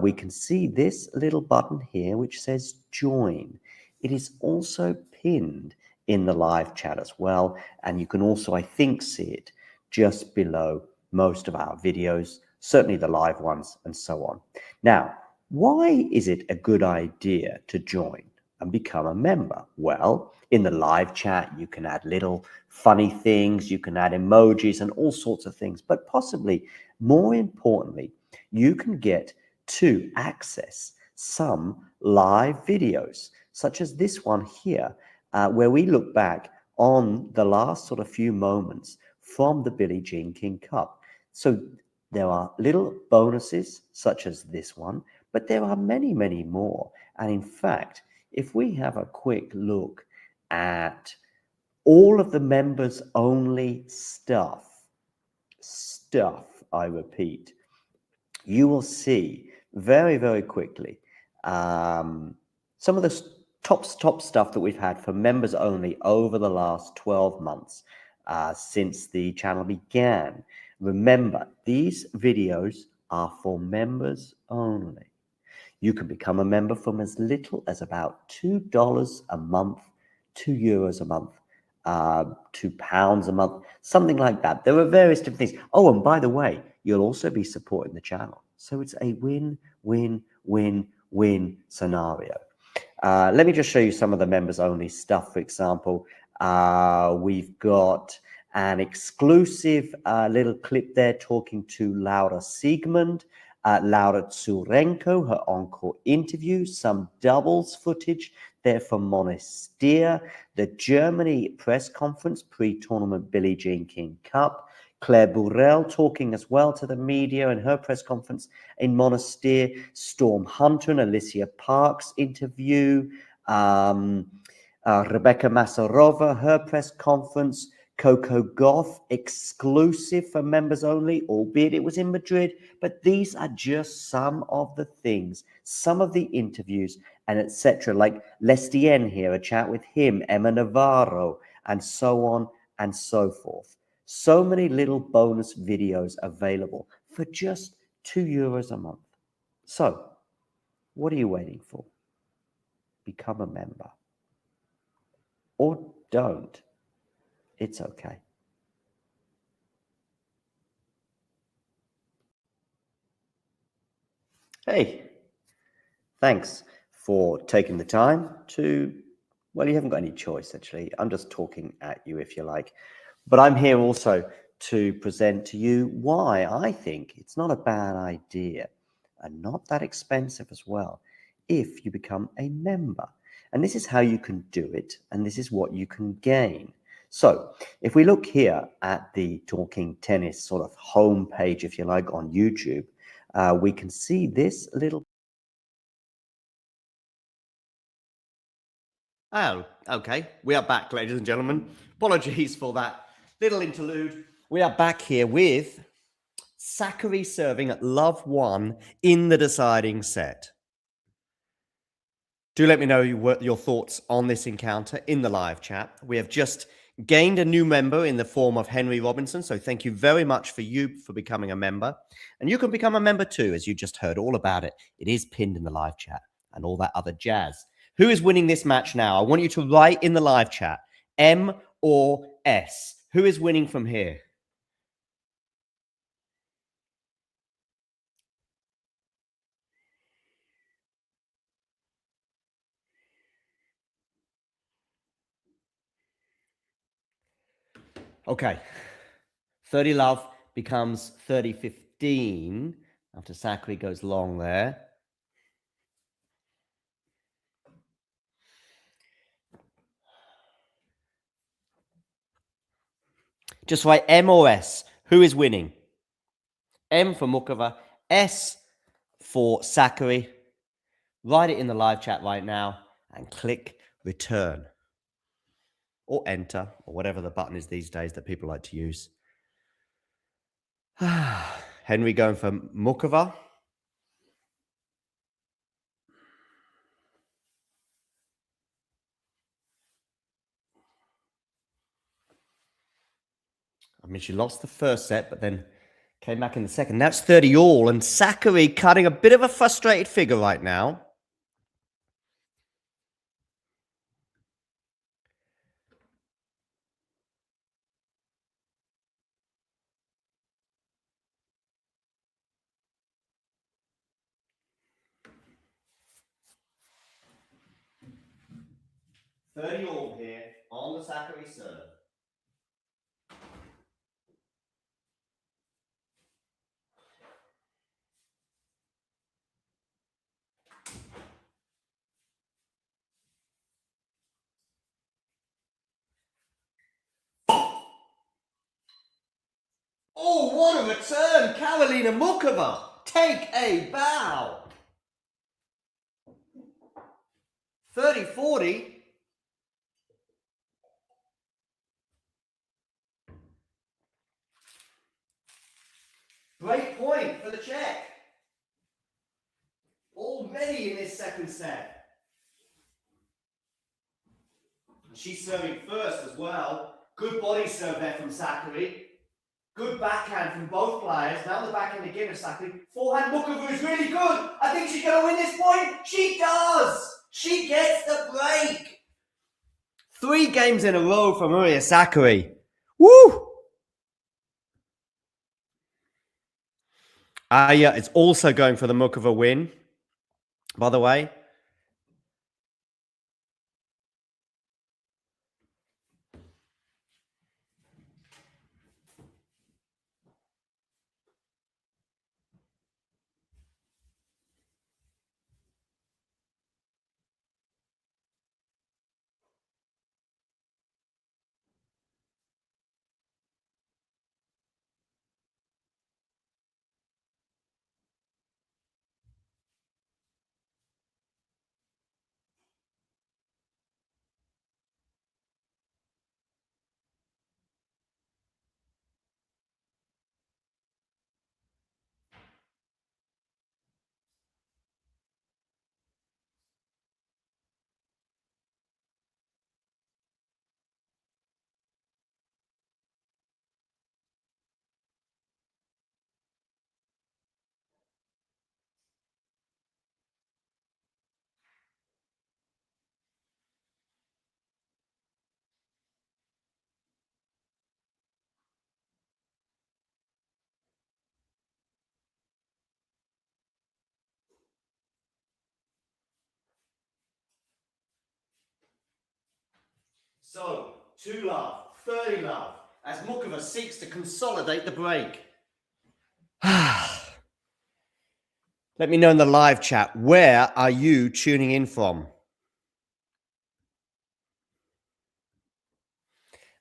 S1: we can see this little button here which says join. It is also pinned in the live chat as well, and you can also, I think, see it just below most of our videos,
S4: certainly the live ones and so on. Now, why is it a good idea to join and become a member? Well, in the live chat, you can add little funny things, you can add emojis and all sorts of things, but possibly more importantly, you can get to access some live videos, such as this one here, where we look back on the last sort of few moments from the Billie Jean King Cup. So there are little bonuses such as this one, but there are many, many more. And in fact, if we have a quick look at all of the members only stuff, I repeat, you will see very, very quickly some of the top stuff that we've had for members only over the last 12 months since the channel began. Remember, these videos are for members only. You can become a member from as little as about $2 a month, €2 a month, £2 a month, something like that. There are various different things. Oh, and by the way, you'll also be supporting the channel. So it's a win-win-win-win scenario. Let me just show you some of the members only stuff. For example, we've got an exclusive little clip there talking to Laura Siegmund, Laura Tsurenko, her encore interview, some doubles footage there from Monastir, the Germany press conference pre-tournament Billie Jean King Cup, Claire Burrell talking as well to the media in her press conference in Monastir, Storm Hunter and Alicia Parks interview, Rebecca Masarova, her press conference, Coco Gauff exclusive for members only, albeit it was in Madrid, but these are just some of the things, some of the interviews and etc. Like Lestien here, a chat with him, Emma Navarro, and so on and so forth. So many little bonus videos available for just €2 a month. So, what are you waiting for? Become a member. Or don't. It's okay. Hey, thanks for taking the time to, well, you haven't got any choice, actually. I'm just talking at you, if you like. But I'm here also to present to you why I think it's not a bad idea and not that expensive as well if you become a member. And this is how you can do it, and this is what you can gain. So if we look here at the Talking Tennis sort of homepage, if you like, on YouTube, we can see this little.
S1: Oh, okay. We are back, ladies and gentlemen. Apologies for that little interlude. We are back here with Sakkari serving at love 1 in the deciding set. Do let me know your thoughts on this encounter in the live chat. We have just gained a new member in the form of Henry Robinson, so thank you very much for becoming a member. And you can become a member too, as you just heard all about it. It is pinned in the live chat and all that other jazz. Who is winning this match now? I want you to write in the live chat, M or S. Who is winning from here? Okay. 30 love becomes 30-15 after Sakkari goes long there. Just write M or S. Who is winning? M for Muchova, S for Sakkari. Write it in the live chat right now and click return or enter or whatever the button is these days that people like to use. Henry going for Muchova. I mean, she lost the first set, but then came back in the second. That's 30 all, and Sakkari cutting a bit of a frustrated figure right now. 30 all here on the Sakkari serve. Oh, what a return! Karolina Muchova, take a bow. 30-40. Great point for the Czech. Already in this second set. She's serving first as well. Good body serve there from Sakkari. Good backhand from both players. Now the backhand again of Sakkari. Forehand Muchova is really good. I think she's going to win this point. She does. She gets the break. 3 games in a row for Maria Sakkari. Woo! Yeah, it's also going for the Muchova win, by the way. So, 2 love, 30 love, as Muchova seeks to consolidate the break. Let me know in the live chat, where are you tuning in from?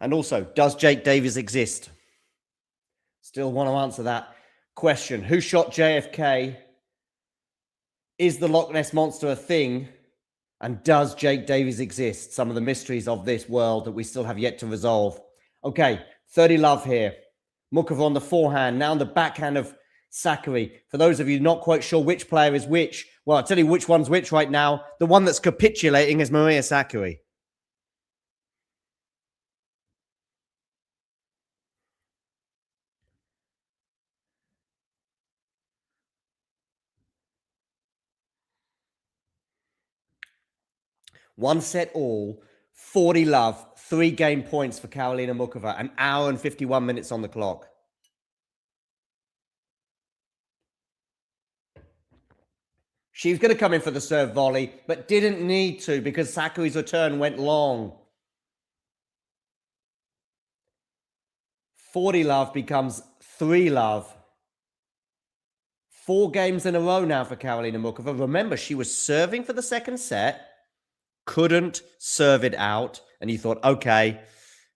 S1: And also, does Jake Davies exist? Still want to answer that question. Who shot JFK? Is the Loch Ness Monster a thing? And does Jake Davies exist? Some of the mysteries of this world that we still have yet to resolve. Okay, 30 love here. Muchova on the forehand, now on the backhand of Sakkari. For those of you not quite sure which player is which, well, I'll tell you which one's which right now. The one that's capitulating is Maria Sakkari. One set all, 40 love, 3 game points for Karolina Muchova, 1 hour and 51 minutes on the clock. She was going to come in for the serve volley, but didn't need to because Sakkari's return went long. 40 love becomes 3 love. 4 games in a row now for Karolina Muchova. Remember, she was serving for the second set, couldn't serve it out, and you thought, okay,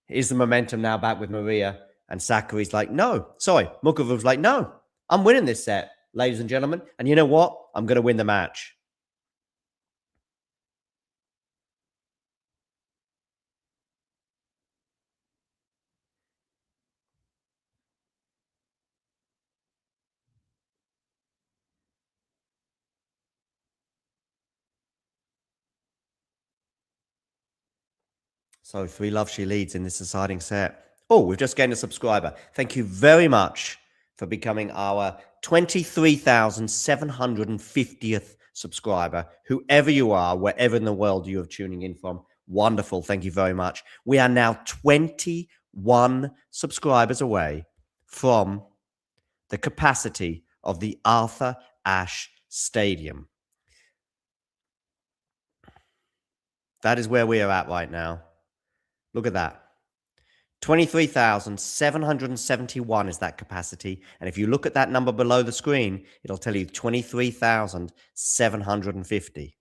S1: is the momentum now back with Maria? And Sakkari's like, no. Sorry, Muchova was like, no, I'm winning this set, ladies and gentlemen. And you know what? I'm going to win the match. So 3 love she leads in this deciding set. Oh, we've just gained a subscriber. Thank you very much for becoming our 23,750th subscriber. Whoever you are, wherever in the world you are tuning in from, wonderful. Thank you very much. We are now 21 subscribers away from the capacity of the Arthur Ashe Stadium. That is where we are at right now. Look at that. 23,771 is that capacity. And if you look at that number below the screen, it'll tell you 23,750.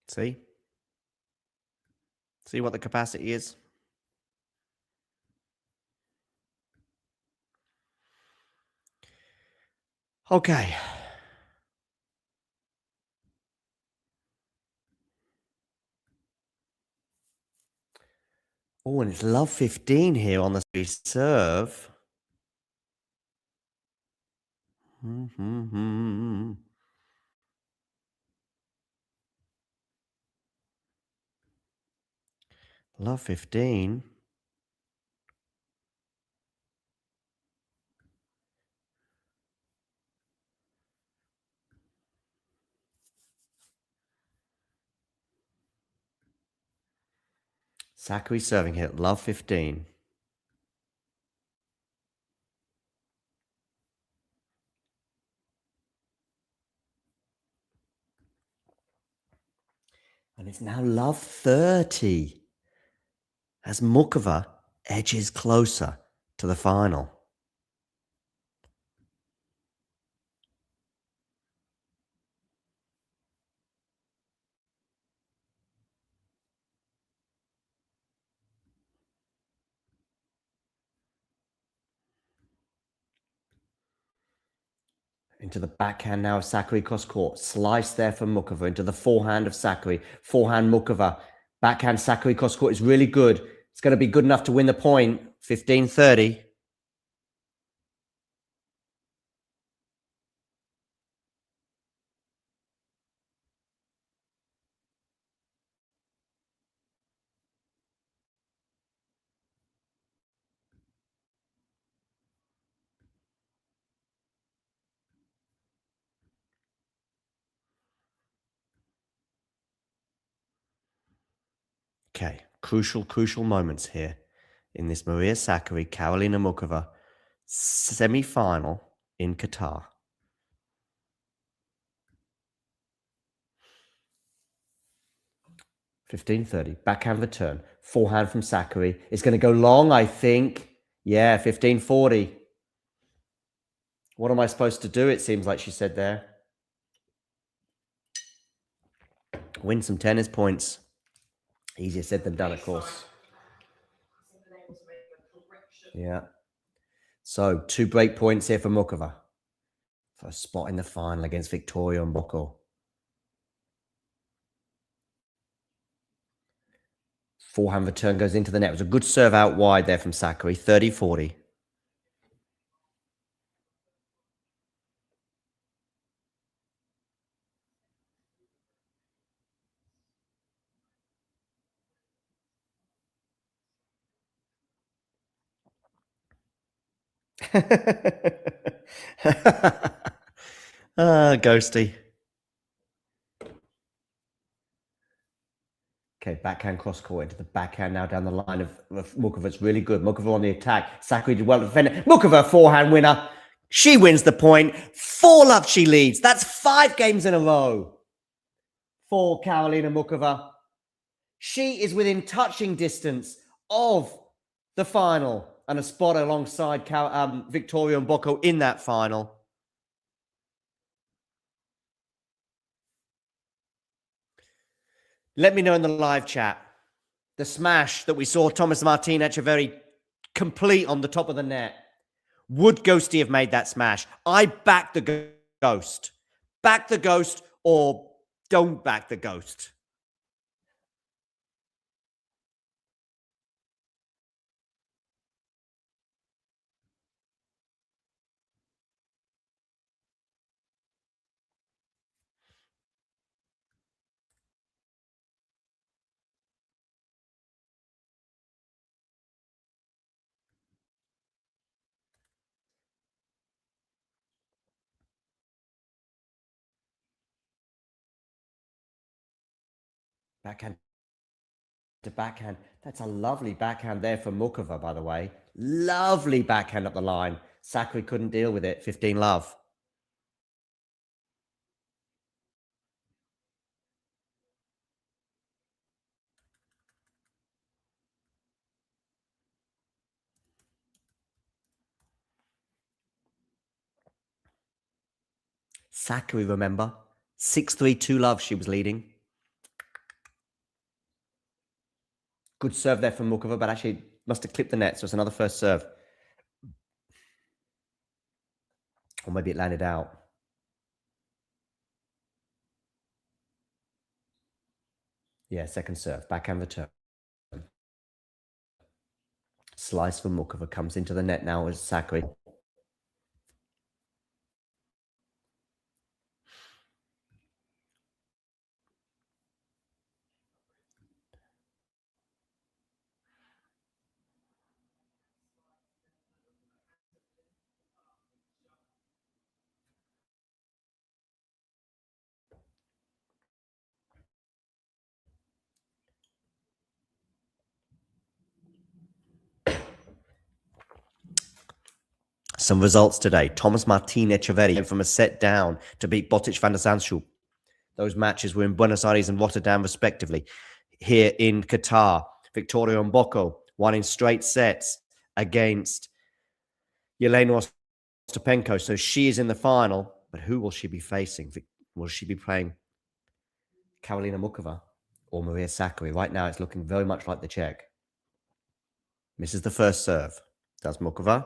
S1: See? See what the capacity is? Okay. Oh, and it's love 15 here on the serve. Love 15. Sakkari serving hit, love 15. And it's now love 30 as Muchova edges closer to the final. Into the backhand now of Sakkari cross court. Slice there from Muchova into the forehand of Sakkari. Forehand Muchova. Backhand Sakkari cross court is really good. It's going to be good enough to win the point. 15-30. Okay, crucial moments here in this Maria Sakkari, Karolina Muchova semi-final in Qatar. $15.30, backhand return, forehand from Sakkari. It's going to go long, I think. Yeah, $15.40. What am I supposed to do? It seems like she said there. Win some tennis points. Easier said than done, of course. Yeah. So 2 break points here for Muchova for a spot in the final against Victoria and Bocco. Forehand return goes into the net. It was a good serve out wide there from Sakkari. 30-40. Ghosty. Okay, backhand cross court into the backhand now down the line of Muchova. It's really good. Muchova on the attack. Sakkari did well to defend it. Muchova, forehand winner. She wins the point. 4-love she leads. That's 5 games in a row for Karolina Muchova. She is within touching distance of the final and a spot alongside Victoria and Bocco in that final. Let me know in the live chat. The smash that we saw Tomás Martín Etcheverry complete on the top of the net. Would Ghosty have made that smash? I back the ghost. Back the ghost or don't back the ghost. Backhand to backhand. That's a lovely backhand there for Muchova, by the way. Lovely backhand up the line. Sakkari couldn't deal with it. 15 love. Sakkari, remember? 6-3, 2 love she was leading. Good serve there from Muchova, but actually must have clipped the net, so it's another first serve. Or maybe it landed out. Yeah, second serve. Backhand return. Slice from Muchova comes into the net now as Sakkari. Some results today. Tomás Martín Etcheverry came from a set down to beat Botic van der Zandschulp. Those matches were in Buenos Aires and Rotterdam, respectively. Here in Qatar, Victoria Mboko won in straight sets against Yelena Ostapenko. So she is in the final. But who will she be facing? Will she be playing Karolina Muchova or Maria Sakkari? Right now, it's looking very much like the Czech. Misses the first serve. Does Muchova?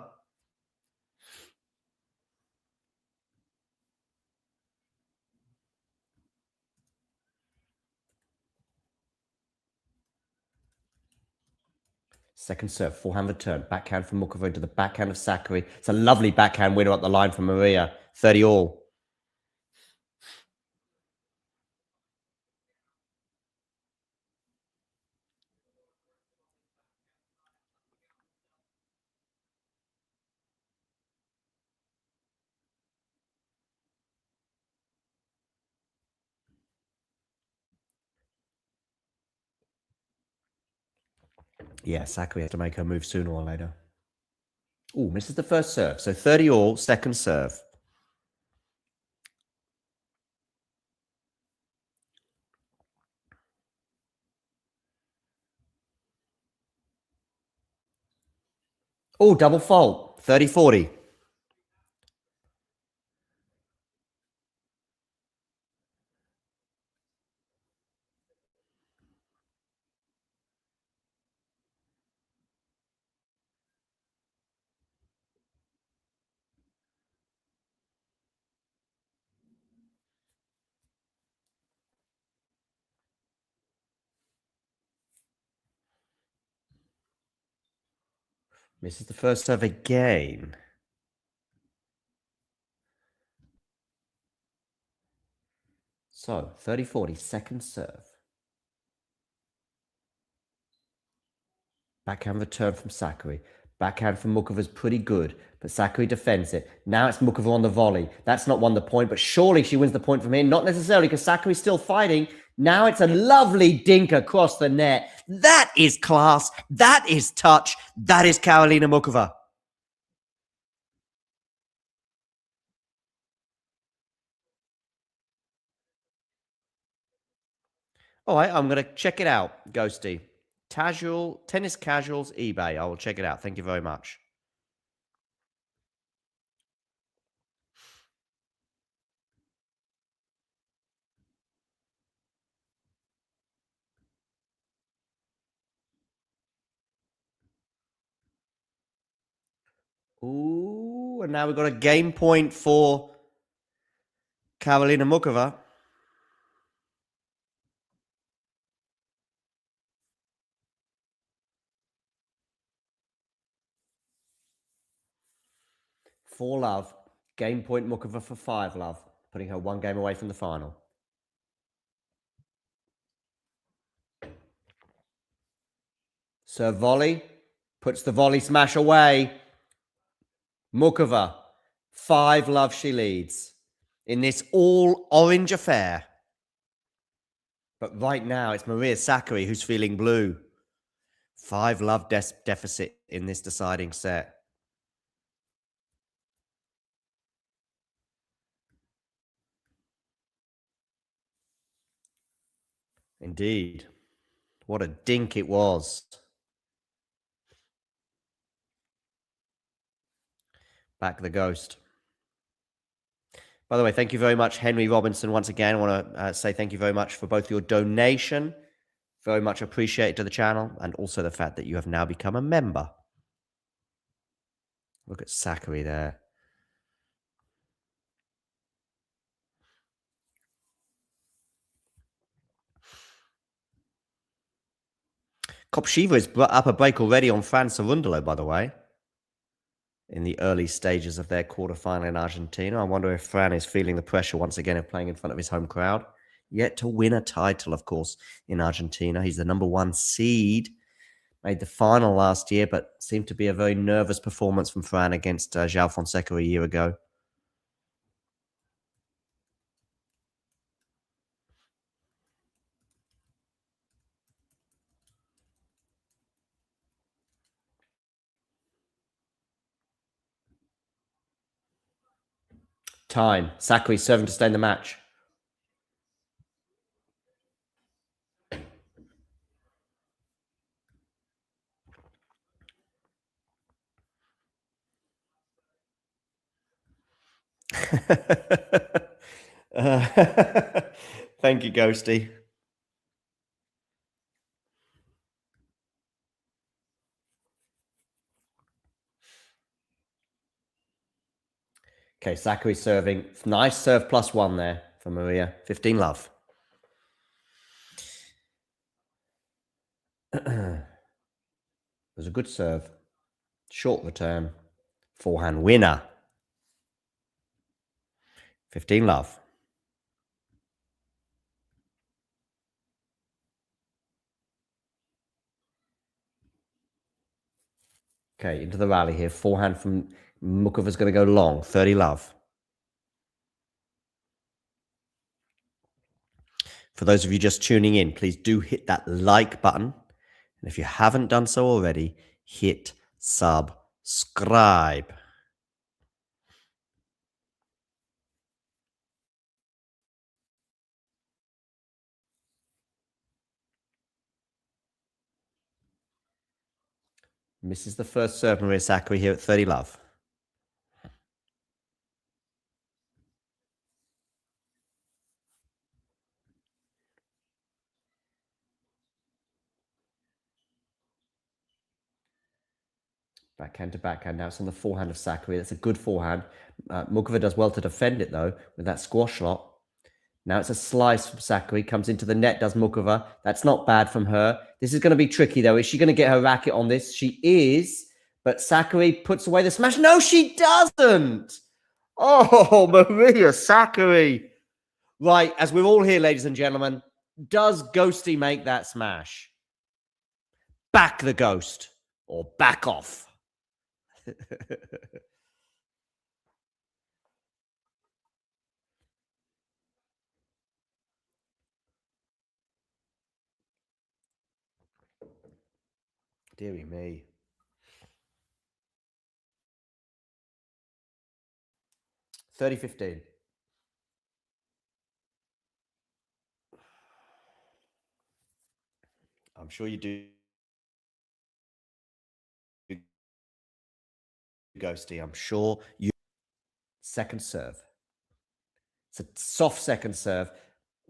S1: Second serve, forehand return, backhand from Muchova into the backhand of Sakkari. It's a lovely backhand winner up the line from Maria. 30 all. Yeah, Sakkari has to make her move sooner or later. Oh, misses the first serve. So 30 all, second serve. Oh, double fault. 30-40. Misses the first serve again. So 30-40, second serve. Backhand return from Sakkari. Backhand from Muchova is pretty good, but Sakkari defends it. Now it's Muchova on the volley. That's not won the point, but surely she wins the point from here. Not necessarily, because Sakkari's still fighting. Now it's a lovely dink across the net. That is class. That is touch. That is Karolina Muchova. All right, I'm going to check it out, Ghosty. Tennis Casuals, eBay. I will check it out. Thank you very much. Ooh, and now we've got a game point for Karolina Muchova. Four love. Game point Muchova for 5 love, putting her 1 game away from the final. Serve volley. Puts the volley smash away. Muchova. 5 love she leads in this all orange affair. But right now, it's Maria Sakkari who's feeling blue. 5 love deficit in this deciding set. Indeed. What a dink it was. Back the ghost. By the way, thank you very much, Henry Robinson. Once again, I want to say thank you very much for both your donation, very much appreciated to the channel, and also the fact that you have now become a member. Look at Sakkari there. Kopchiva is up a break already on Fran Cerundolo, by the way, in the early stages of their quarterfinal in Argentina. I wonder if Fran is feeling the pressure once again of playing in front of his home crowd. Yet to win a title, of course, in Argentina. He's the #1 seed. Made the final last year, but seemed to be a very nervous performance from Fran against João Fonseca a year ago. Time. Sakkari serving to stay in the match. Thank you, Ghosty. Okay, Sakkari serving. Nice serve +1 there for Maria. 15 love. It was a good serve. Short return. Forehand winner. 15 love. Okay, into the rally here. Forehand from Muchova's going to go long. 30 love. For those of you just tuning in, please do hit that like button. And if you haven't done so already, hit subscribe. Misses the first serve, Maria Sakkari here at 30 love. Backhand to backhand. Now it's on the forehand of Sakkari. That's a good forehand. Muchova does well to defend it, though, with that squash shot. Now it's a slice from Sakkari. Comes into the net, does Muchova. That's not bad from her. This is going to be tricky, though. Is she going to get her racket on this? She is. But Sakkari puts away the smash. No, she doesn't. Oh, Maria Sakkari. Right, as we're all here, ladies and gentlemen, does Ghosty make that smash? Back the ghost or back off. Deary me. $30.15. I'm sure you do, Ghosty. I'm sure you. Second serve. It's a soft second serve.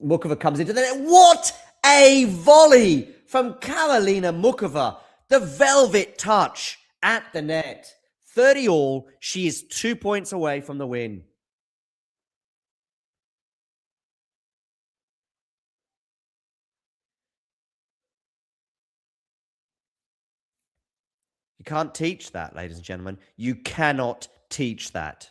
S1: Muchova comes into the net. What a volley from Karolina Muchova. The velvet touch at the net. 30 all. She is 2 points away from the win. You can't teach that, ladies and gentlemen. You cannot teach that.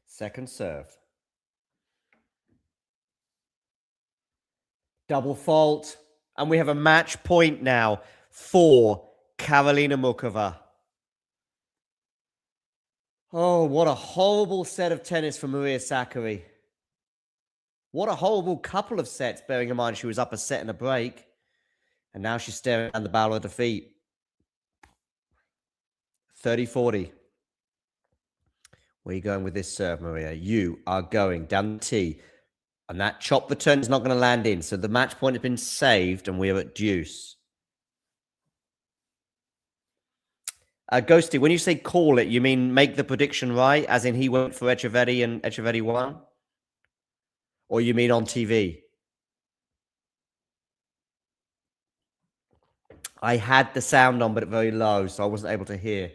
S1: Second serve. Double fault. And we have a match point now for Karolina Muchova. Oh, what a horrible set of tennis for Maria Sakkari. What a horrible couple of sets, bearing in mind she was up a set and a break. And now she's staring down the barrel of defeat. 30-40. Where are you going with this serve, Maria? You are going down the tee. And that chop return is not going to land in. So the match point has been saved and we're at deuce. Ghosty, when you say call it, you mean make the prediction right? As in he went for Etcheverry and Etcheverry won? Or you mean on TV? I had the sound on, but very low, so I wasn't able to hear.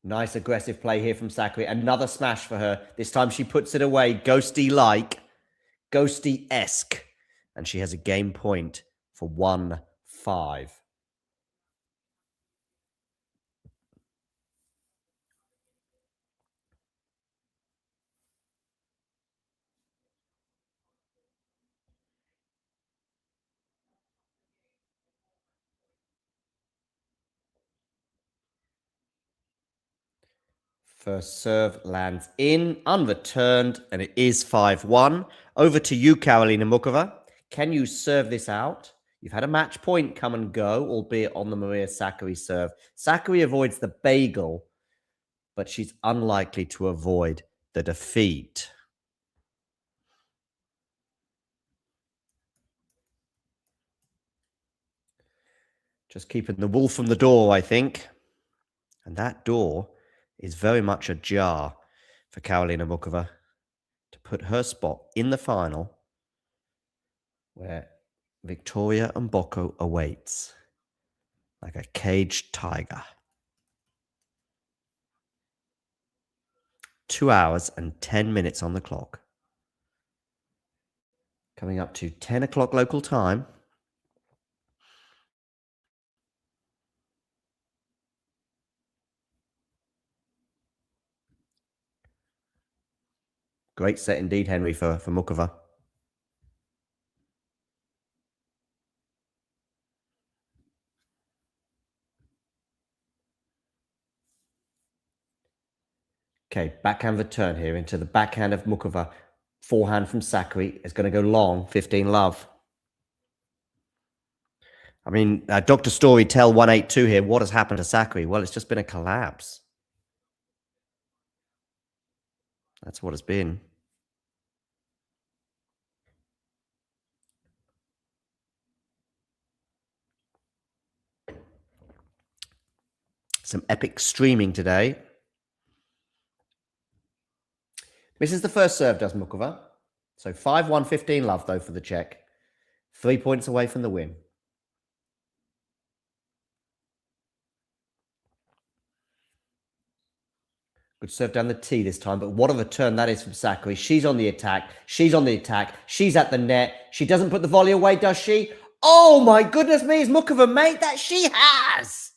S1: Nice aggressive play here from Sakkari. Another smash for her. This time she puts it away. Ghosty-like. Ghosty-esque. And she has a game point for 1-5. First serve lands in, unreturned, and it is 5-1. Over to you, Karolina Muchova. Can you serve this out? You've had a match point come and go, albeit on the Maria Sakkari serve. Sakkari avoids the bagel, but she's unlikely to avoid the defeat. Just keeping the wolf from the door, I think. And that door is very much ajar for Karolina Muchova to put her spot in the final where Victoria Mboko awaits like a caged tiger. 2 hours and 10 minutes on the clock. Coming up to 10 o'clock local time. Great set indeed, Henry, for Muchova. Okay, backhand return here into the backhand of Muchova. Forehand from Sakkari is going to go long, 15-love. I mean, Dr. Story tell 182 here. What has happened to Sakkari? Well, it's just been a collapse. That's what it's been. Some epic streaming today. Misses the first serve, does Muchova. So 5-1, 15-love, though, for the Czech. 3 points away from the win. Good serve down the tee this time, but what a return that is from Sakkari. She's on the attack. She's on the attack. She's at the net. She doesn't put the volley away, does she? Oh, my goodness me. Has Muchova made that? She has.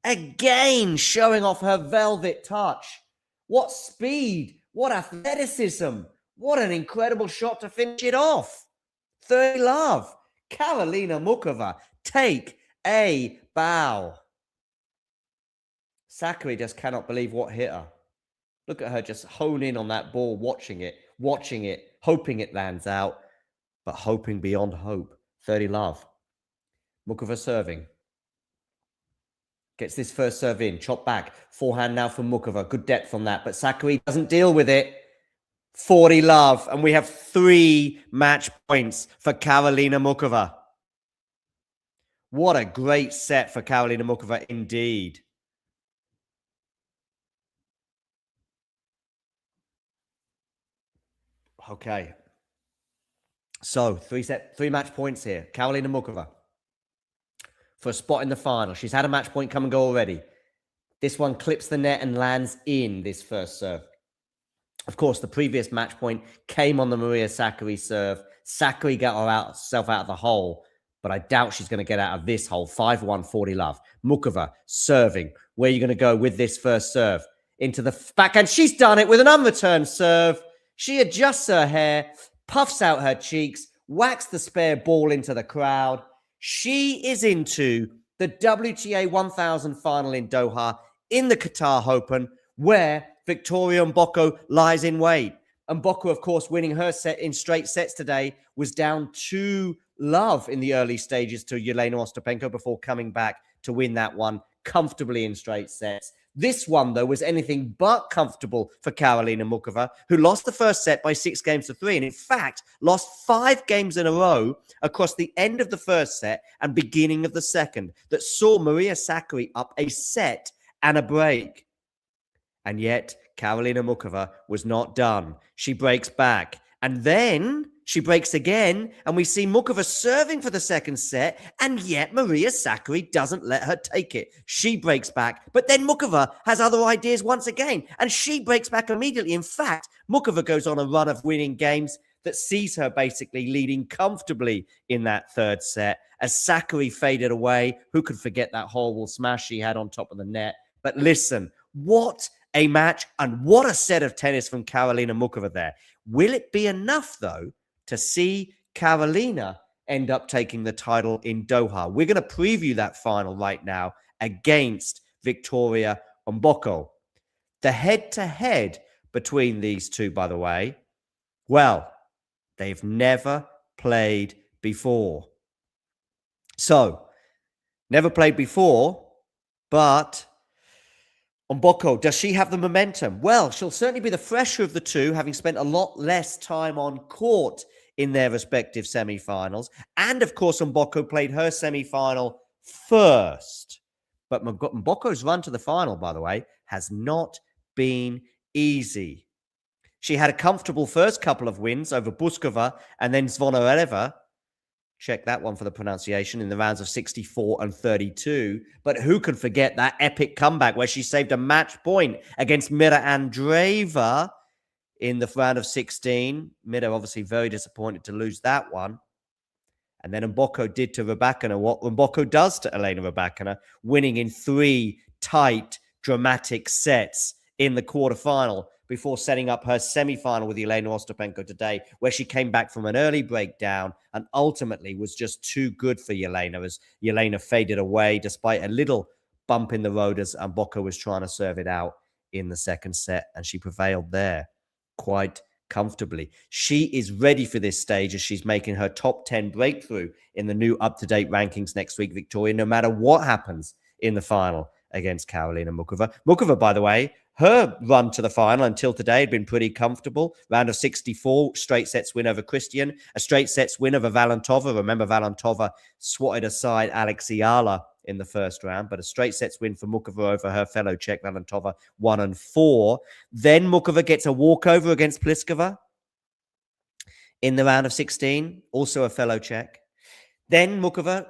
S1: Again, showing off her velvet touch. What speed. What athleticism. What an incredible shot to finish it off. 30-love. Karolina Muchova, take a bow. Sakkari just cannot believe what hit her. Look at her just hone in on that ball, watching it, hoping it lands out, but hoping beyond hope. 30-love. Muchova serving. Gets this first serve in, chop back. Forehand now from Muchova. Good depth on that, but Sakkari doesn't deal with it. 40-love, and we have 3 match points for Karolina Muchova. What a great set for Karolina Muchova indeed. Okay. So, 3 match points here. Karolina Muchova for a spot in the final. She's had a match point come and go already. This one clips the net and lands in this first serve. Of course, the previous match point came on the Maria Sakkari serve. Sakkari got herself out of the hole, but I doubt she's going to get out of this hole. 5-1, 40-love. Muchova serving. Where are you going to go with this first serve? Into the backhand. She's done it with an unreturned serve. She adjusts her hair, puffs out her cheeks, whacks the spare ball into the crowd. She is into the WTA 1000 final in Doha in the Qatar Open, where Victoria Mboko lies in wait. Mboko, of course, winning her set in straight sets today, was down 2-love in the early stages to Jelena Ostapenko before coming back to win that one comfortably in straight sets. This one, though, was anything but comfortable for Karolina Muchova, who lost the first set by 6-3, and in fact, lost 5 games in a row across the end of the first set and beginning of the second, that saw Maria Sakkari up a set and a break. And yet, Karolina Muchova was not done. She breaks back. And then she breaks again, and we see Muchova serving for the second set, and yet Maria Sakkari doesn't let her take it. She breaks back, but then Muchova has other ideas once again, and she breaks back immediately. In fact, Muchova goes on a run of winning games that sees her basically leading comfortably in that third set as Sakkari faded away. Who could forget that horrible smash she had on top of the net? But listen, what a match and what a set of tennis from Karolina Muchova there. Will it be enough, though, to see Karolina end up taking the title in Doha? We're going to preview that final right now against Victoria Mboko. The head-to-head between these two, by the way, well, they've never played before. So, never played before, but Mboko, does she have the momentum? Well, she'll certainly be the fresher of the two, having spent a lot less time on court in their respective semi-finals. And, of course, Mboko played her semi-final first. But Mboko's run to the final, by the way, has not been easy. She had a comfortable first couple of wins over Buskova and then Zvonareva. Check that one for the pronunciation, in the rounds of 64 and 32. But who can forget that epic comeback where she saved a match point against Mira Andreeva in the round of 16. Mira obviously very disappointed to lose that one. And then Mboko did to Rybakina what Mboko does to Elena Rybakina, winning in 3 tight, dramatic sets in the quarterfinal before setting up her semi-final with Jelena Ostapenko today, where she came back from an early breakdown and ultimately was just too good for Jelena, as Jelena faded away despite a little bump in the road as Mboko was trying to serve it out in the second set, and she prevailed there quite comfortably. She is ready for this stage as she's making her top 10 breakthrough in the new up-to-date rankings next week, Victoria, no matter what happens in the final against Karolina Muchova. Muchova, by the way, her run to the final until today had been pretty comfortable. Round of 64, straight sets win over Christian, a straight sets win over Valentova. Remember, Valentova swatted aside Alexiala in the first round, but a straight sets win for Muchova over her fellow Czech Valentova, 1-4. Then Muchova gets a walkover against Pliskova in the round of 16, also a fellow Czech. Then Muchova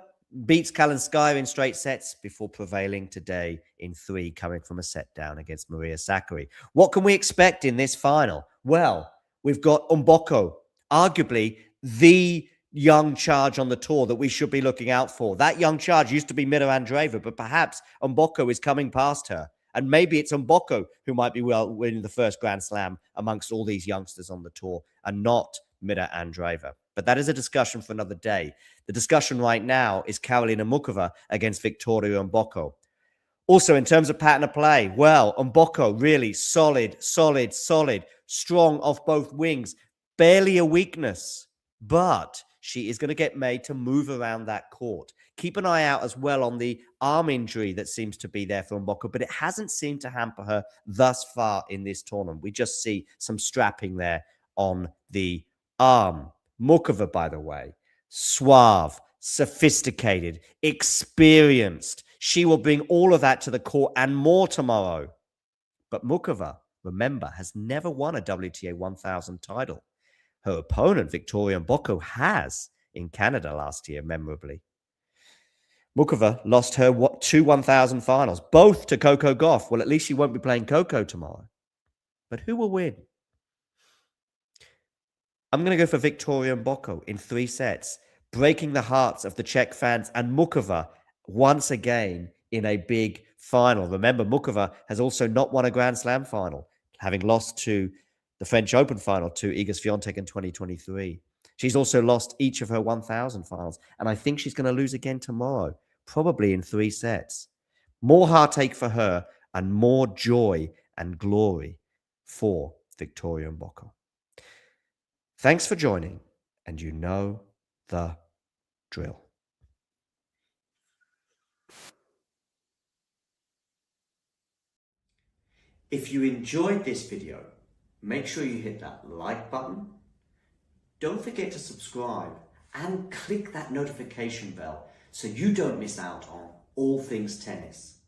S1: beats Kalinskaya in straight sets before prevailing today in 3, coming from a set down against Maria Sakkari. What can we expect in this final? Well, we've got Mboko, arguably the young charge on the tour that we should be looking out for. That young charge used to be Mira Andreeva, but perhaps Mboko is coming past her. And maybe it's Mboko who might be winning the first Grand Slam amongst all these youngsters on the tour and not Mira Andreeva. But that is a discussion for another day. The discussion right now is Karolina Muchova against Victoria Mboko. Also, in terms of pattern of play, well, Mboko really solid, strong off both wings, barely a weakness, but she is going to get made to move around that court. Keep an eye out as well on the arm injury that seems to be there for Mboko, but it hasn't seemed to hamper her thus far in this tournament. We just see some strapping there on the arm. Muchova, by the way, suave, sophisticated, experienced. She will bring all of that to the court and more tomorrow. But Muchova, remember, has never won a WTA 1000 title. Her opponent, Victoria Mboko, has in Canada last year, memorably. Muchova lost her 2 1000 finals, both to Coco Gauff. Well, at least she won't be playing Coco tomorrow. But who will win? I'm going to go for Victoria Mboko in 3 sets, breaking the hearts of the Czech fans, and Muchova once again in a big final. Remember, Muchova has also not won a Grand Slam final, having lost to the French Open final to Iga Swiatek in 2023. She's also lost each of her 1,000 finals, and I think she's going to lose again tomorrow, probably in 3 sets. More heartache for her and more joy and glory for Victoria Mboko. Thanks for joining, and you know the drill. If you enjoyed this video, make sure you hit that like button. Don't forget to subscribe and click that notification bell so you don't miss out on all things tennis.